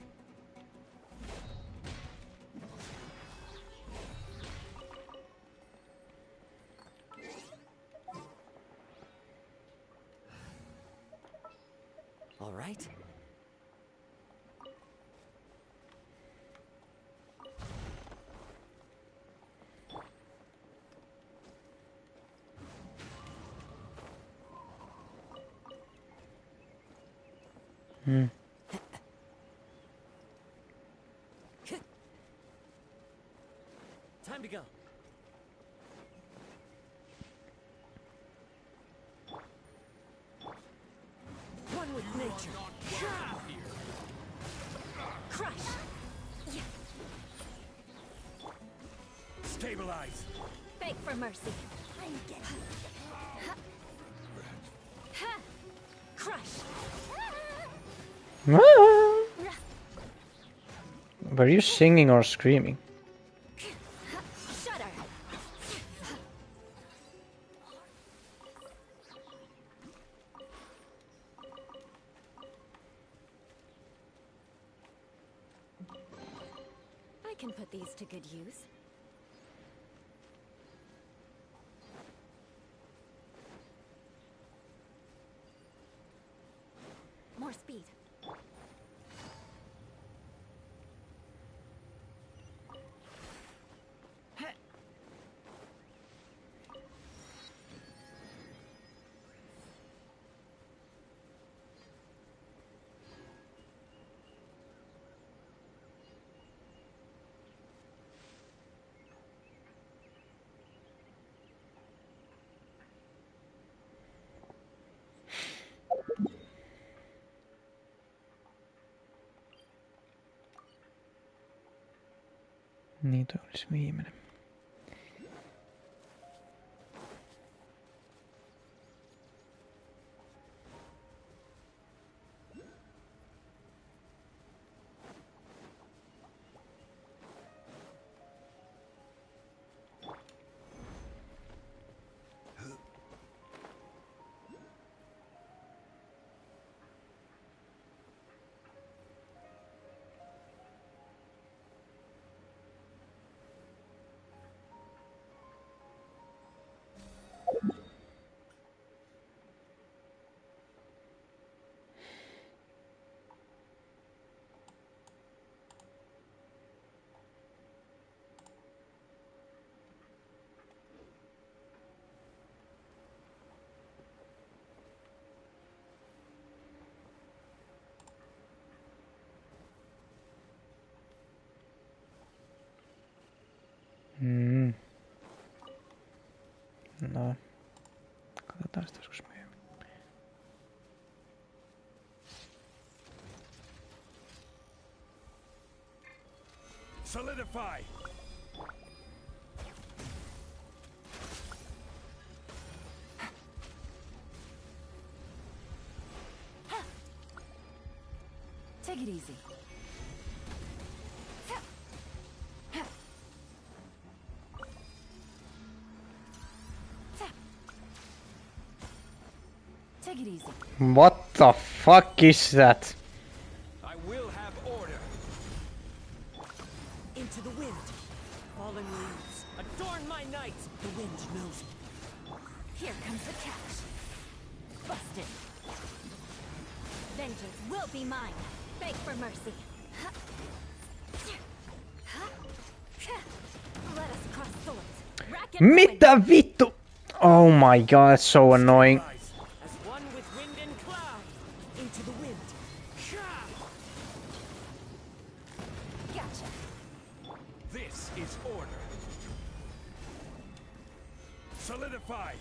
All right. Time to go. One with nature. Crush. Stabilize. Beg for mercy. Crush. Were you singing or screaming? Shudder. I can put these to good use. More speed. Niin toi olisi viimeinen. No. Katsotaan sitä joskus myöhemmin. Solidify. Take it easy. Take it easy. What the fuck is that? I will have order. Into the wind. Fallen leaves. Adorn my night. The wind knows me. Here comes the catch. Busted. Vengeance will be mine. Beg for mercy. Let us cross swords. Rack and ruin. Mitä vittu? Oh my god, that's so annoying. As one with wind and cloud. Into the wind. Gotcha. This is order. Solidify.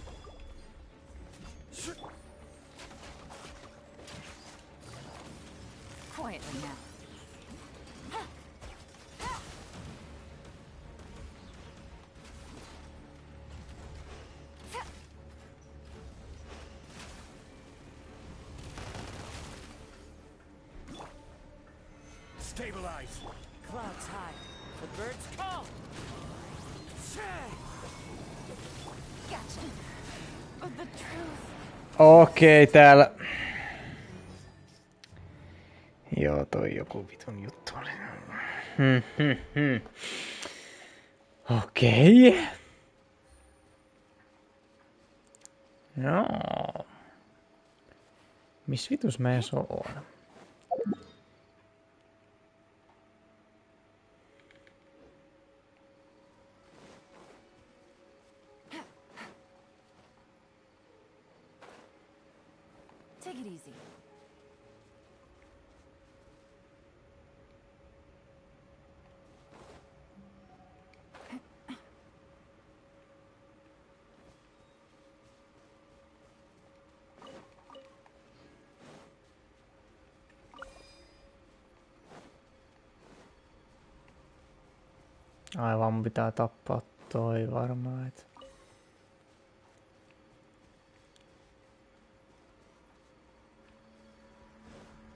Quietly now. Stabilize. Clouds high. The birds call. Gotcha. Oh, the truth. Okei, täällä. Joo, toi joku vitun juttu oli. Okei. Joo. Miss vitus mä ees oon? Take it easy. Aivan mun pitää tappaa toi varmaan, et.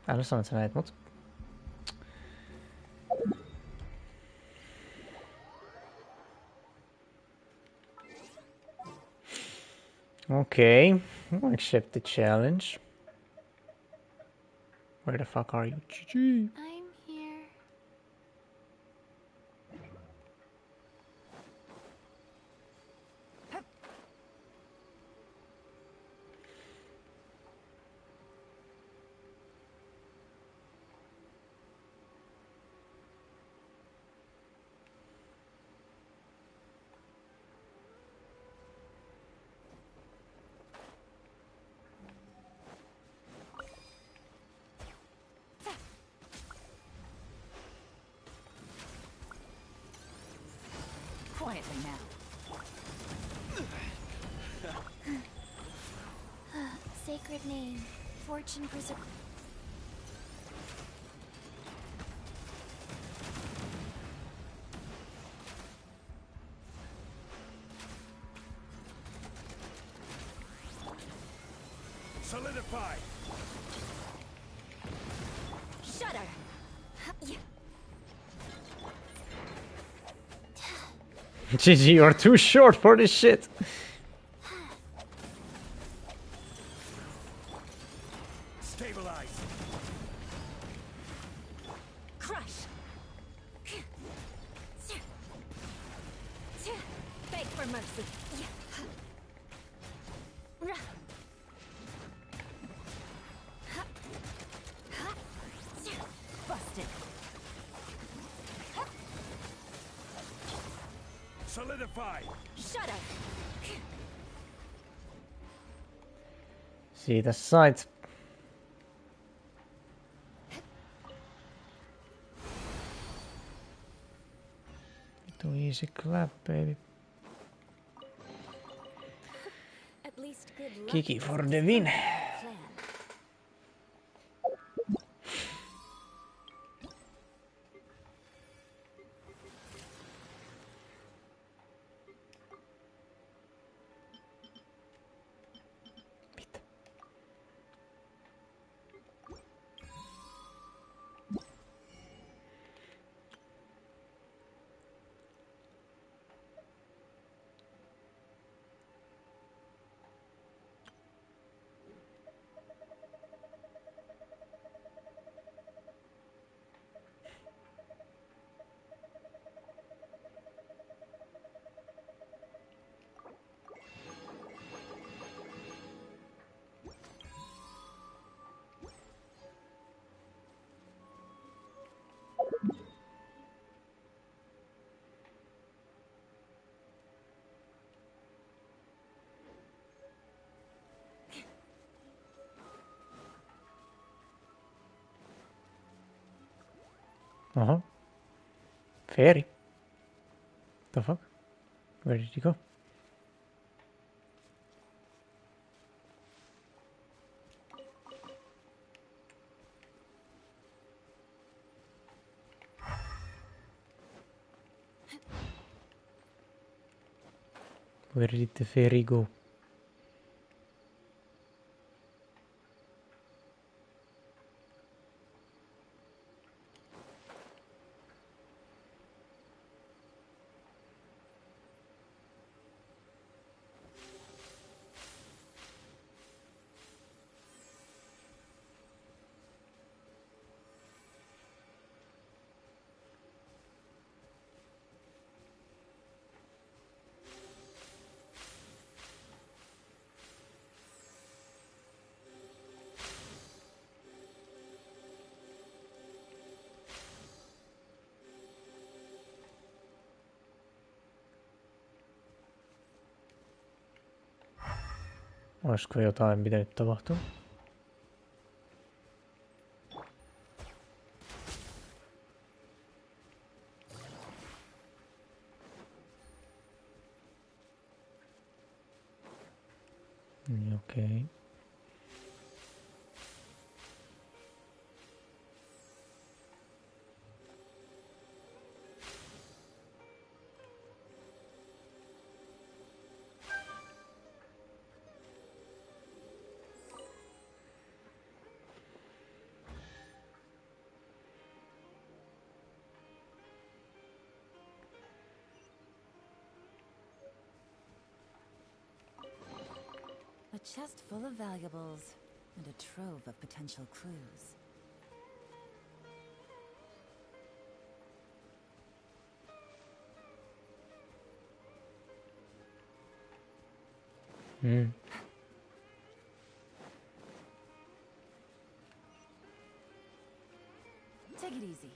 Älä sano, että sä näet mut. Okay, I'll accept the challenge. Where the fuck are you? GG. I'm here. Quietly now. Sacred name. Fortune preserve. Solidify. Shudder. GG, you're too short for this shit. Stabilize. Crush. Beg for mercy. Busted. Solidify. Shudder. Siitä sait. Too easy clap, baby. At least good luck. Kiki for the win. Plan. Uh-huh. Fairy. The fuck? Where did he go? Where did the fairy go? Olisiko jotain pitänyt tapahtua? Okei. A chest full of valuables and a trove of potential clues. Take it easy.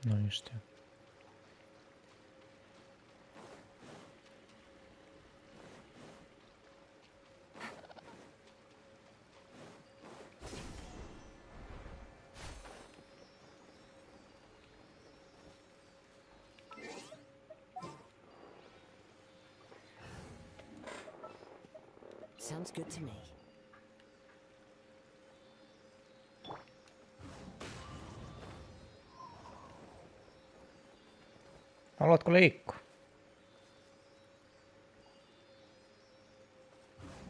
No just det. Sounds good to me. Haluatko liikkua?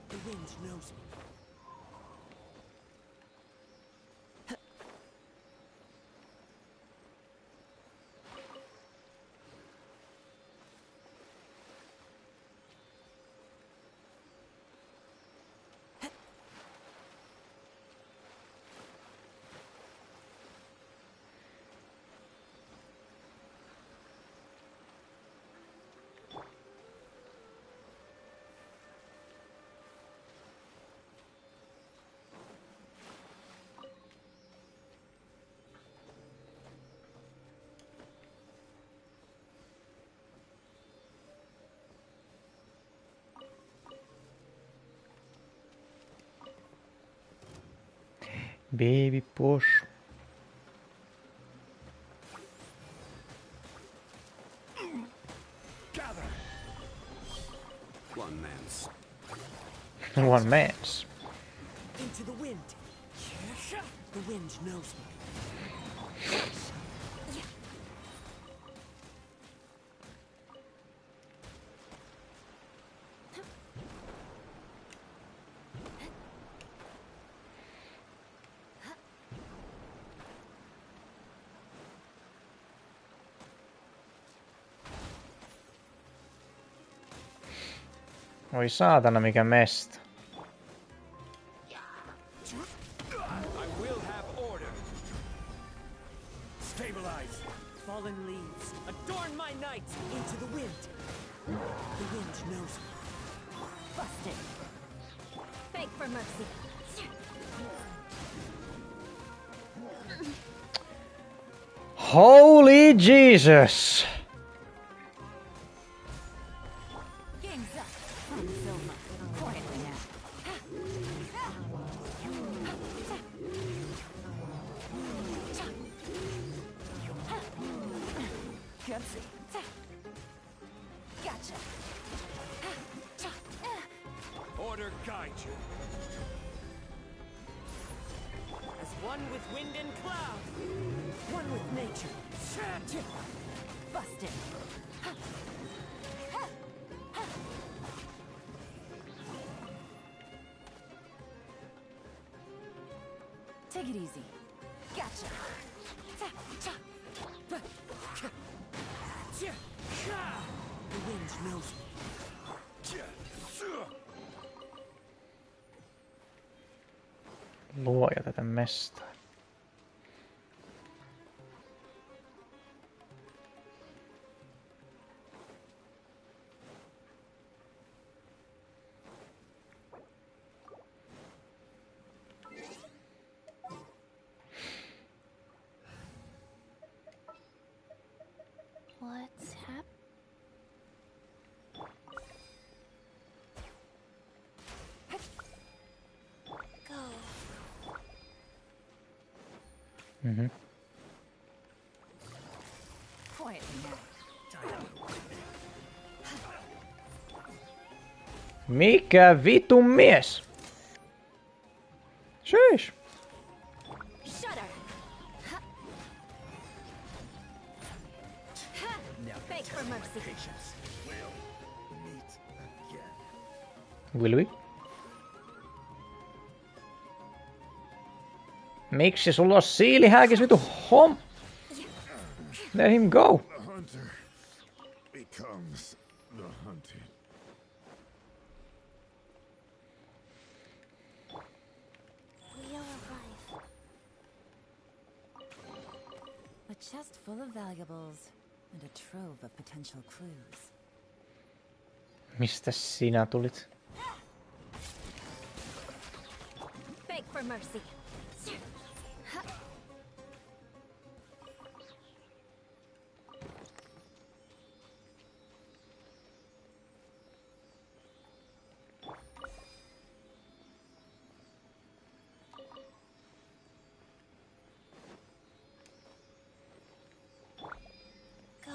The wind knows me. Baby push. Gather. One man's. One man's. Into the wind. The wind knows me. Oi saatana mikä mesta. I will have order. Stabilize. fallen leaves, adorn my night into the wind. The wind knows me. Busted. Beg for mercy. Holy Jesus! Game's up. Quietly now. Gutsy. Gotcha. Order guide you. As one with wind and cloud, one with nature. Busted. Take it easy. Gotcha. The wind knows me. Luoja tätä mestaa. What's happening? Go. Mhm. Quietly now. Mikä vitun mies? Sheesh. Shudder. Beg for mercy. Will we? Miksi sulla on siilihääkis vitu hom? Let him go. The hunter becomes the hunted. Wheel of life. A chest full of valuables and a trove of potential clues. Mistä sinä tulit? Beg for mercy. Go.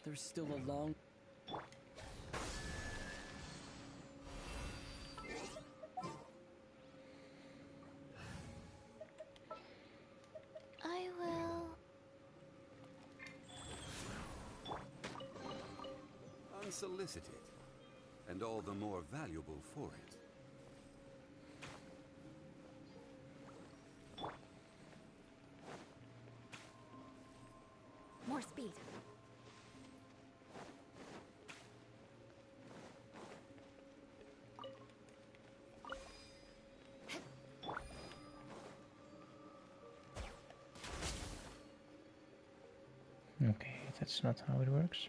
There's still a long... I will. Unsolicited, and all the more valuable for it. More speed. Okay, that's not how it works.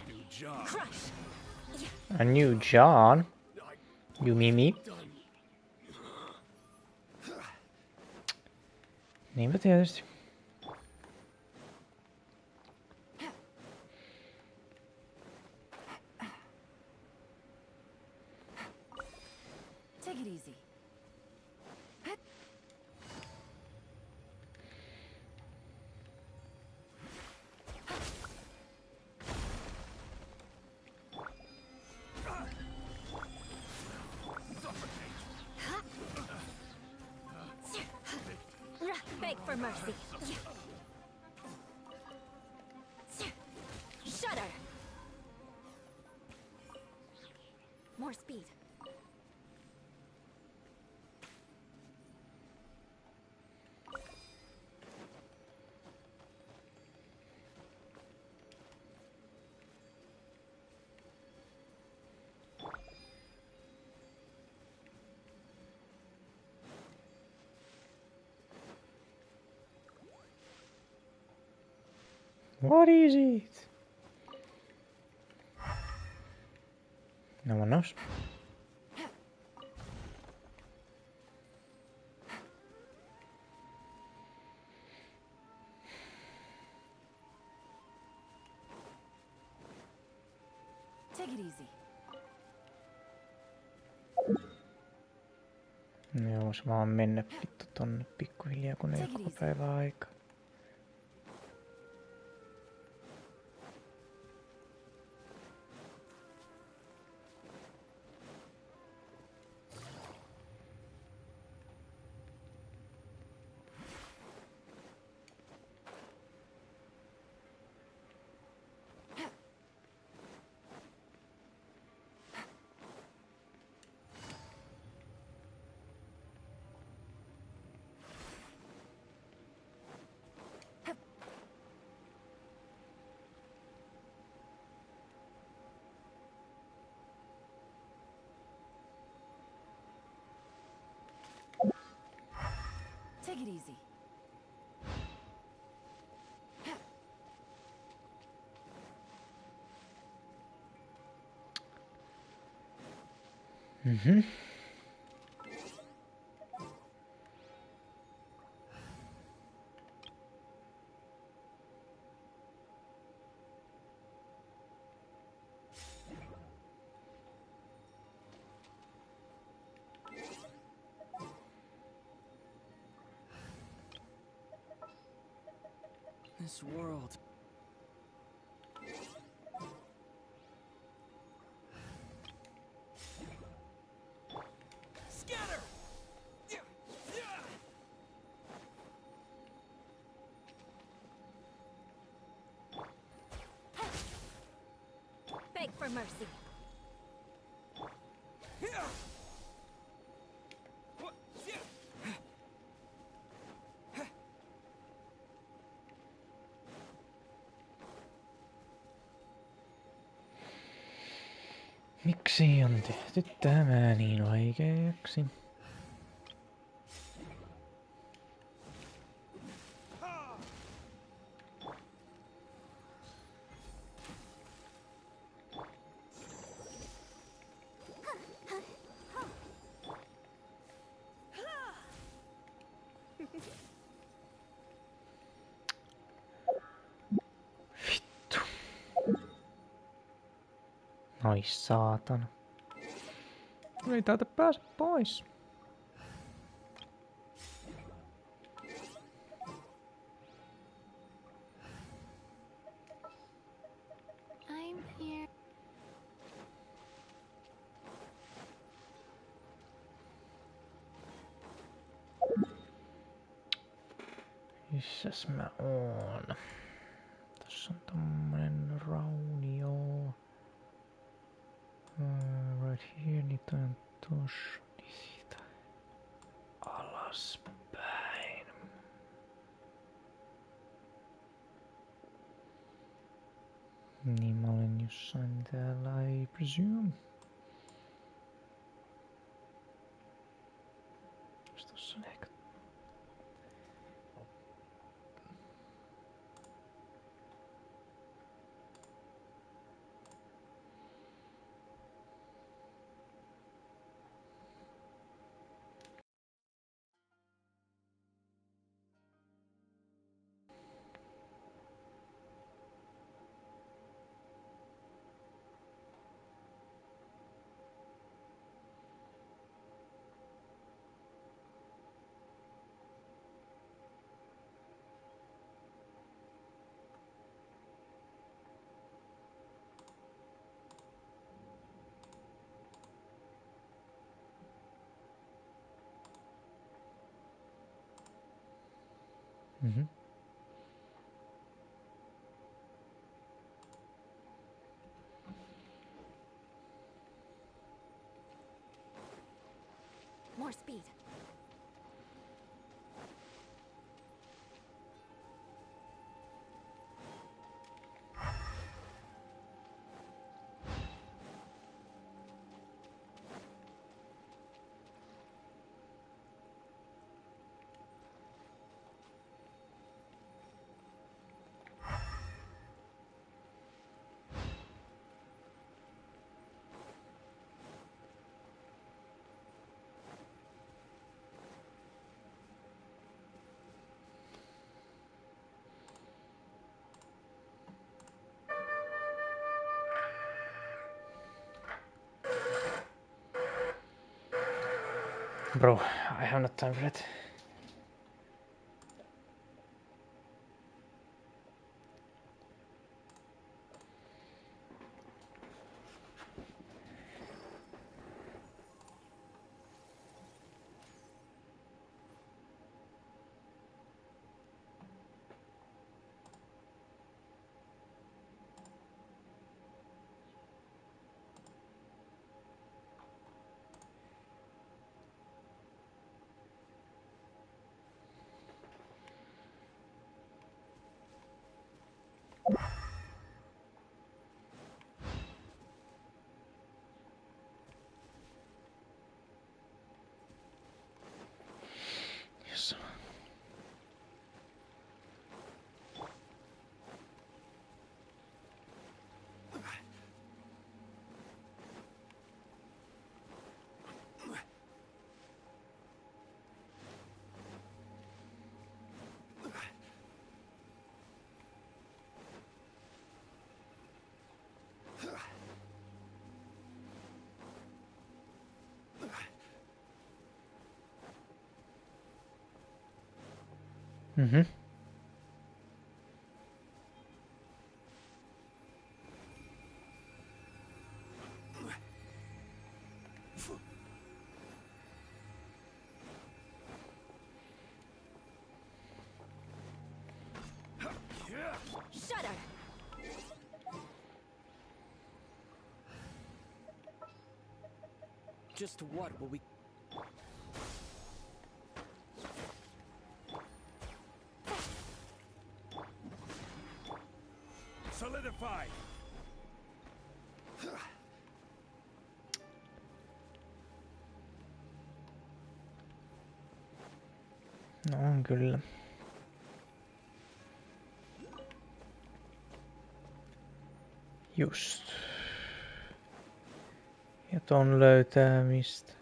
New job. A new John? You Mimi? Niinpä tietysti. Take it easy. for mercy. Shudder. More speed. What is it? No one knows. Take it easy. Ne vois vaan mennä vittu tonne pikkuhiljaa, kun ei koko päivää aikaa. Take it easy. Mhm. This world. Scatter! Beg for mercy. Miksi on tehty tämä niin vaikeaksi? Ai saatana. Ei täältä pääse pois. I'm here. Missäs mä oon? Tässä on tommonen raunio. Right here, niin toi on tossa. Niin siitä alaspäin. Niin mä olen jossain täällä, I presume. Tossa on ehkä. Mhm. More speed. Bro, I have not time for that. Yes. Mhm. Shudder. Just what will we... Solidify! No on kyllä. Just. Ja ton löytää mistä?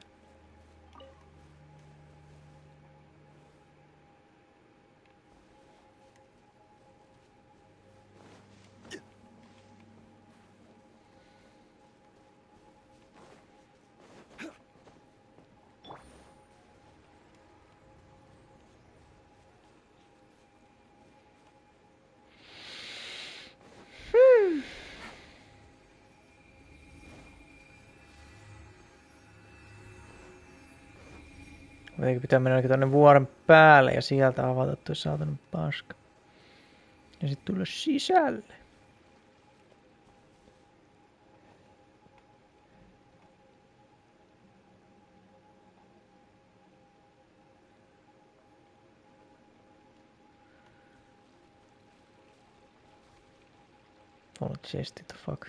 Eikö pitää mennä tonne vuoren päälle ja sieltä avata toi saatana paska. Ja sit tulla sisälle. Ulttis, the fuck.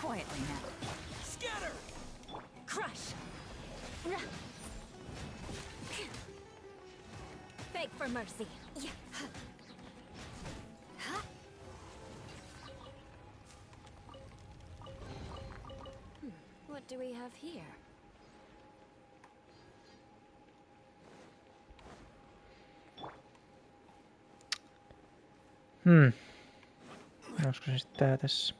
Quietly now. Scatter! Crush. Beg for mercy. Yeah. What do we have here? Olisiko se sitten tää tässä?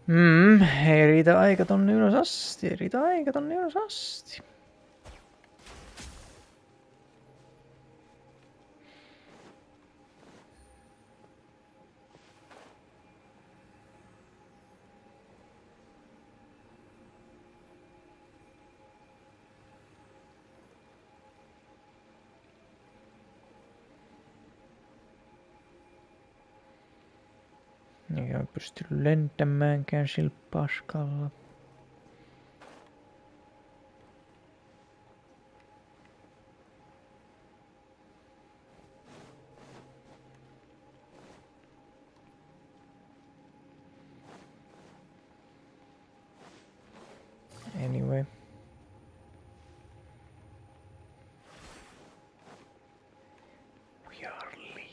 Ei riitä aika tonne ylös asti, ei riitä aika tonne ylös asti. Eikä mä pysty lentämäänkään sillä paskalla. Anyway. We are leaving.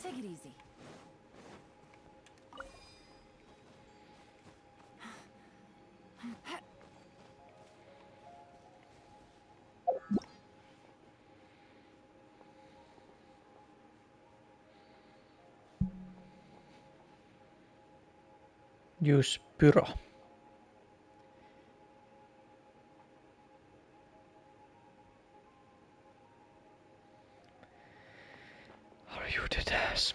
Take it easy. Use pyro. Are you dead ass?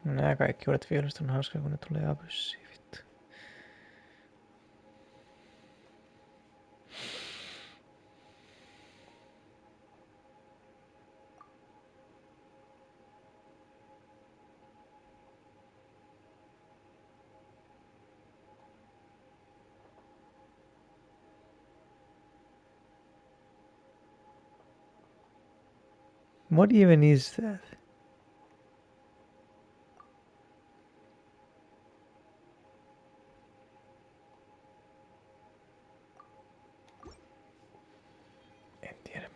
Nää kaikki uudet viholliset on hauskaa, kun ne tulee abyssiin, vittu. What even is that? En tiedä.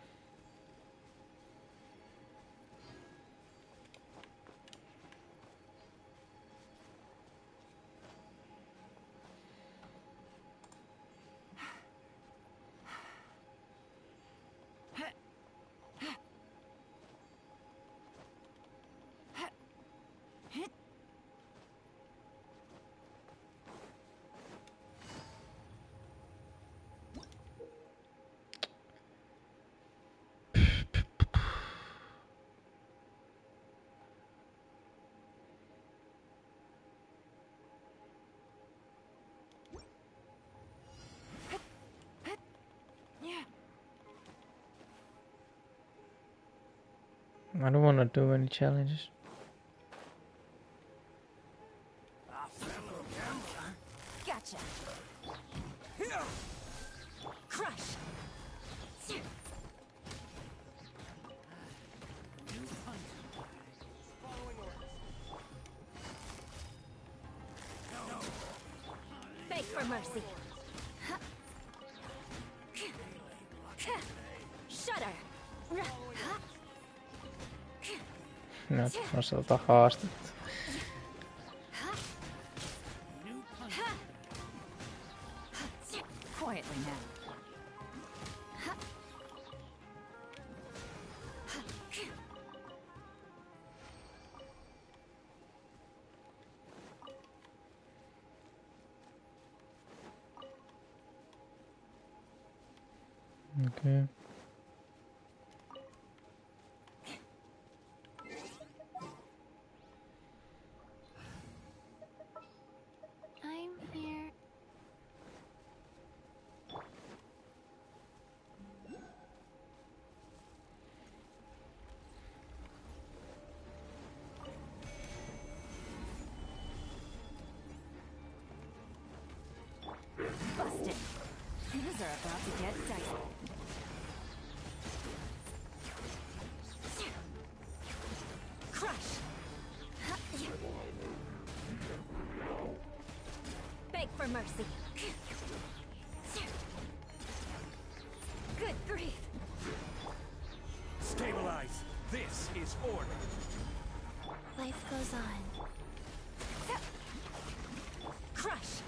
I don't want to do any challenges. Gotcha. Crush. Beg for mercy. Shudder. Näet osalta haastetta. Quietly now. Okay. I'm here. for mercy. Good grief. Stabilize. This is order. Life goes on. Crush.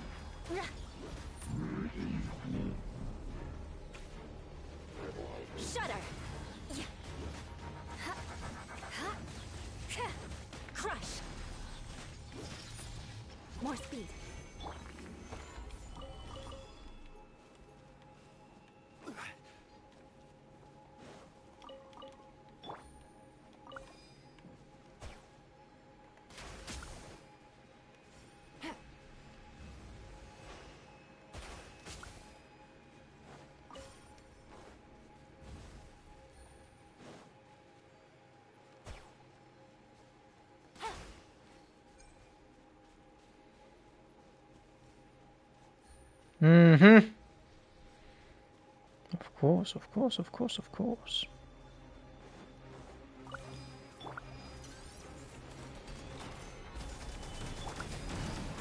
Shudder. Crush. More speed. Mm-hmm. Of course, of course, of course, of course.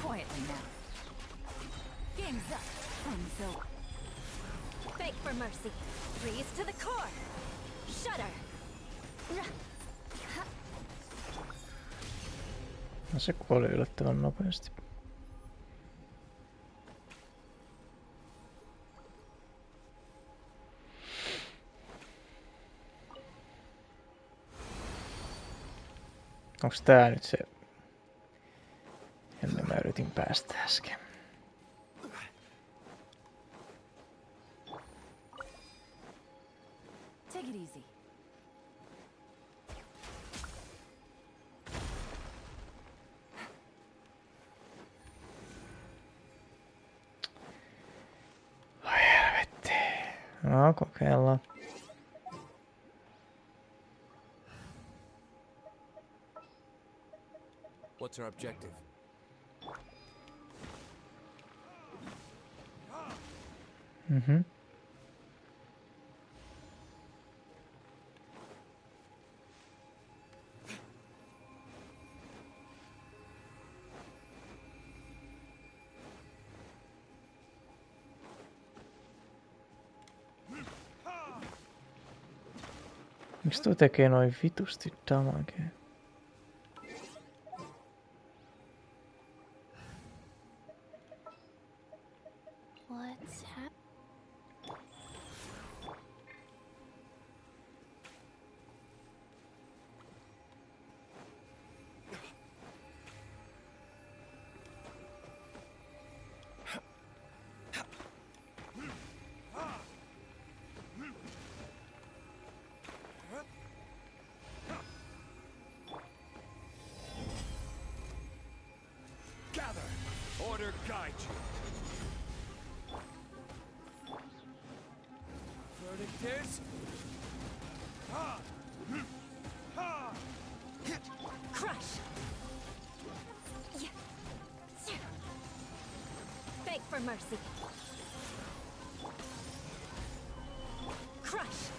Quietly now. Game's up. Thumbs over. Beg for mercy. Freeze to the core. Shudder. No se kuoli yllättävän nopeasti. Onks tää nyt se, jonne mä yritin päästä äsken? Take it easy. Ai helvetti. No, kokeillaan. What's our objective? Mhm. Miksi tuo tekee noin vitusti damagea? What's happening? Gather. Order guide you. Verdict is... Crush. Beg for mercy. Crush.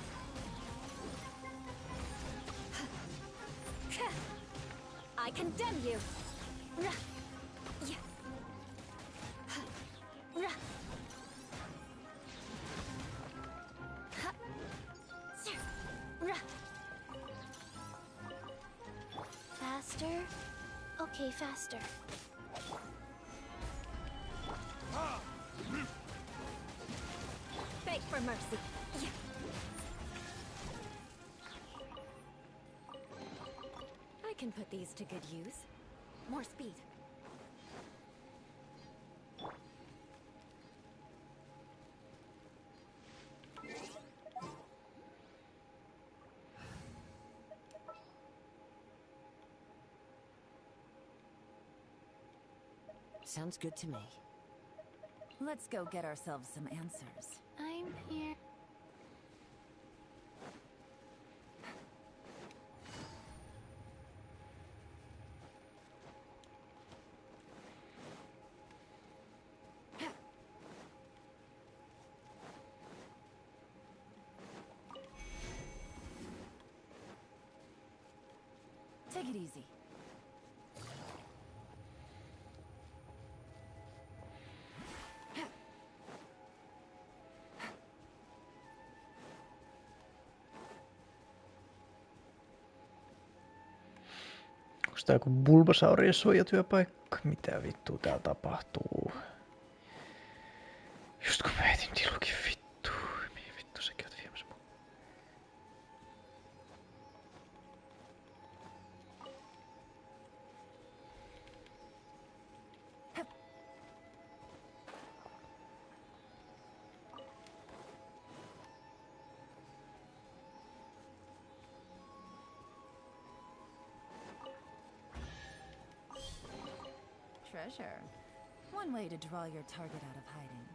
I condemn you. Faster? Okay, faster. Beg for mercy. I can put these to good use. More speed. Sounds good to me. Let's go get ourselves some answers. I'm here. Take it easy. Tää on joku Bulbasaurien suojatyöpaikka. Mitä vittua täällä tapahtuu? Just kun mä etin Dilukin vittu. Mihin vittu säkin oot viemässä mun? Treasure. One way to draw your target out of hiding.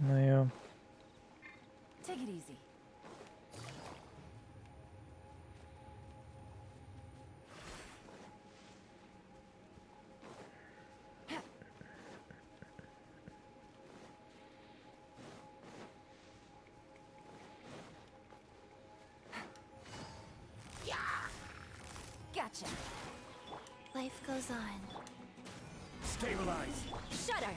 No joo. Take it easy. Gotcha. Life goes on. Stabilize. Shudder.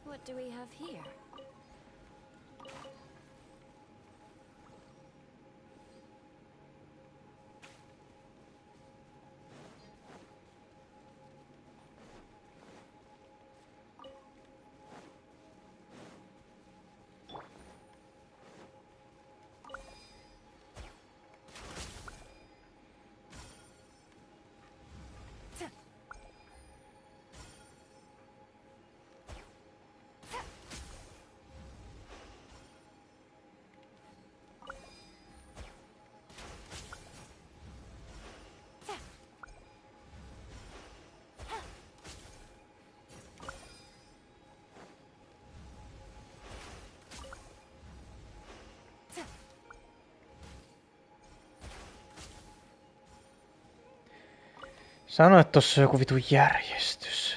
What do we have here? Sano, että tossa on joku vitu järjestys.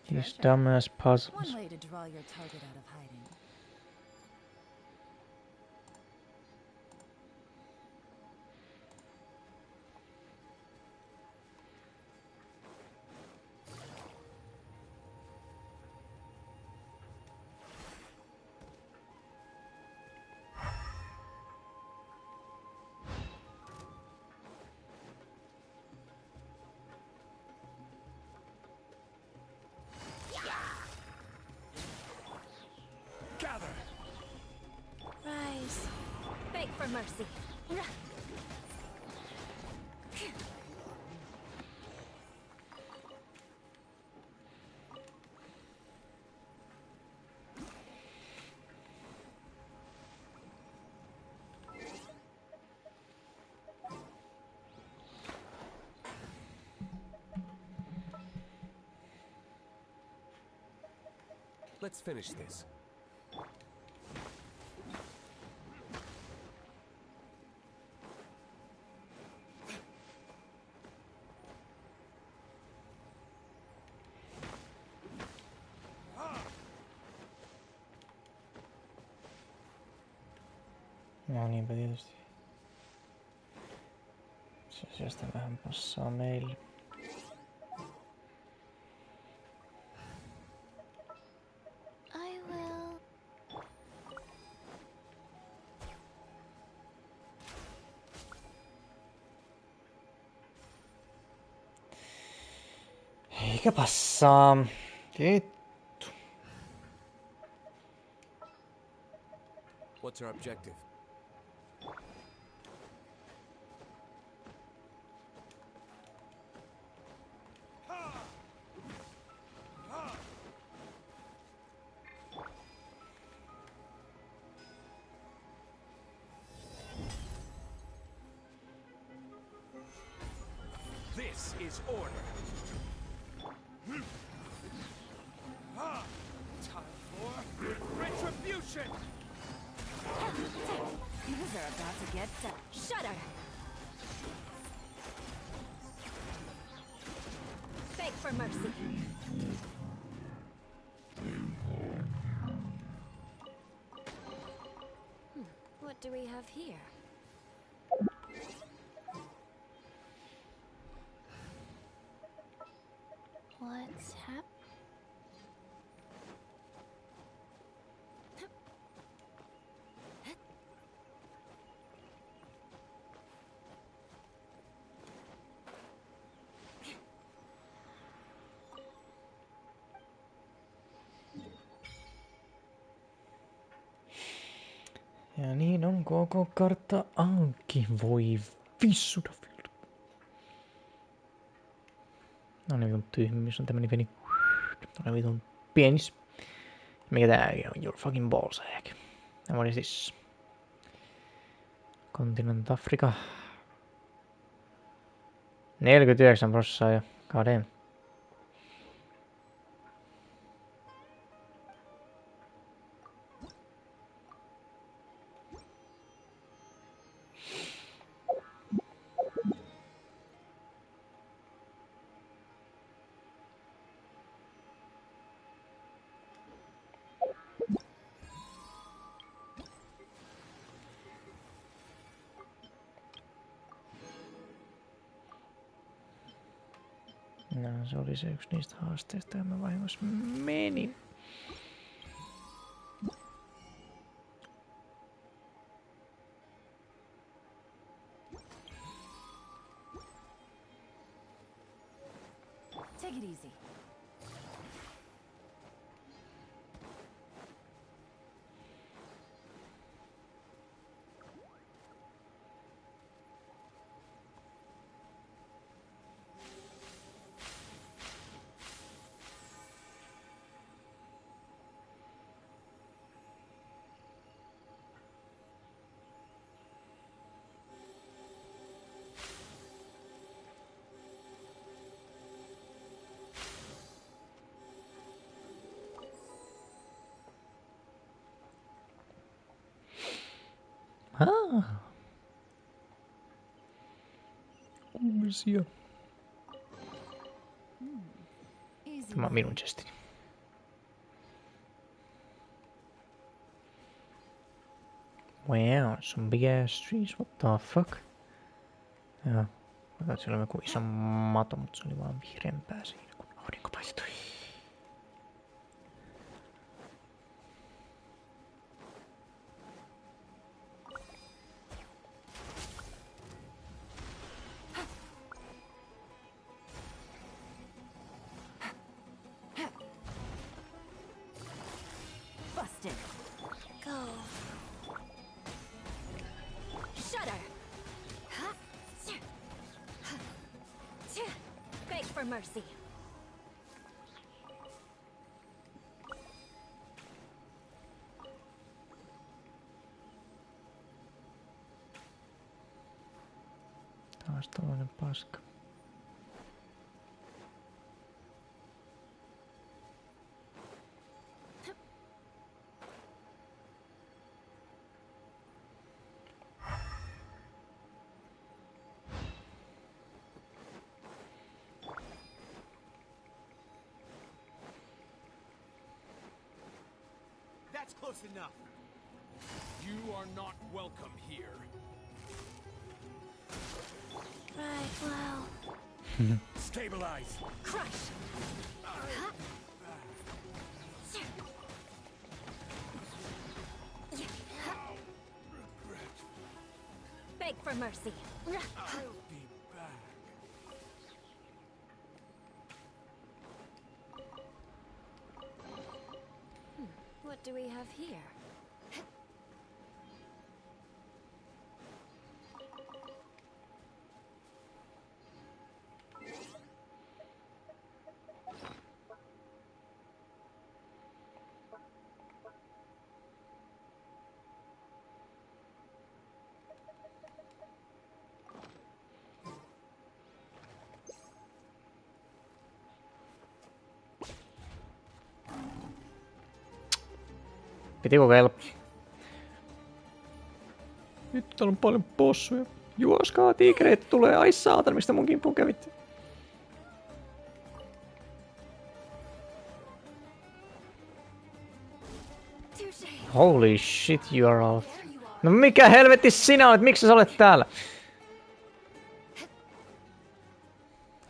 These dumbass puzzles. One way to draw your target out of hiding. Rise. Beg for mercy. Let's finish this. No niinpä tietysti. Se sieltä vähän passaa meille. Mikä passaa? Vittu. What's our objective? This is order. Time for retribution. These are about to get done. Shudder! Beg for mercy. What do we have here? What's happening? Ja niin on koko kartta auki. Voi vissuda. No niin vitun tyhmyys on tämmönen pieni. Tämmönen vitun pienis. Mikä tääkin on? Your fucking ballsack. Ja what is this? Continent Afrika. 49% ja kadeen. No, se oli se yksi niistä haasteista, ja mä vahingossa menin. Take it easy. Kuulisia. Tämä on minun chestini. Wow, some big ass trees, what the fuck? Joo, mä siellä oli joku iso mato, mutta se oli vaan vihreämpää siinä, kun aurinko paistoi. Mercy. Taas toinen paska. That's close enough. You are not welcome here. Right, well. Stabilize. Crush. Beg for mercy. I'll be back. What do we have here? Piti kokeilla. Nyt täällä on paljon possuja. Juoskaa, tiikereitä tulee. Ai saatan, mistä mun kimppuun kävit? Holy shit, you are all... No mikä helvetti sinä olet? Miksi sä olet täällä?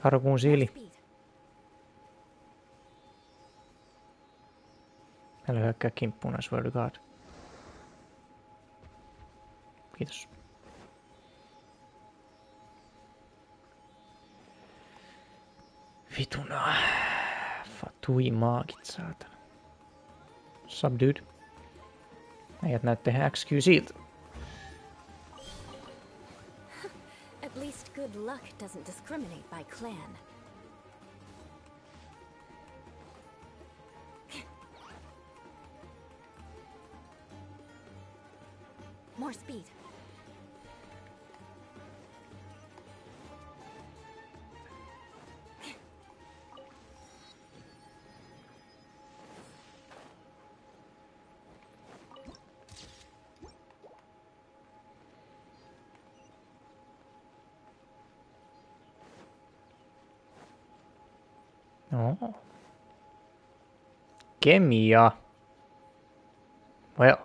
Harkuun siili. Älä hyökkää kimppuun, I swear to God. Kiitos. Vituna. Fatui maagit, saatana. Sup, dude? Äijät näyttää ihan XQCltä. At least good luck doesn't discriminate by clan. More speed. Oh. Kemia. Well.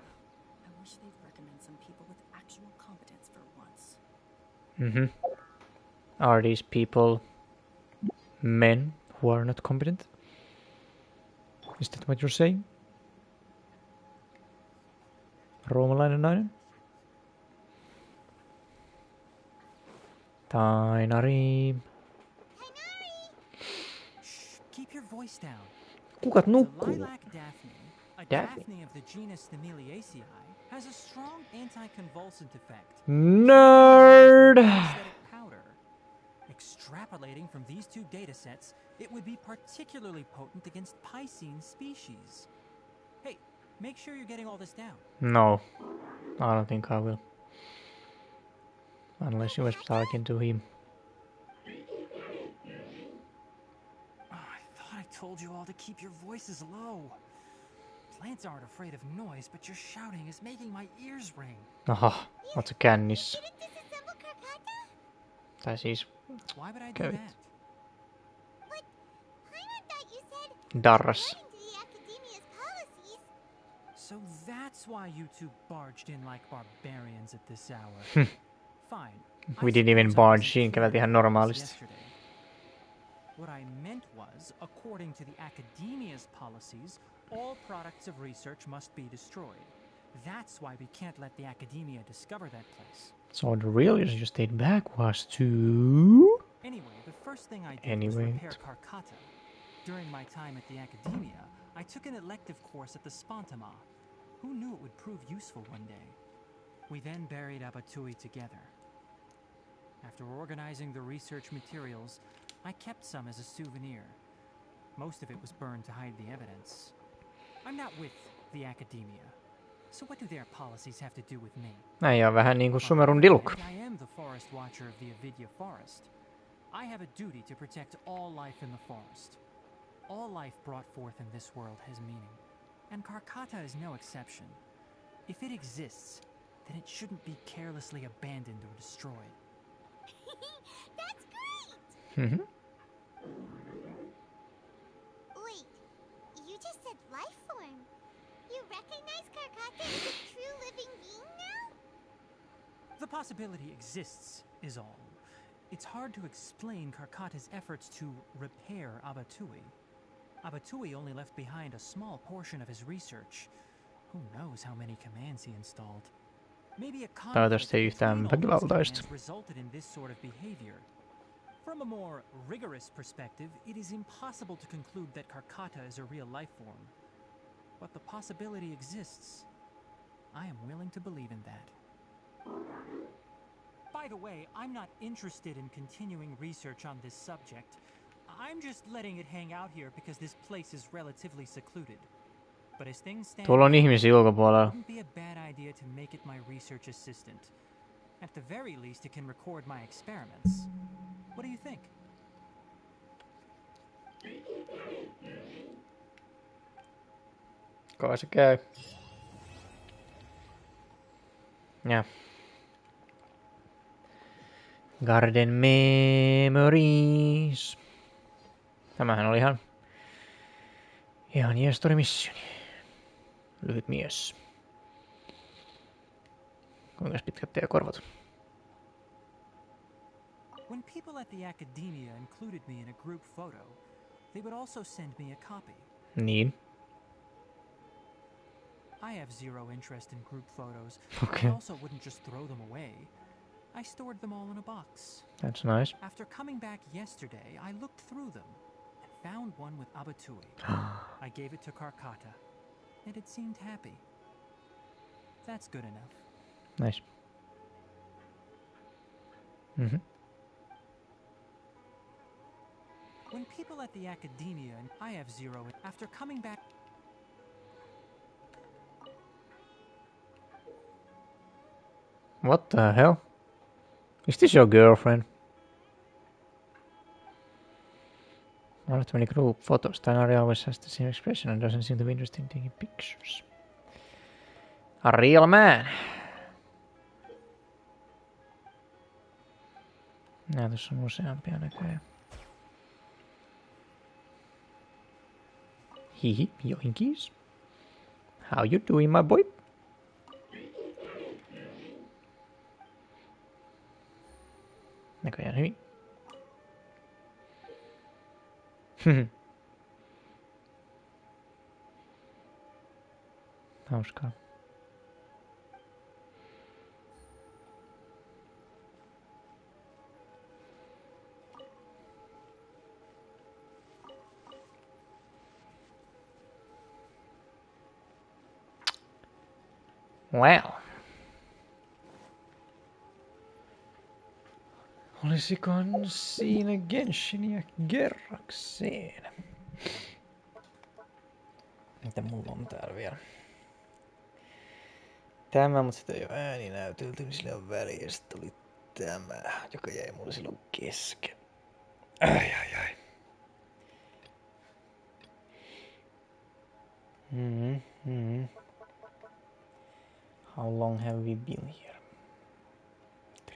Are these people men who are not competent? Is that what you're saying? Roomalainen nainen? Tainari. Keep your voice down. Kukat nukkuu? A Daphne of the genus Thameliaceae has a strong anti-convulsant effect. Nerd! Powder. Extrapolating from these two datasets, it would be particularly potent against Piscine species. Hey, make sure you're getting all this down. No, I don't think I will. Unless you was talking to him. I thought I told you all to keep your voices low. Plants aren't afraid of noise, but your shouting is making my ears ring. Aha, oot sä kännissä? Tai siis... Why would I do that? Darras. So that's why you two barged in like barbarians at this hour. Fine. We didn't even barge in, käveltiin ihan normaalisti. What I meant was, according to the academia's policies, all products of research must be destroyed. That's why we can't let the academia discover that place. So the real reason you stayed back was to... Anyway, the first thing I did was repair Karkata. During my time at the academia, I took an elective course at the Spontama. Who knew it would prove useful one day? We then buried Abatui together. After organizing the research materials, I kept some as a souvenir. Most of it was burned to hide the evidence. I'm not with the academia. So what do their policies have to do with me? Näin on vähän niinku Sumerun Diluk. I am the forest watcher of the Avidya forest. I have a duty to protect all life in the forest. All life brought forth in this world has meaning. And Karkata is no exception. If it exists, then it shouldn't be carelessly abandoned or destroyed. That's great! Mm-hmm. Wait, you just said life form. You recognize Karkata as a true living being now? The possibility exists, is all. It's hard to explain Karkata's efforts to repair Abatui. Abatui only left behind a small portion of his research. Who knows how many commands he installed? Maybe a conflict between all these commands resulted in this sort of behavior. From a more rigorous perspective, it is impossible to conclude that Karkata is a real life form. but the possibility exists. I am willing to believe in that. By the way, I'm not interested in continuing research on this subject. I'm just letting it hang out here because this place is relatively secluded. But as things stand Tuolla on now, ihmisiä ulkopuolella. it wouldn't be a bad idea to make it my research assistant. At the very least, it can record my experiments. What do you think? Kai se käy. Ja. Garden Memories. Tämähän oli ihan jees missioni. Lyhyt mies. Kuinka pitkät teidän korvat? When people at the academia included me in a group photo, they would also send me a copy. Niin. I have zero interest in group photos. Okay. I also wouldn't just throw them away. I stored them all in a box. That's nice. After coming back yesterday, I looked through them and found one with Abatui. I gave it to Karkata, and it seemed happy. That's good enough. Nice. Mhm. When people at the academia, I have zero. After coming back. What the hell? Is this your girlfriend? Not many group photos. Tanari always has the same expression and doesn't seem to be interested in taking pictures. A real man. Nää tuossa on useampia näköjään. Hihi, joinkies. How you doing, my boy? Näköjään hyvin. Hauskaa. Well. Olisikohan siinä Genshinia kerrakseen? Mitä mulla on täällä vielä? Tämä, mutta sitä ei ole ääninäytelty, niin sillä on väliä. Sitten oli tämä, joka jäi mulle silloin kesken. Ai. How long have we been here?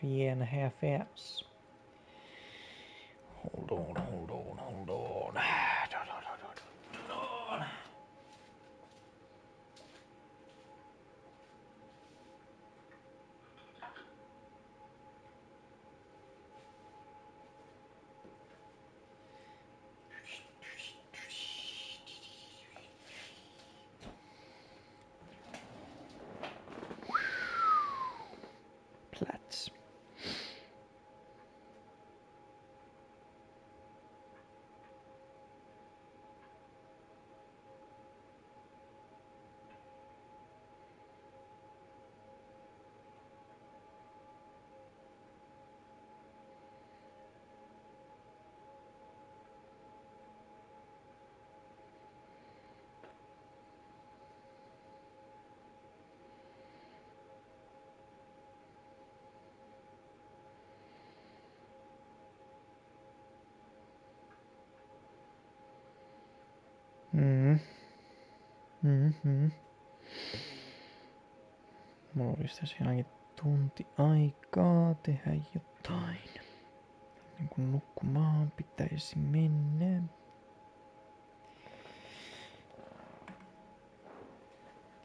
3.5 hours. Hold on. Plats. Mulla olisi tässä ainakin tunti aikaa tehdä jotain. Niin kun nukkumaan pitäisi mennä.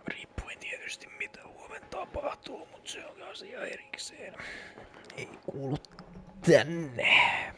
Riippuen tietysti mitä huomenna tapahtuu, mutta se on asia erikseen. Ei kuulu tänne.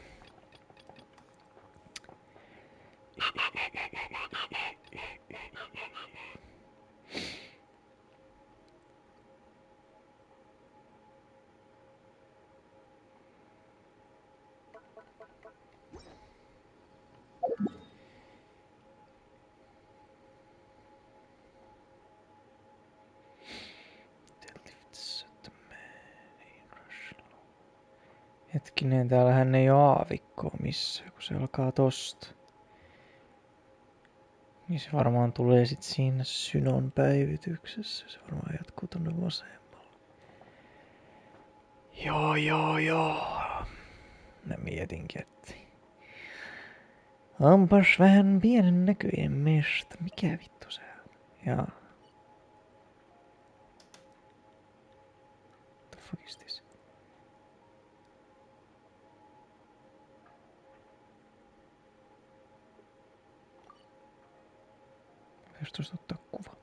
Hetkinen, täällähän ei oo aavikkoa missään, kun se alkaa tosta. Niin se varmaan tulee sit siinä Synon päivityksessä. Se varmaan jatkuu tonne vasemmalle. Joo. Mä mietinkin, että onpas vähän pienen näköinen mesta. Mikä vittu se on? Jaa. What the fuck is this? Jos tuosta ottaa kuva.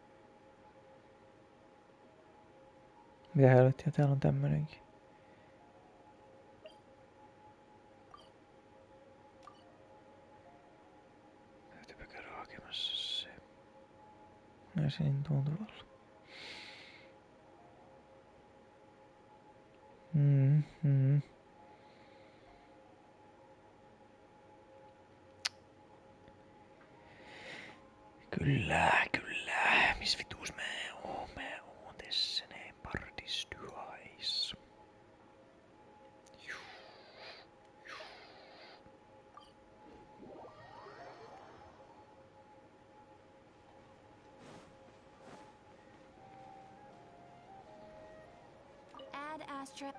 Mitä helvettiä, täällä on tämmönenkin. Täytyypä käydä hakemassa se. Näin se niin tuon tavalla. Kyllä. Miss vitus mä oon? Mä oon tässä näin partistyais. Add Astra.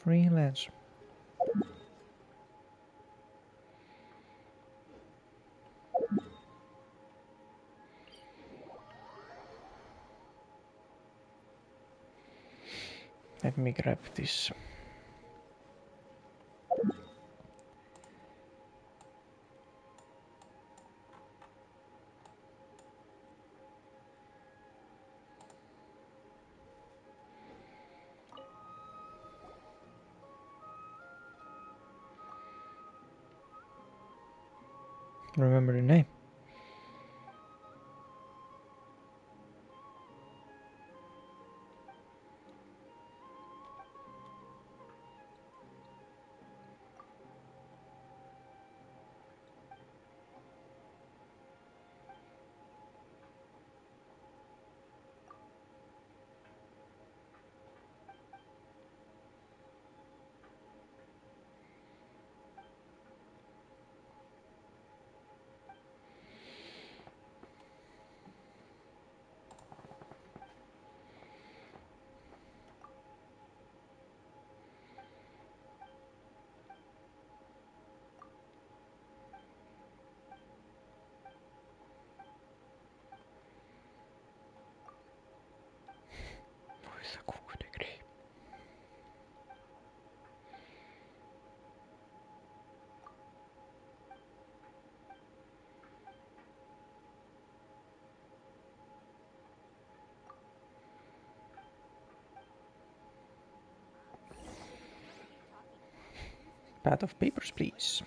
Freelance. Let me grab this. Remember the name. Path of papers, please.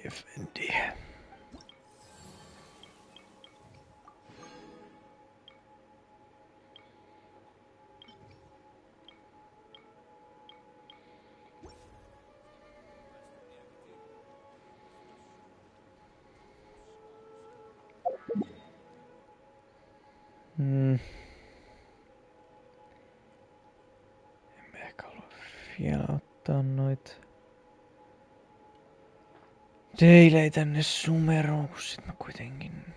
FND. En ehkä halua vielä ottaa noit teille tänne sumeroon, kun sit mä kuitenkin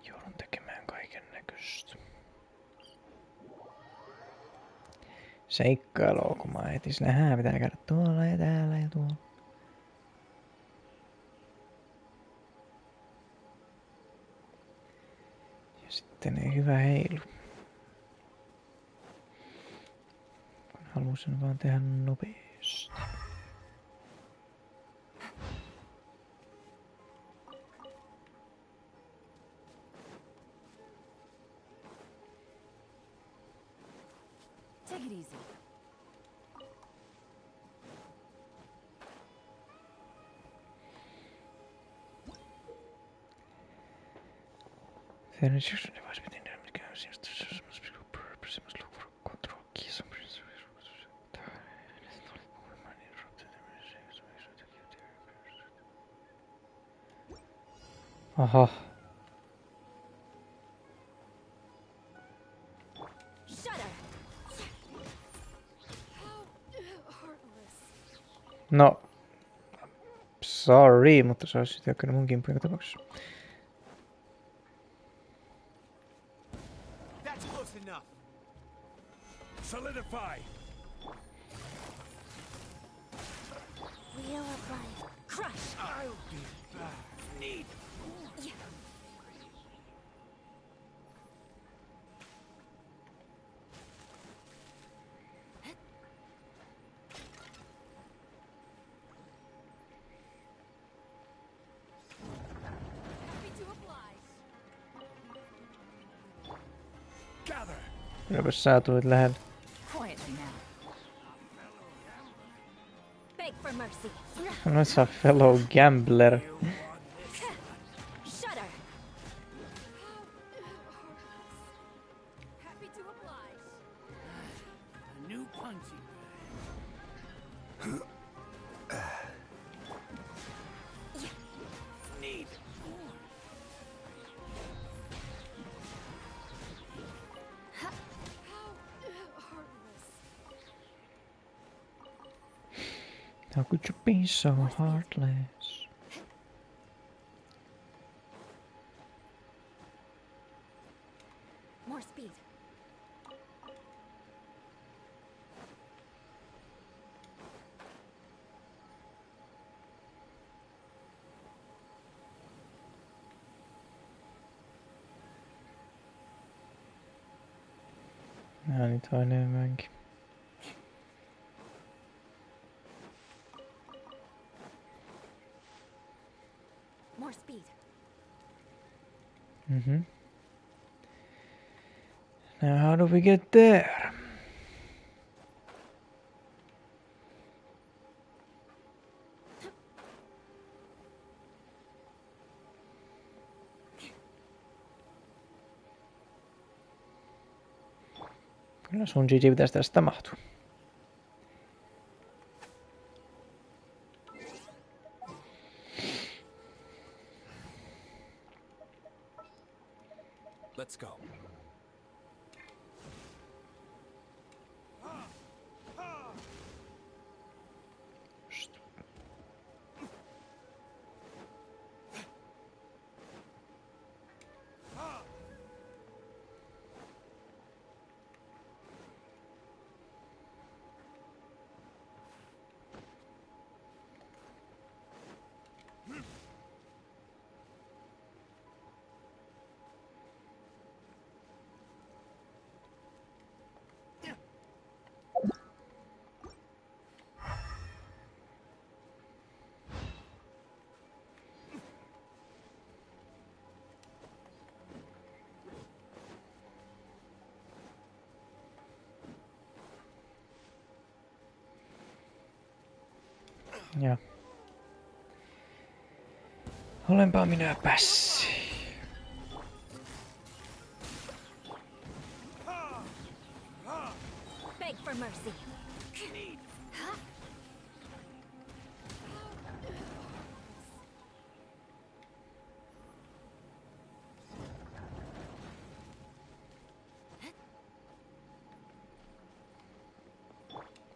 joudun tekemään kaiken näköistä seikkailua, kun mä heti sillä pitää käydä tuolla ja täällä ja tuolla. Ja sitten ei hyvä heilu. Kun halusin vaan tehdä nopeasti. Furniture device within them seems to purpose must look for control keys. Aha. No. Sorry, mutta se olisi hyökännyt mun kimppuun joka tapauksessa. That's close enough. Solidify. Wheel of life. Crush. I'll be back. Need. Kylläpäs sä tulit lähelle. Noissa on fellow gambler. How could you be so heartless? More speed. Niitä on enemmänkin. More speed. Mm-hmm. Now how do we get there? Kyllä sun GG pitäisi tästä mahtua. Let's go. Ja. Olenpa minä pässi. Beg for mercy.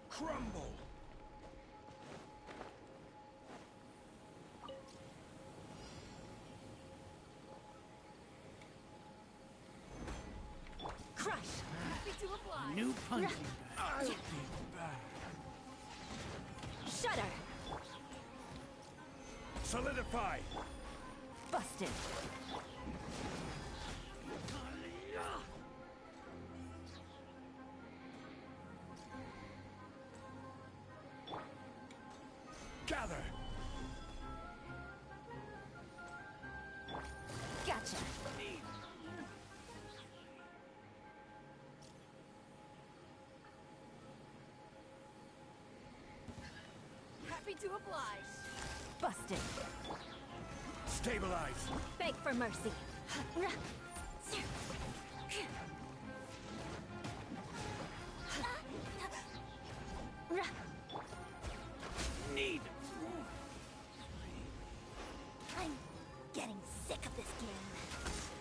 Crumble. New punching bag. I'll be back. Shudder. Solidify. Busted. Gather. Gotcha. Happy to oblige. Busted. Stabilize. Beg for mercy.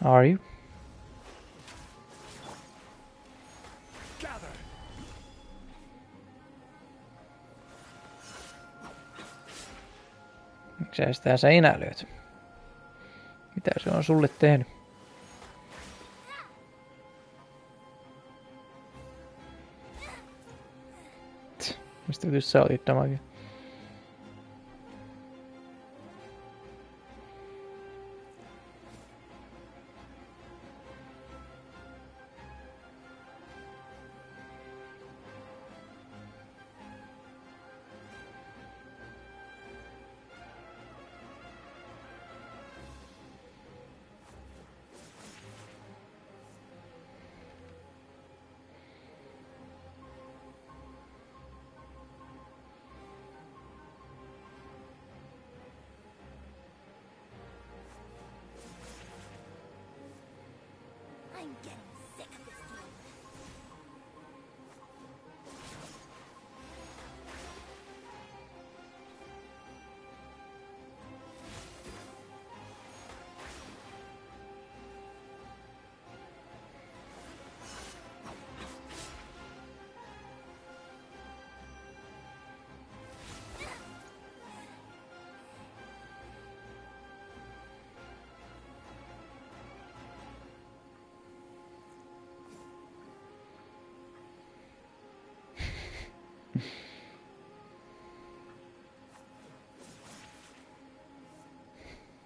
Are you? Miksei sitä seinää lyöt? Mitä se on sulle tehnyt? Mistä vittu sä otit damagia? I'm getting sick of this game.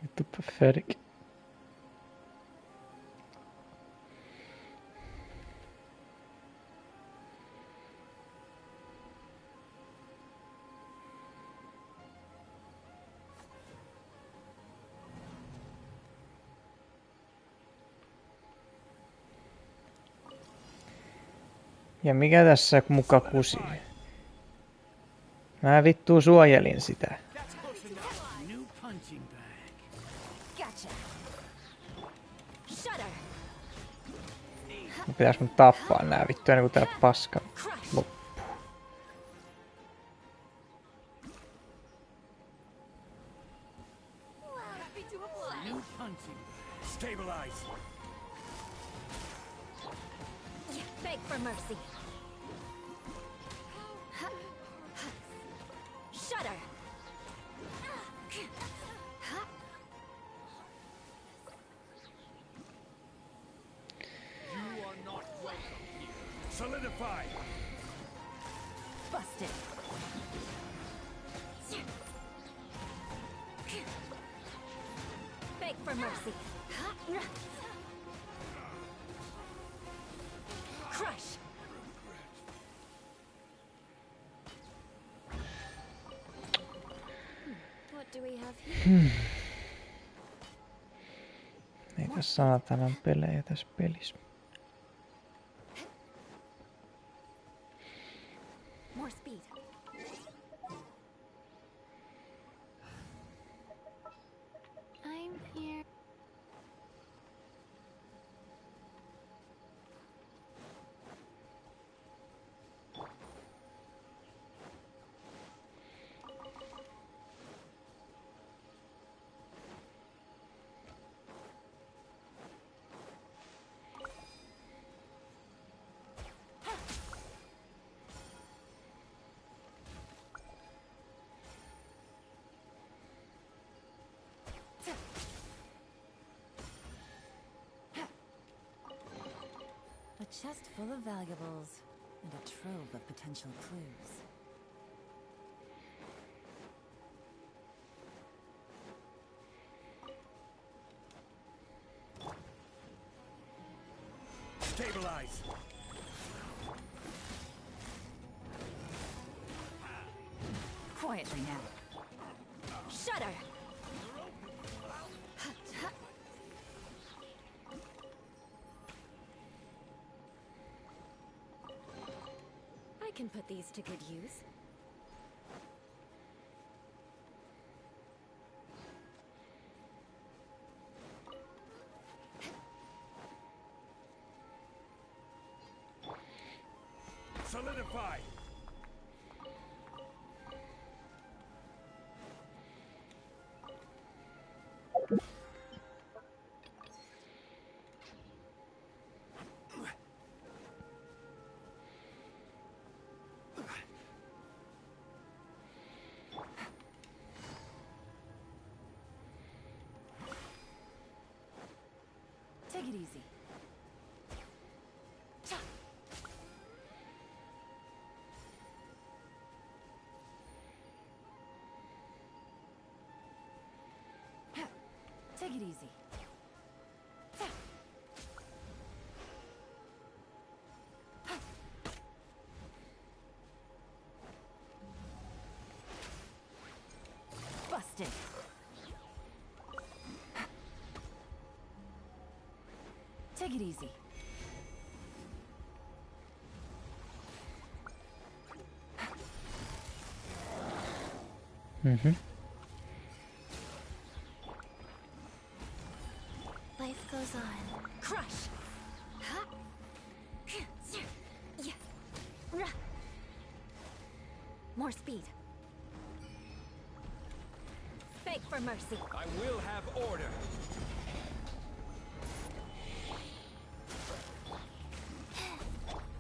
Vittu pathetic. Ja mikä tässä muka kusi? Mä vittu suojelin sitä. Pitäis mun tappaa nää vittu ennen kuin tää paska loppuu. Beg for mercy. Shudder. You are not welcome here. Solidify. Busted. Beg for mercy. Crush. What do we have here? Niitä saatanan pelejä tässä pelissä. More speed. I'm here. A chest full of valuables and a trove of potential clues. Stabilize. Quietly now. Shudder. I can put these to good use. Solidify. Take it easy. Busted. Take it easy. Mm-hmm. Life goes on. Crush! More speed. Beg for mercy. I will have order.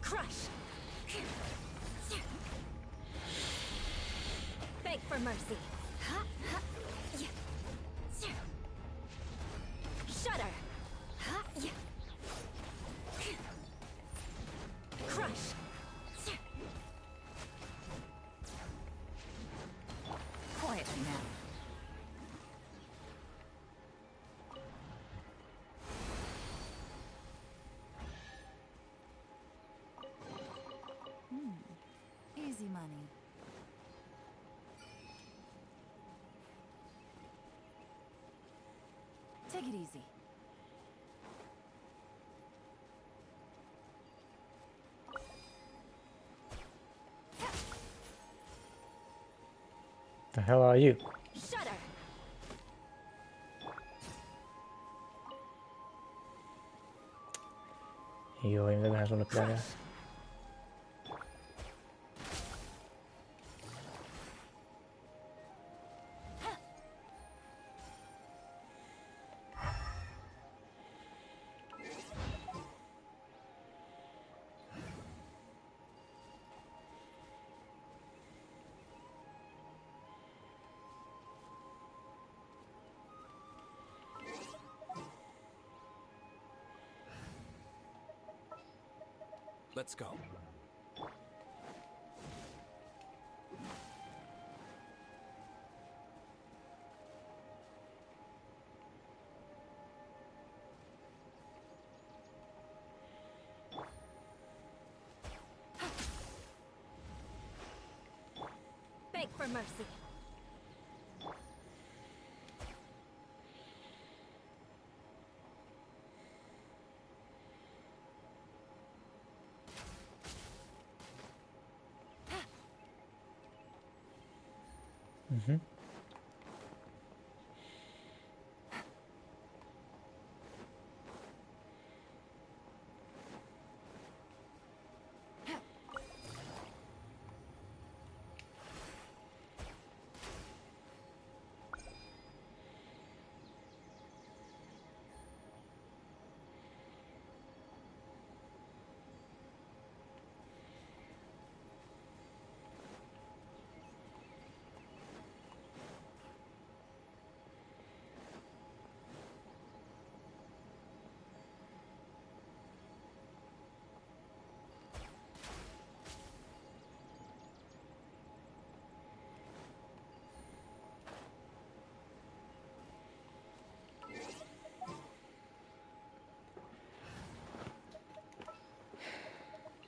Crush! Beg for mercy. Shudder! Crush! Quietly now. Easy money. Take it easy. The hell are you? Shudder! Joo, ei mitäköhän sulle pitää tehdä. Let's go. Beg for mercy. Mm-hmm.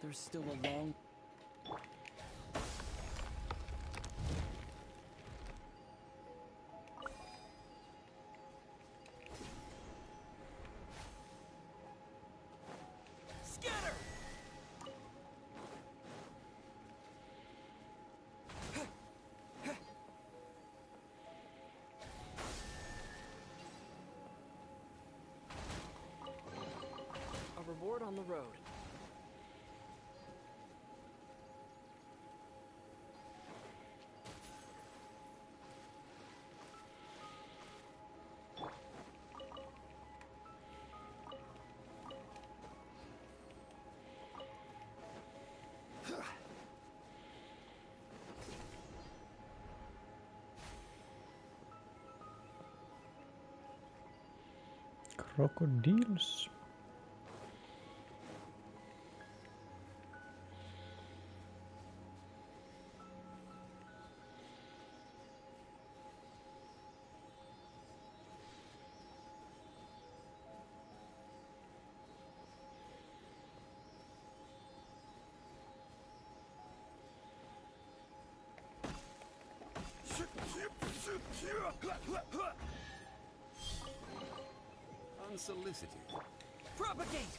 There's still a long... Scatter! A reward on the road. Crocodiles. Unsolicited. Propagate!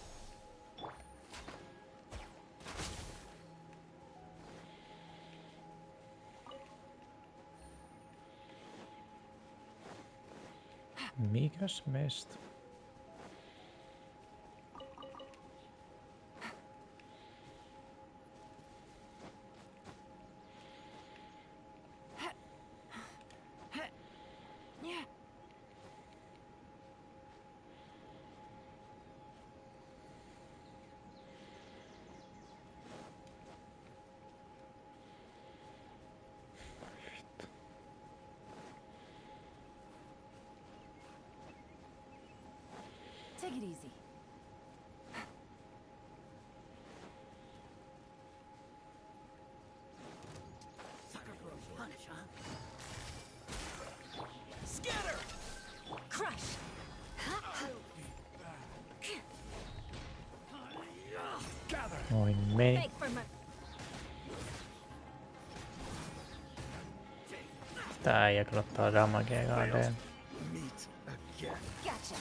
Mikäs meistä? Take it easy. Sucker for a punch, huh? Scatter! Crush! Noin meni. Fake for my... Tää äijä kyllä ottaa damagea kaadeen. Gotcha.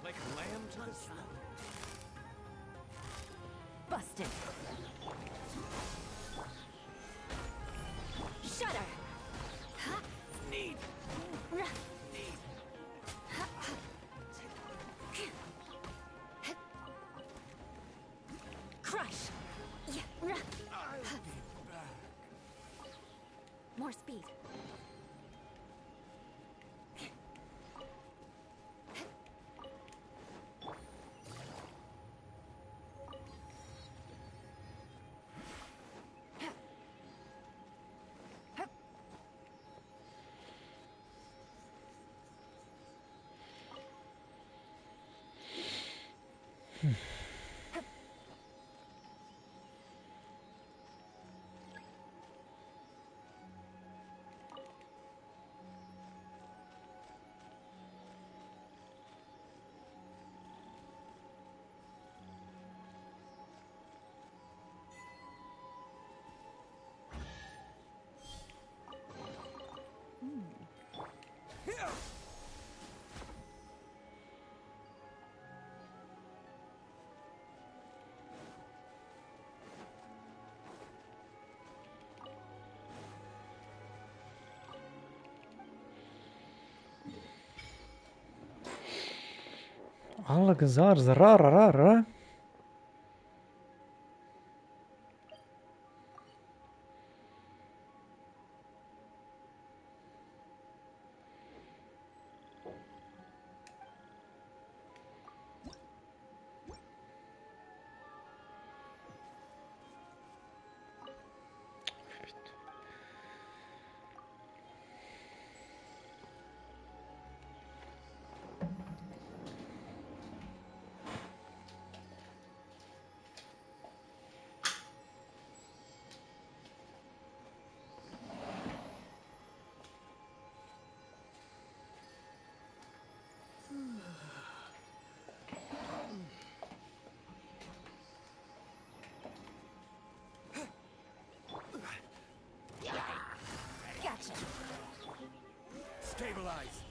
Like a lamb to the slaughter. Busted. Shudder. Need. Crush. More speed. Algazar zarararara. Gotcha. Stabilize.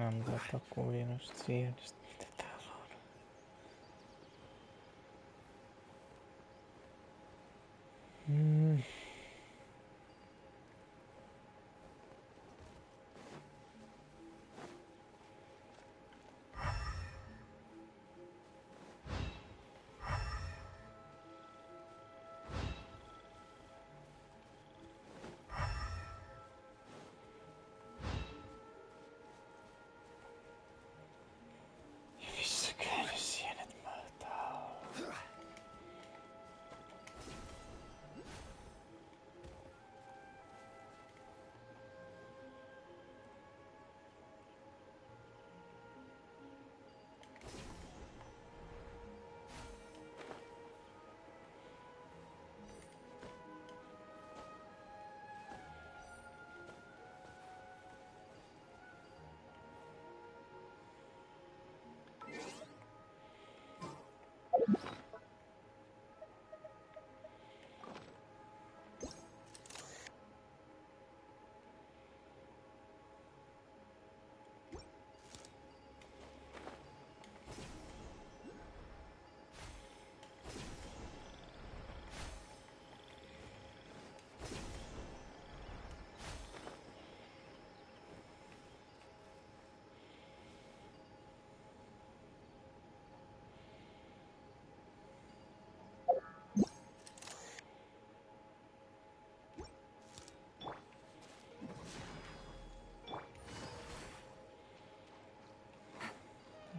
Antaa kuvinosta siihen, mitä täällä on.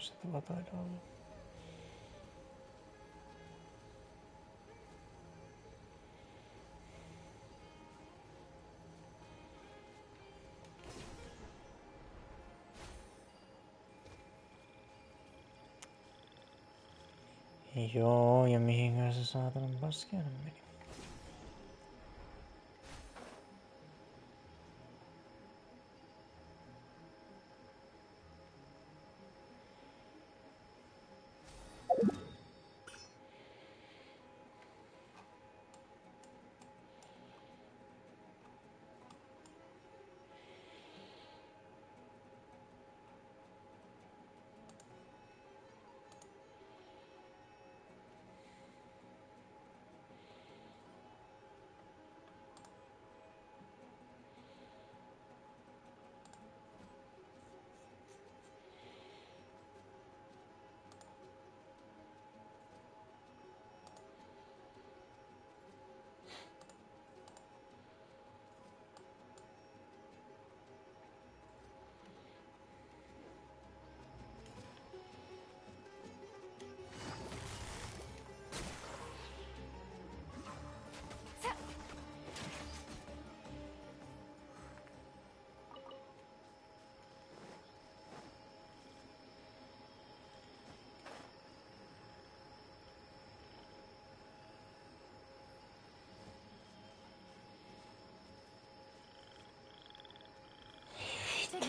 se tuo taitaa olla. Joo, ja mihinkään se saatanan paskiainen meni?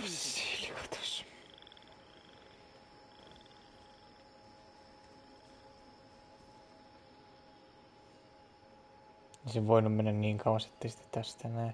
Siljoitus. Ei se voinut mennä niin kauas, ettei sitä tästä näe.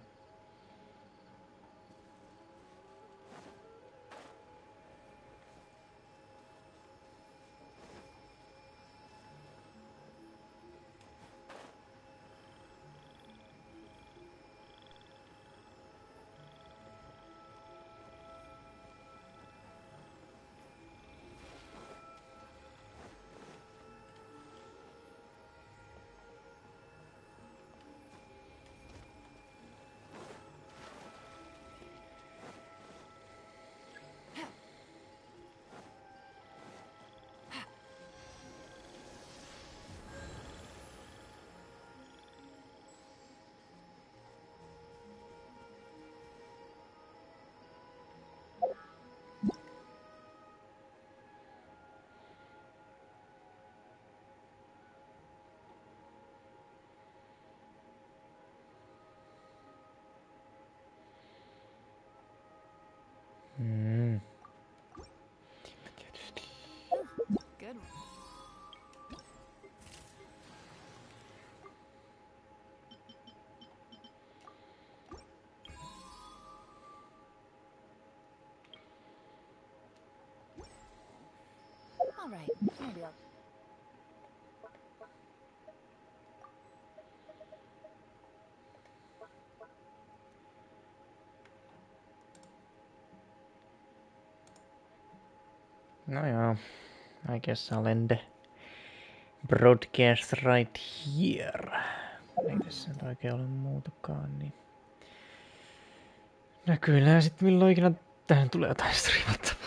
Good. All right, maybe I'll. No joo, I guess I'll end the broadcast right here. Ei tässä nyt oikein ole muutakaan, niin näkyy sitten milloin ikinä tähän tulee jotain striimattavaa.